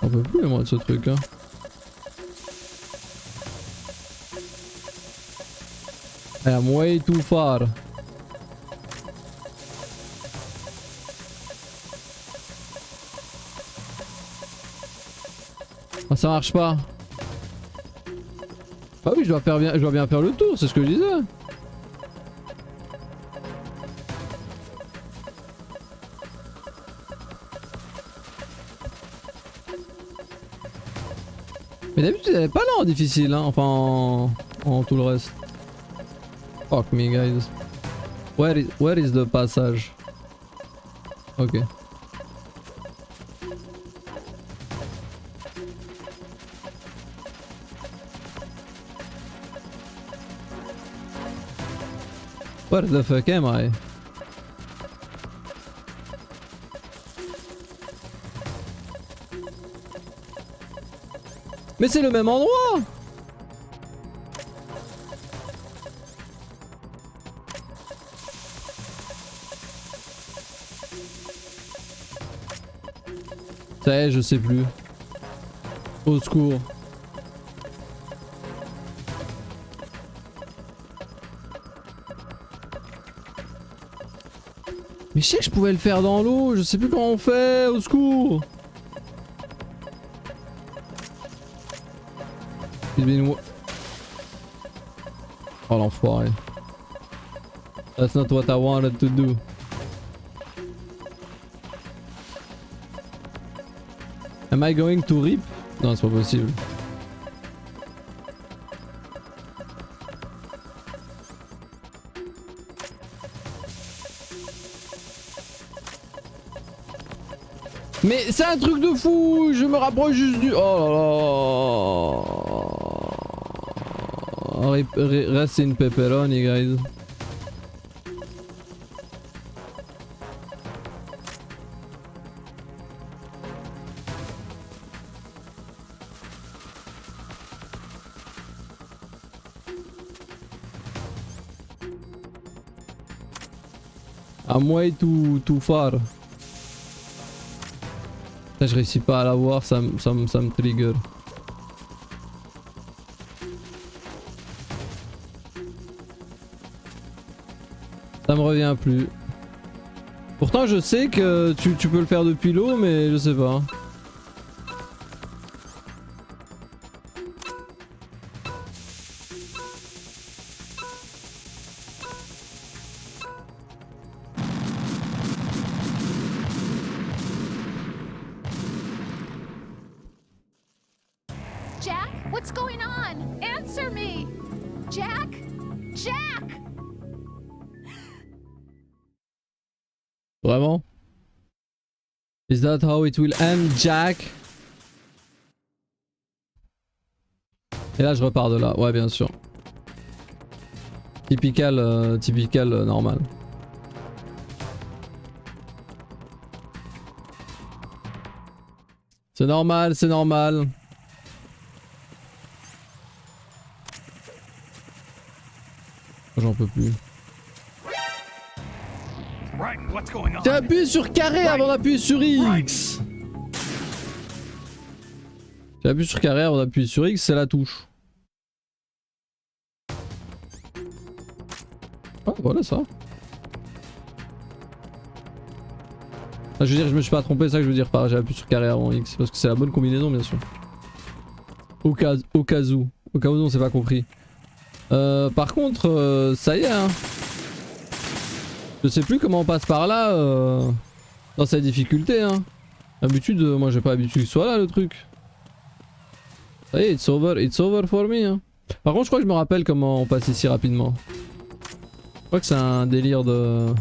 [SPEAKER 1] On peut plus moi de ce truc hein. I am way too far. Ah, ça marche pas. Ah oui, je dois bien faire le tour, c'est ce que je disais. Mais d'habitude elle est pas là en difficile hein, enfin en tout le reste. Fuck me guys. Where is the passage? Ok. Where the fuck am I? Mais c'est le même endroit! Ça y est, je sais plus. Au secours. Mais je sais que je pouvais le faire dans l'eau, je sais plus comment on fait, au secours. Oh l'enfoiré. That's not what I wanted to do. Am I going to rip? Non, c'est pas possible. Mais c'est un truc de fou, je me rapproche juste du... Oh là là. Reste une pepperoni, guys. I'm way too far. Là, je réussis pas à l'avoir, ça me trigger. Ça me revient plus. Pourtant je sais que tu peux le faire depuis l'eau, mais je sais pas.
[SPEAKER 6] Jack, what's going on? Answer me! Jack? Jack!
[SPEAKER 1] Vraiment? Is that how it will end, Jack? Et là je repars de là, ouais bien sûr. Typical normal. C'est normal, c'est normal. J'en peux plus. J'ai appuyé sur carré avant d'appuyer sur X. J'ai appuyé sur carré avant d'appuyer sur X, c'est la touche. Ah voilà ça. Ah, je veux dire, je me suis pas trompé, c'est ça que je veux dire par j'ai appuyé sur carré avant X, parce que c'est la bonne combinaison bien sûr. Au cas où on s'est pas compris. Par contre, ça y est hein. Je sais plus comment on passe par là dans cette difficulté hein. D'habitude, moi j'ai pas l'habitude que ce soit là le truc. Ça y est, it's over for me hein. Par contre je crois que je me rappelle comment on passe ici rapidement. Je crois que c'est un délire de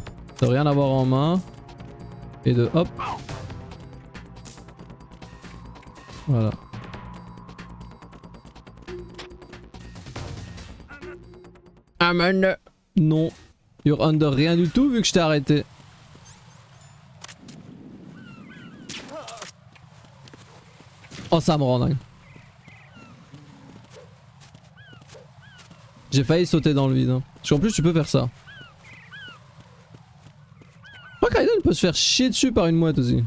[SPEAKER 1] rien avoir en main. Et de hop. Voilà. I'm under... Non. You're under rien du tout vu que je t'ai arrêté. Oh ça me rend dingue. J'ai failli sauter dans le vide. Hein. Parce qu'en plus tu peux faire ça. Je crois que Raiden peut se faire chier dessus par une mouette aussi.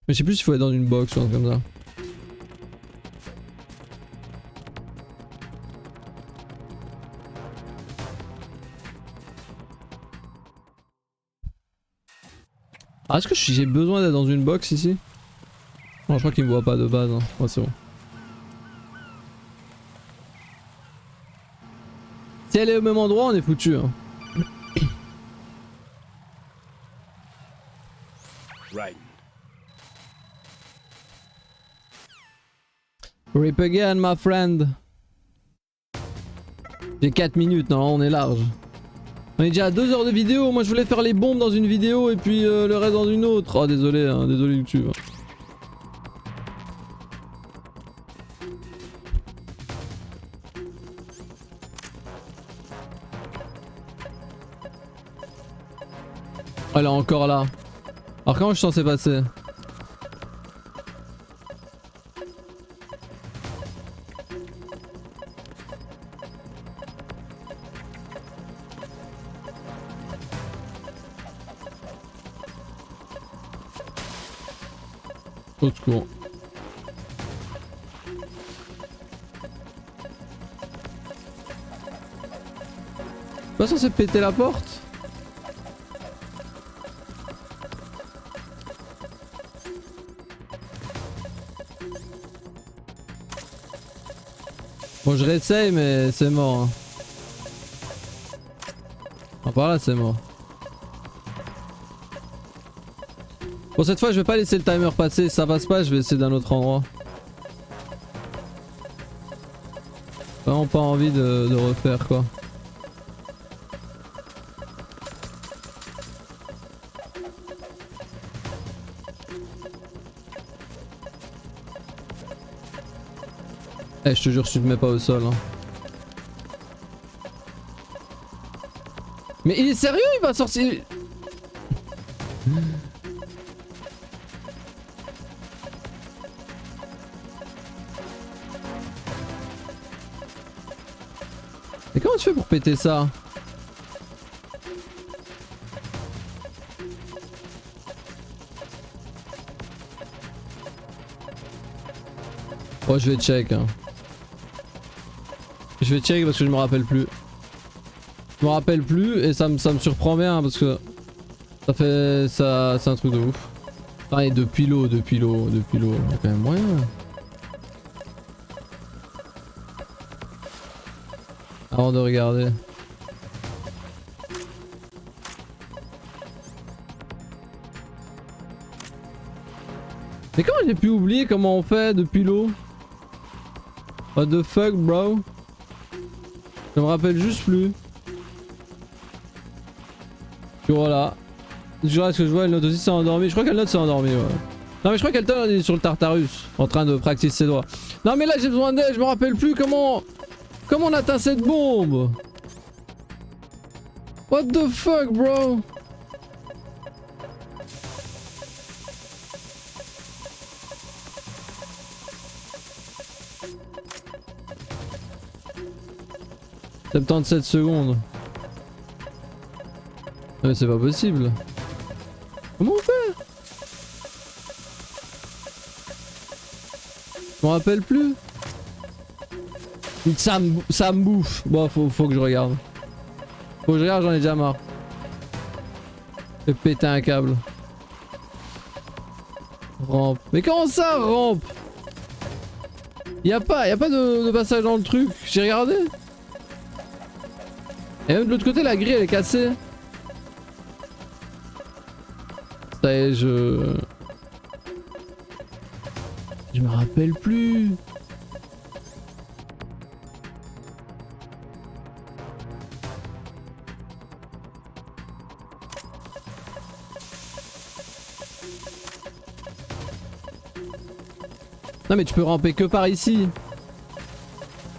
[SPEAKER 1] Mais je sais plus s'il faut être dans une box ou un truc comme ça. Ah, est-ce que j'ai besoin d'être dans une box ici? Non, je crois qu'il me voit pas de base. Hein. Ouais, c'est bon. Si elle est au même endroit, on est foutu. Hein.
[SPEAKER 5] Right.
[SPEAKER 1] Rip again, my friend. J'ai 4 minutes, non, on est large. On est déjà à 2 heures de vidéo, moi je voulais faire les bombes dans une vidéo et puis le reste dans une autre. Oh désolé, hein, désolé YouTube. Elle est encore là. Alors comment je suis censé passer? Au secours. Pas censé péter la porte? Bon, je réessaye, mais c'est mort. Hein. Ah, par là, c'est mort. Bon, cette fois, je vais pas laisser le timer passer. Si ça passe pas, je vais essayer d'un autre endroit. Vraiment pas envie de refaire quoi. Eh, je te jure, tu te mets pas au sol. Hein. Mais il est sérieux, il va sortir. Mais comment tu fais pour péter ça? Oh, je vais check. Hein. Je vais check parce que je me rappelle plus. Je me rappelle plus et ça me surprend bien parce que ça fait ça, c'est un truc de ouf. Ah, et depuis l'eau, il y a quand même moyen. Avant de regarder. Mais comment j'ai pu oublier comment on fait depuis l'eau? What the fuck, bro? Je me rappelle juste plus. Puis voilà. Je reste que je vois, Elnote aussi s'est endormi. Je crois qu'Elnote s'est endormi, ouais. Non mais je crois qu'Elton est sur le Tartarus, en train de practice ses doigts. Non mais là j'ai besoin d'aide, je me rappelle plus comment on atteint cette bombe. What the fuck, bro? « 77 secondes. » Mais c'est pas possible. Comment on fait? Je me rappelle plus. Ça me bouffe. Bon, faut que je regarde. Faut que je regarde, j'en ai déjà marre. Je vais péter un câble. Rampe. Mais comment ça, rampe? Y'a pas de passage dans le truc. J'ai regardé. Et même de l'autre côté, la grille elle est cassée. Ça y est, je me rappelle plus. Non mais tu peux ramper que par ici.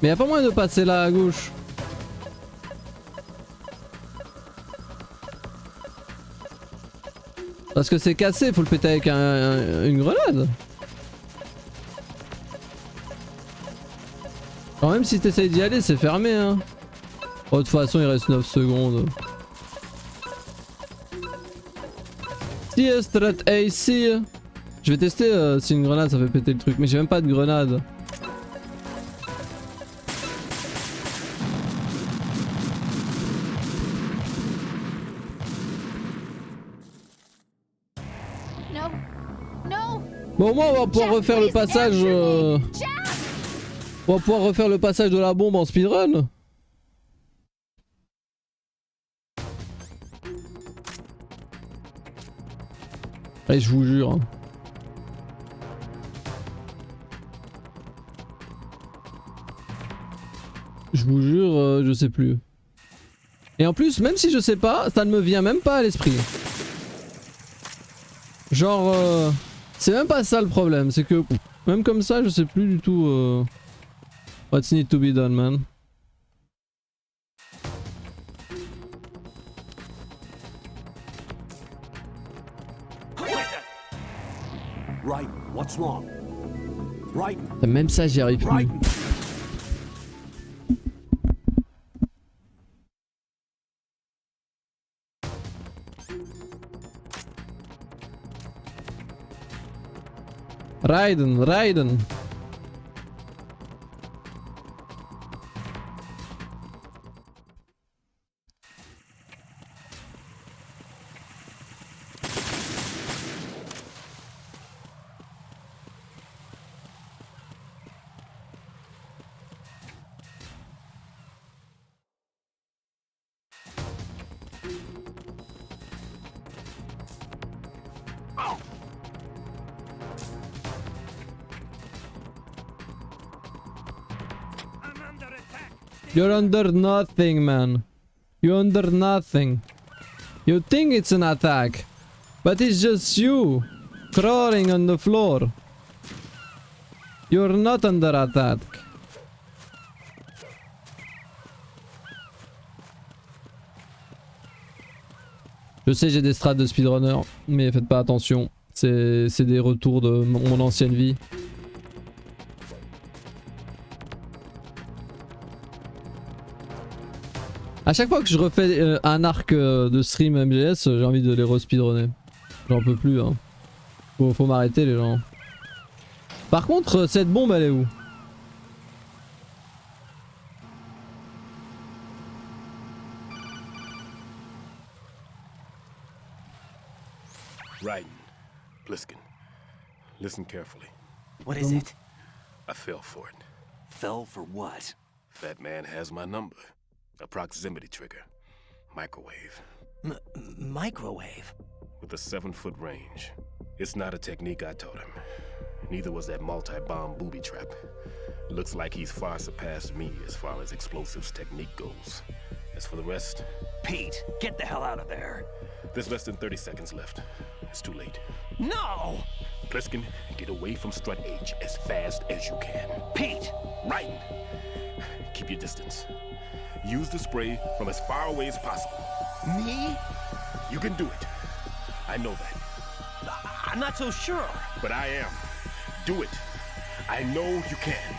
[SPEAKER 1] Mais y a pas moyen de passer là à gauche. Parce que c'est cassé, faut le péter avec une grenade. Quand même si t'essayes d'y aller, c'est fermé hein. Oh, de toute façon il reste 9 secondes. Si strat AC. Je vais tester si une grenade ça fait péter le truc, mais j'ai même pas de grenade. Bon, au moins on va pouvoir refaire le passage. On va pouvoir refaire le passage de la bombe en speedrun. Allez, je vous jure. Hein. Je vous jure, je sais plus. Et en plus, même si je sais pas, ça ne me vient même pas à l'esprit. Genre, c'est même pas ça le problème, c'est que même comme ça, je sais plus du tout what's need to be done, man.
[SPEAKER 16] Raiden, what's wrong? Raiden.
[SPEAKER 1] Même ça, j'y arrive plus. Raiden. You're under nothing, man. You're under nothing. You think it's an attack, but it's just you crawling on the floor. You're not under attack. Je sais, j'ai des strats de speedrunner, mais faites pas attention. C'est des retours de mon ancienne vie. A chaque fois que je refais un arc de stream MGS, j'ai envie de les re-speedrunner. J'en peux plus, hein. Faut m'arrêter les gens. Par contre, cette bombe elle est où?
[SPEAKER 5] Raiden, Pliskin, listen carefully.
[SPEAKER 3] What is it?
[SPEAKER 5] I fell for it.
[SPEAKER 7] Fell for what?
[SPEAKER 5] Fat man has my number. A proximity trigger. Microwave.
[SPEAKER 3] Microwave?
[SPEAKER 5] With a 7-foot range. It's not a technique I taught him. Neither was that multi-bomb booby trap. Looks like he's far surpassed me as far as explosives technique goes. As for the rest...
[SPEAKER 7] Pete, get the hell out of there.
[SPEAKER 5] There's less than 30 seconds left. It's too late.
[SPEAKER 3] No!
[SPEAKER 5] Pliskin, get away from Strut H as fast as you can.
[SPEAKER 3] Pete!
[SPEAKER 5] Raiden, keep your distance. Use the spray from as far away as possible.
[SPEAKER 3] Me?
[SPEAKER 5] You can do it. I know that.
[SPEAKER 3] I'm not so sure.
[SPEAKER 5] But I am. Do it. I know you can.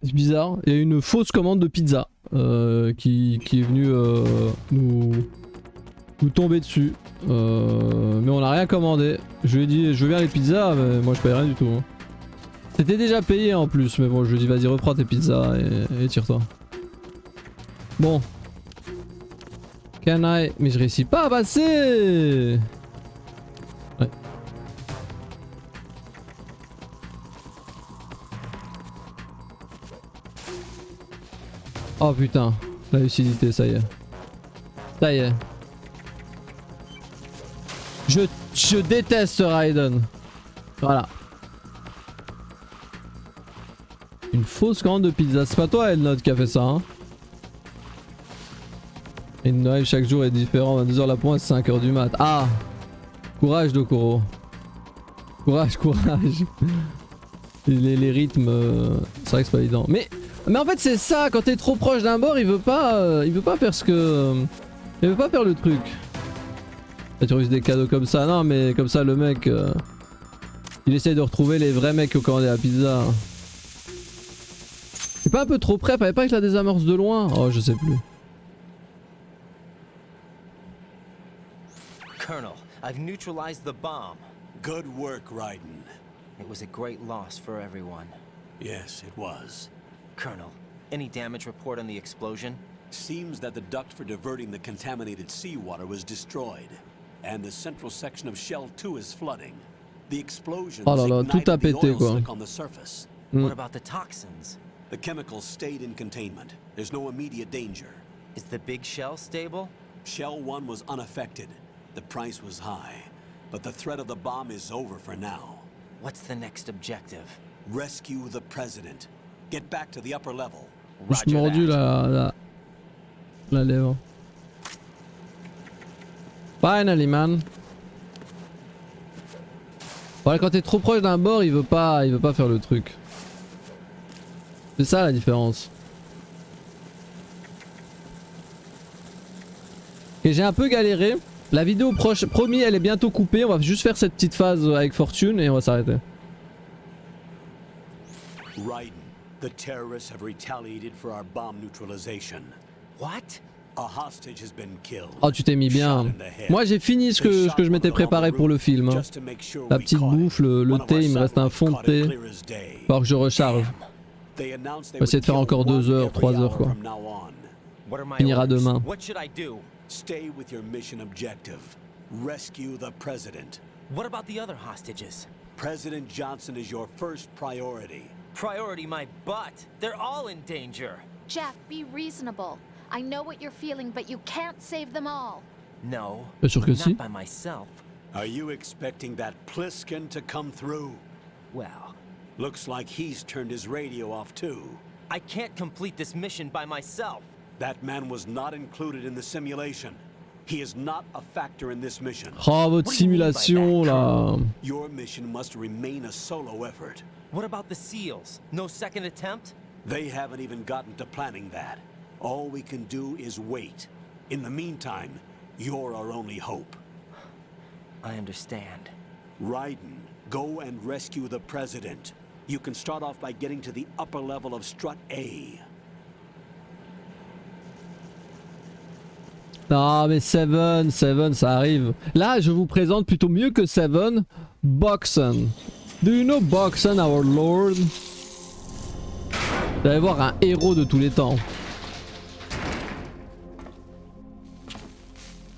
[SPEAKER 1] C'est bizarre, il y a une fausse commande de pizza qui est venue nous tomber dessus. Mais on n'a rien commandé. Je lui ai dit je veux bien les pizzas, mais moi je paye rien du tout. Hein. C'était déjà payé en plus, mais bon je lui ai dit vas-y reprends tes pizzas et tire-toi. Bon. Can I... Mais je réussis pas à passer. Ouais. Oh putain, la lucidité, ça y est. Ça y est. Je déteste Raiden. Voilà. Une fausse commande de pizza. C'est pas toi, Elnode, qui a fait ça, hein. Et Noël chaque jour est différent. 22h la pointe, 5h du mat. Ah! Courage, Dokoro. Courage, courage. Les rythmes, c'est vrai que c'est pas évident. Mais en fait c'est ça, quand t'es trop proche d'un bord, il veut pas faire ce que... il veut pas faire le truc. Là, tu reçois des cadeaux comme ça, non mais comme ça le mec... il essaye de retrouver les vrais mecs qui ont commandé la pizza. C'est pas un peu trop près, fallait pas que je la désamorce de loin. Oh je sais plus.
[SPEAKER 3] Colonel, I've neutralized the bomb.
[SPEAKER 2] Good work, Raiden.
[SPEAKER 3] It was a great loss for everyone.
[SPEAKER 2] Yes, it was.
[SPEAKER 3] Colonel, any damage report on the explosion?
[SPEAKER 2] Seems that the duct for diverting the contaminated seawater was destroyed, and the central section of Shell 2 is flooding. The explosions
[SPEAKER 1] Oh là là, tout a
[SPEAKER 2] ignited the
[SPEAKER 1] pété
[SPEAKER 2] oil
[SPEAKER 1] quoi.
[SPEAKER 2] slick on the surface.
[SPEAKER 3] What about the toxins?
[SPEAKER 2] The chemicals stayed in containment. There's no immediate danger.
[SPEAKER 3] Is the big shell stable?
[SPEAKER 2] Shell 1 was unaffected. The price was high, but the threat of the bomb is over for now.
[SPEAKER 3] What's the next objective?
[SPEAKER 2] Rescue the president. Get back to the upper level.
[SPEAKER 1] J'ai mordu la lèvre. Finally man. Voilà, quand t'es trop proche d'un bord, il veut pas faire le truc. C'est ça la différence. Et j'ai un peu galéré. La vidéo promis, elle est bientôt coupée. On va juste faire cette petite phase avec Fortune et on va s'arrêter.
[SPEAKER 2] Raiden, the terrorists have retaliated for our bomb neutralization.
[SPEAKER 3] What?
[SPEAKER 2] A hostage has been killed.
[SPEAKER 1] Oh, tu t'es mis bien. Moi j'ai fini ce que je m'étais préparé pour le film. Hein. La petite bouffe, le thé, il me reste un fond de thé. Il va falloir que je recharge. On va essayer de faire encore 2 heures, 3 heures quoi. On finira demain.
[SPEAKER 3] What should I do?
[SPEAKER 2] Stay with your mission objective. Rescue the president.
[SPEAKER 3] What about the other hostages?
[SPEAKER 2] President Johnson is your first priority.
[SPEAKER 3] Priority my butt. They're all in danger.
[SPEAKER 6] Jeff, be reasonable. I know what you're feeling, but you can't save them all.
[SPEAKER 3] No,
[SPEAKER 1] Bien sûr que si.
[SPEAKER 3] not by myself.
[SPEAKER 2] Are you expecting that Pliskin to come through?
[SPEAKER 3] Well,
[SPEAKER 2] looks like he's turned his radio off too.
[SPEAKER 3] I can't complete this mission by myself.
[SPEAKER 2] That man was not included in the simulation. He is not a factor in this mission.
[SPEAKER 1] Oh, votre simulation là.
[SPEAKER 2] Your mission must remain a solo effort.
[SPEAKER 3] What about the SEALs? No second attempt?
[SPEAKER 2] They haven't even gotten to planning that. All we can do is wait. In the meantime, you're our only hope.
[SPEAKER 3] I understand.
[SPEAKER 2] Raiden, go and rescue the president. You can start off by getting to the upper level of Strut A.
[SPEAKER 1] Non mais Seven ça arrive. Là je vous présente plutôt mieux que Seven, Boxen. Do you know Boxen, our lord? Vous allez voir un héros de tous les temps.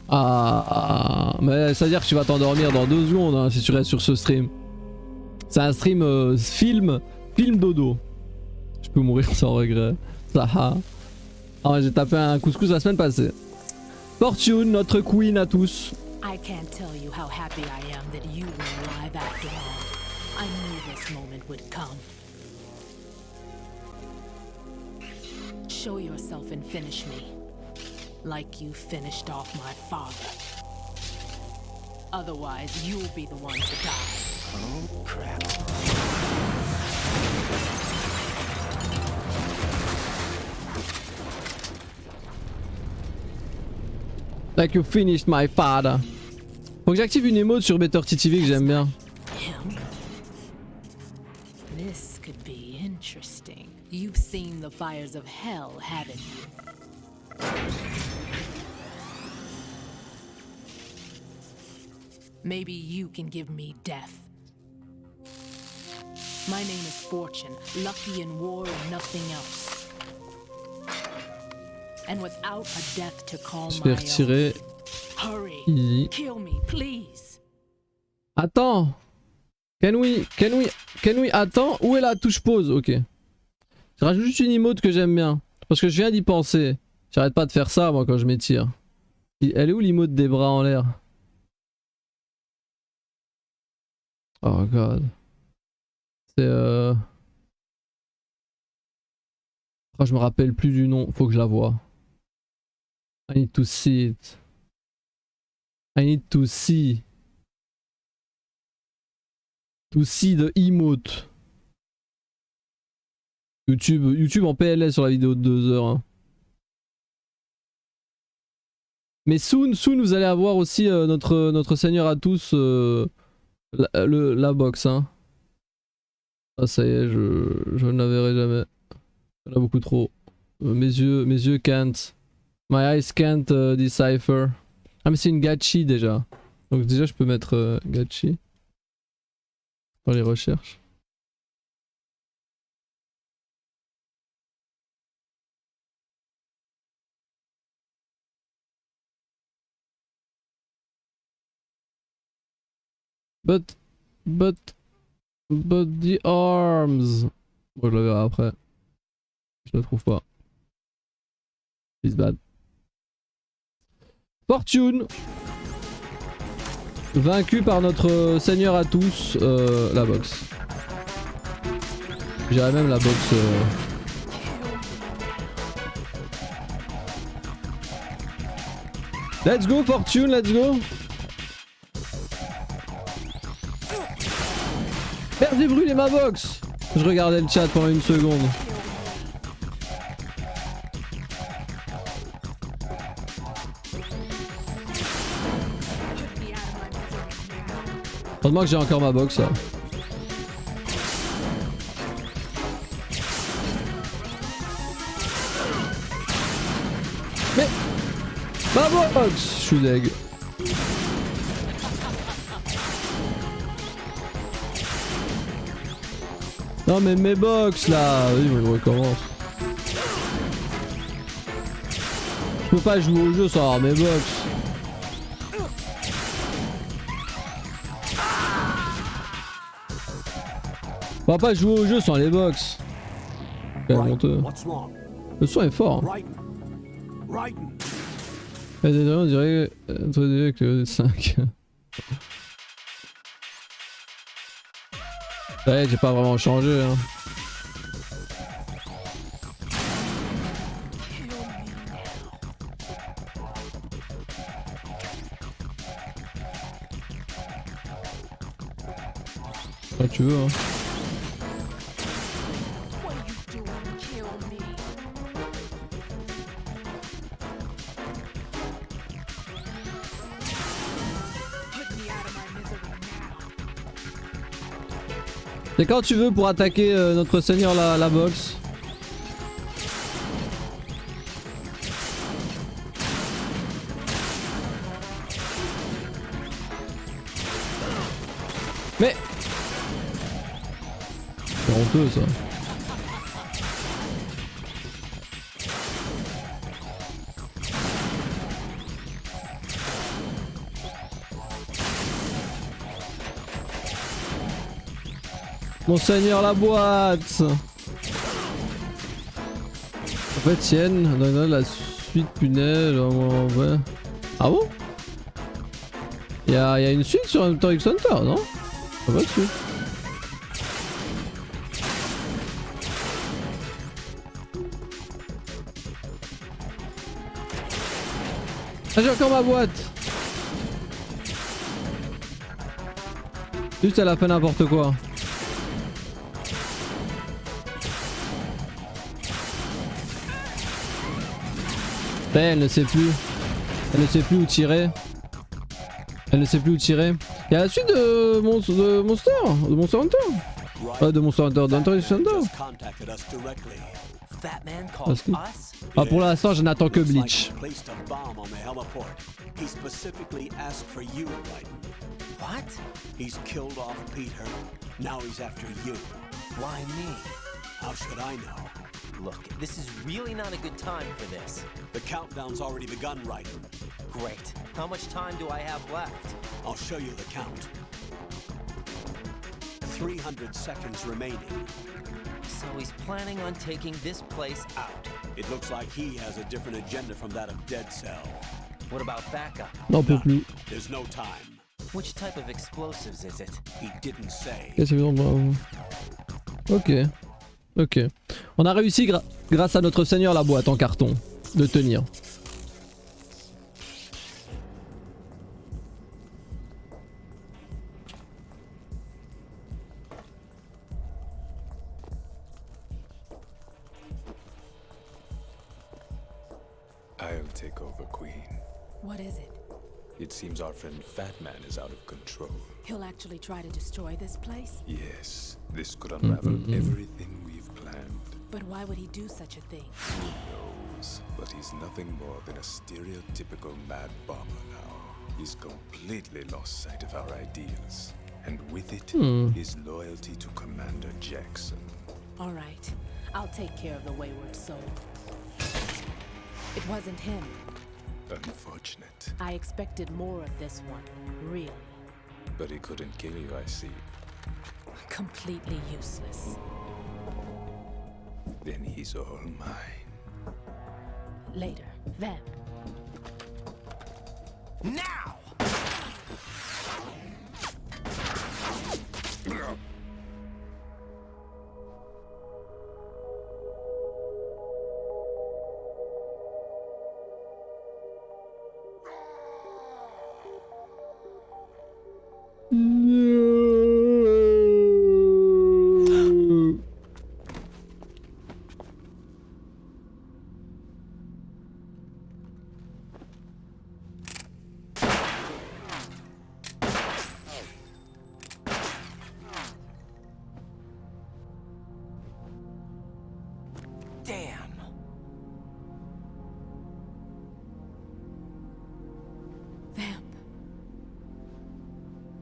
[SPEAKER 1] Ah, mais ça veut dire que tu vas t'endormir dans 2 secondes hein, si tu restes sur ce stream. C'est un stream film dodo. Je peux mourir sans regret. Ça. Ah, j'ai tapé un couscous la semaine passée. Fortune, notre queen à tous.
[SPEAKER 12] I can't tell you how happy I am that you were alive after all. I knew this moment would come. Show yourself and finish me. Like you finished off my father. Otherwise, you'll be the one to die.
[SPEAKER 3] Oh, crap.
[SPEAKER 1] Like you finished my father. Faut que j'active une émote sur Better TTV que j'aime bien.
[SPEAKER 12] This could be interesting. You've seen the fires of hell, haven't you? Maybe you can give me death. My name is Fortune, lucky in war and nothing else. And without a death to call
[SPEAKER 1] Je vais retirer.
[SPEAKER 12] Hurry,
[SPEAKER 1] Easy.
[SPEAKER 12] kill me, please.
[SPEAKER 1] Attends. Can we attends, où est la touche pause? Ok. Je rajoute juste une emote que j'aime bien. Parce que je viens d'y penser. J'arrête pas de faire ça moi quand je m'étire. Elle est où l'emote des bras en l'air? Oh god. C'est oh, je me rappelle plus du nom, faut que je la voie. I need to see it. I need to see. To see the emote. YouTube en PLS sur la vidéo de 2 heures. Hein. Mais soon vous allez avoir aussi notre seigneur à tous la box. Hein. Ah ça y est, je ne la verrai jamais. Il y en a beaucoup trop. Mes yeux can't. My eyes can't decipher. Ah mais c'est une gachi déjà. Donc déjà je peux mettre gachi dans les recherches. But the arms. Bon, je le verrai après. Je le trouve pas. It's bad. Fortune. Vaincu par notre seigneur à tous, la boxe. J'irais même la boxe. Let's go Fortune, let's go. Merde, j'ai brûlé ma box. Je regardais le chat pendant une seconde. Heureusement que j'ai encore ma box là. Mais ma box, je suis deg. Non mais mes box là, oui, on recommence. Je peux pas jouer au jeu sans avoir mes box. On va pas jouer au jeu sans les box. Honteux. Le son est fort. Hein. On dirait entre deux avec le 5. Ouais, j'ai pas vraiment changé. Hein. Quand tu veux. Hein. C'est quand tu veux pour attaquer notre seigneur la boxe. Mais c'est honteux ça. Monseigneur la boîte. En fait tienne, dans la suite punaise, ouais. Ah bon? Il y a une suite sur Hunter x Hunter, non? Pas de suite. Ah, j'ai encore ma boîte. Juste elle a fait n'importe quoi. Elle ne sait plus. Elle ne sait plus où tirer. Elle ne sait plus où tirer. Il y a la suite de Monster Hunter. De Monster Hunter, d'Hunter x Hunter. Ah, pour l'instant, je n'attends que Bleach.
[SPEAKER 2] What? He's killed off Peter. Now he's after you.
[SPEAKER 3] Why me?
[SPEAKER 2] How should I know?
[SPEAKER 3] Look, this is really not a good time for this.
[SPEAKER 2] The countdown's already begun, Raiden.
[SPEAKER 3] Great. How much time do I have left?
[SPEAKER 2] I'll show you the count. 300 seconds remaining.
[SPEAKER 3] So he's planning on taking this place out.
[SPEAKER 2] It looks like he has a different agenda from that of Dead Cell.
[SPEAKER 3] What about backup?
[SPEAKER 1] Non, peut plus.
[SPEAKER 2] There's no time.
[SPEAKER 3] Which type of explosives is it?
[SPEAKER 2] He didn't say.
[SPEAKER 1] Ok. Ok. On a réussi grâce à notre seigneur la boîte en carton de tenir.
[SPEAKER 9] I'll take over, Queen.
[SPEAKER 12] What is it?
[SPEAKER 9] It seems our friend Fat Man is out of control.
[SPEAKER 12] He'll actually try to destroy this place?
[SPEAKER 9] Yes, this could unravel everything we've planned.
[SPEAKER 12] But why would he do such a thing?
[SPEAKER 9] Who knows? But he's nothing more than a stereotypical mad bomber now. He's completely lost sight of our ideals. And with it, his loyalty to Commander Jackson.
[SPEAKER 12] All right, I'll take care of the wayward soul. It wasn't him.
[SPEAKER 9] Unfortunate.
[SPEAKER 12] I expected more of this one, really.
[SPEAKER 9] But he couldn't kill you, I see.
[SPEAKER 12] Completely useless.
[SPEAKER 9] Then he's all mine.
[SPEAKER 12] Later, Vamp.
[SPEAKER 3] Now! Damn.
[SPEAKER 12] Vamp.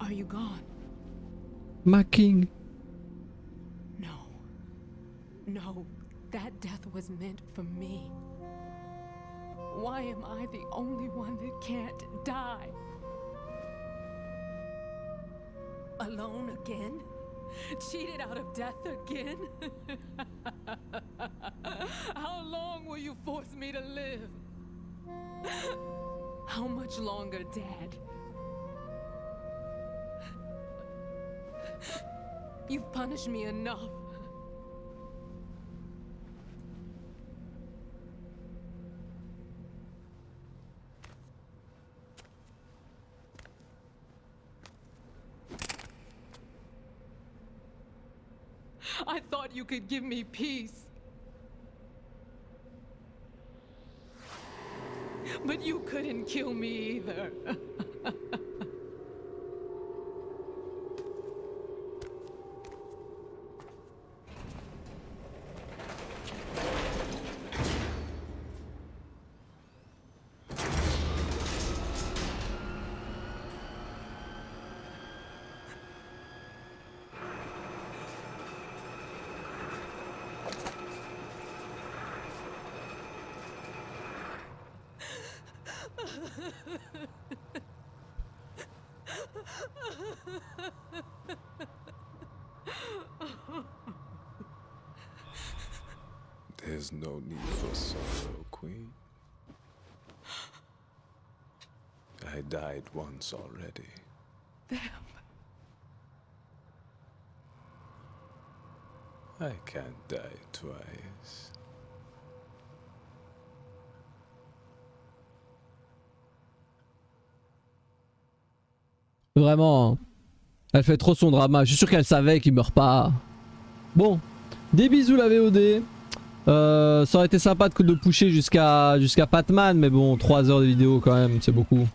[SPEAKER 12] Are you gone?
[SPEAKER 1] My king.
[SPEAKER 12] No. No, that death was meant for me. Why am I the only one that can't die? Alone again? Cheated out of death again? How long will you force me to live? How much longer, Dad? You've punished me enough. I thought you could give me peace. But you couldn't kill me either.
[SPEAKER 9] There's no need for sorrow, Queen. I died once already.
[SPEAKER 12] Vamp.
[SPEAKER 9] I can't die twice.
[SPEAKER 1] Vraiment, hein. Elle fait trop son drama. Je suis sûr qu'elle savait qu'il meurt pas. Bon, des bisous la VOD. Ça aurait été sympa de pusher jusqu'à Batman, mais bon, 3 heures de vidéo quand même, c'est beaucoup.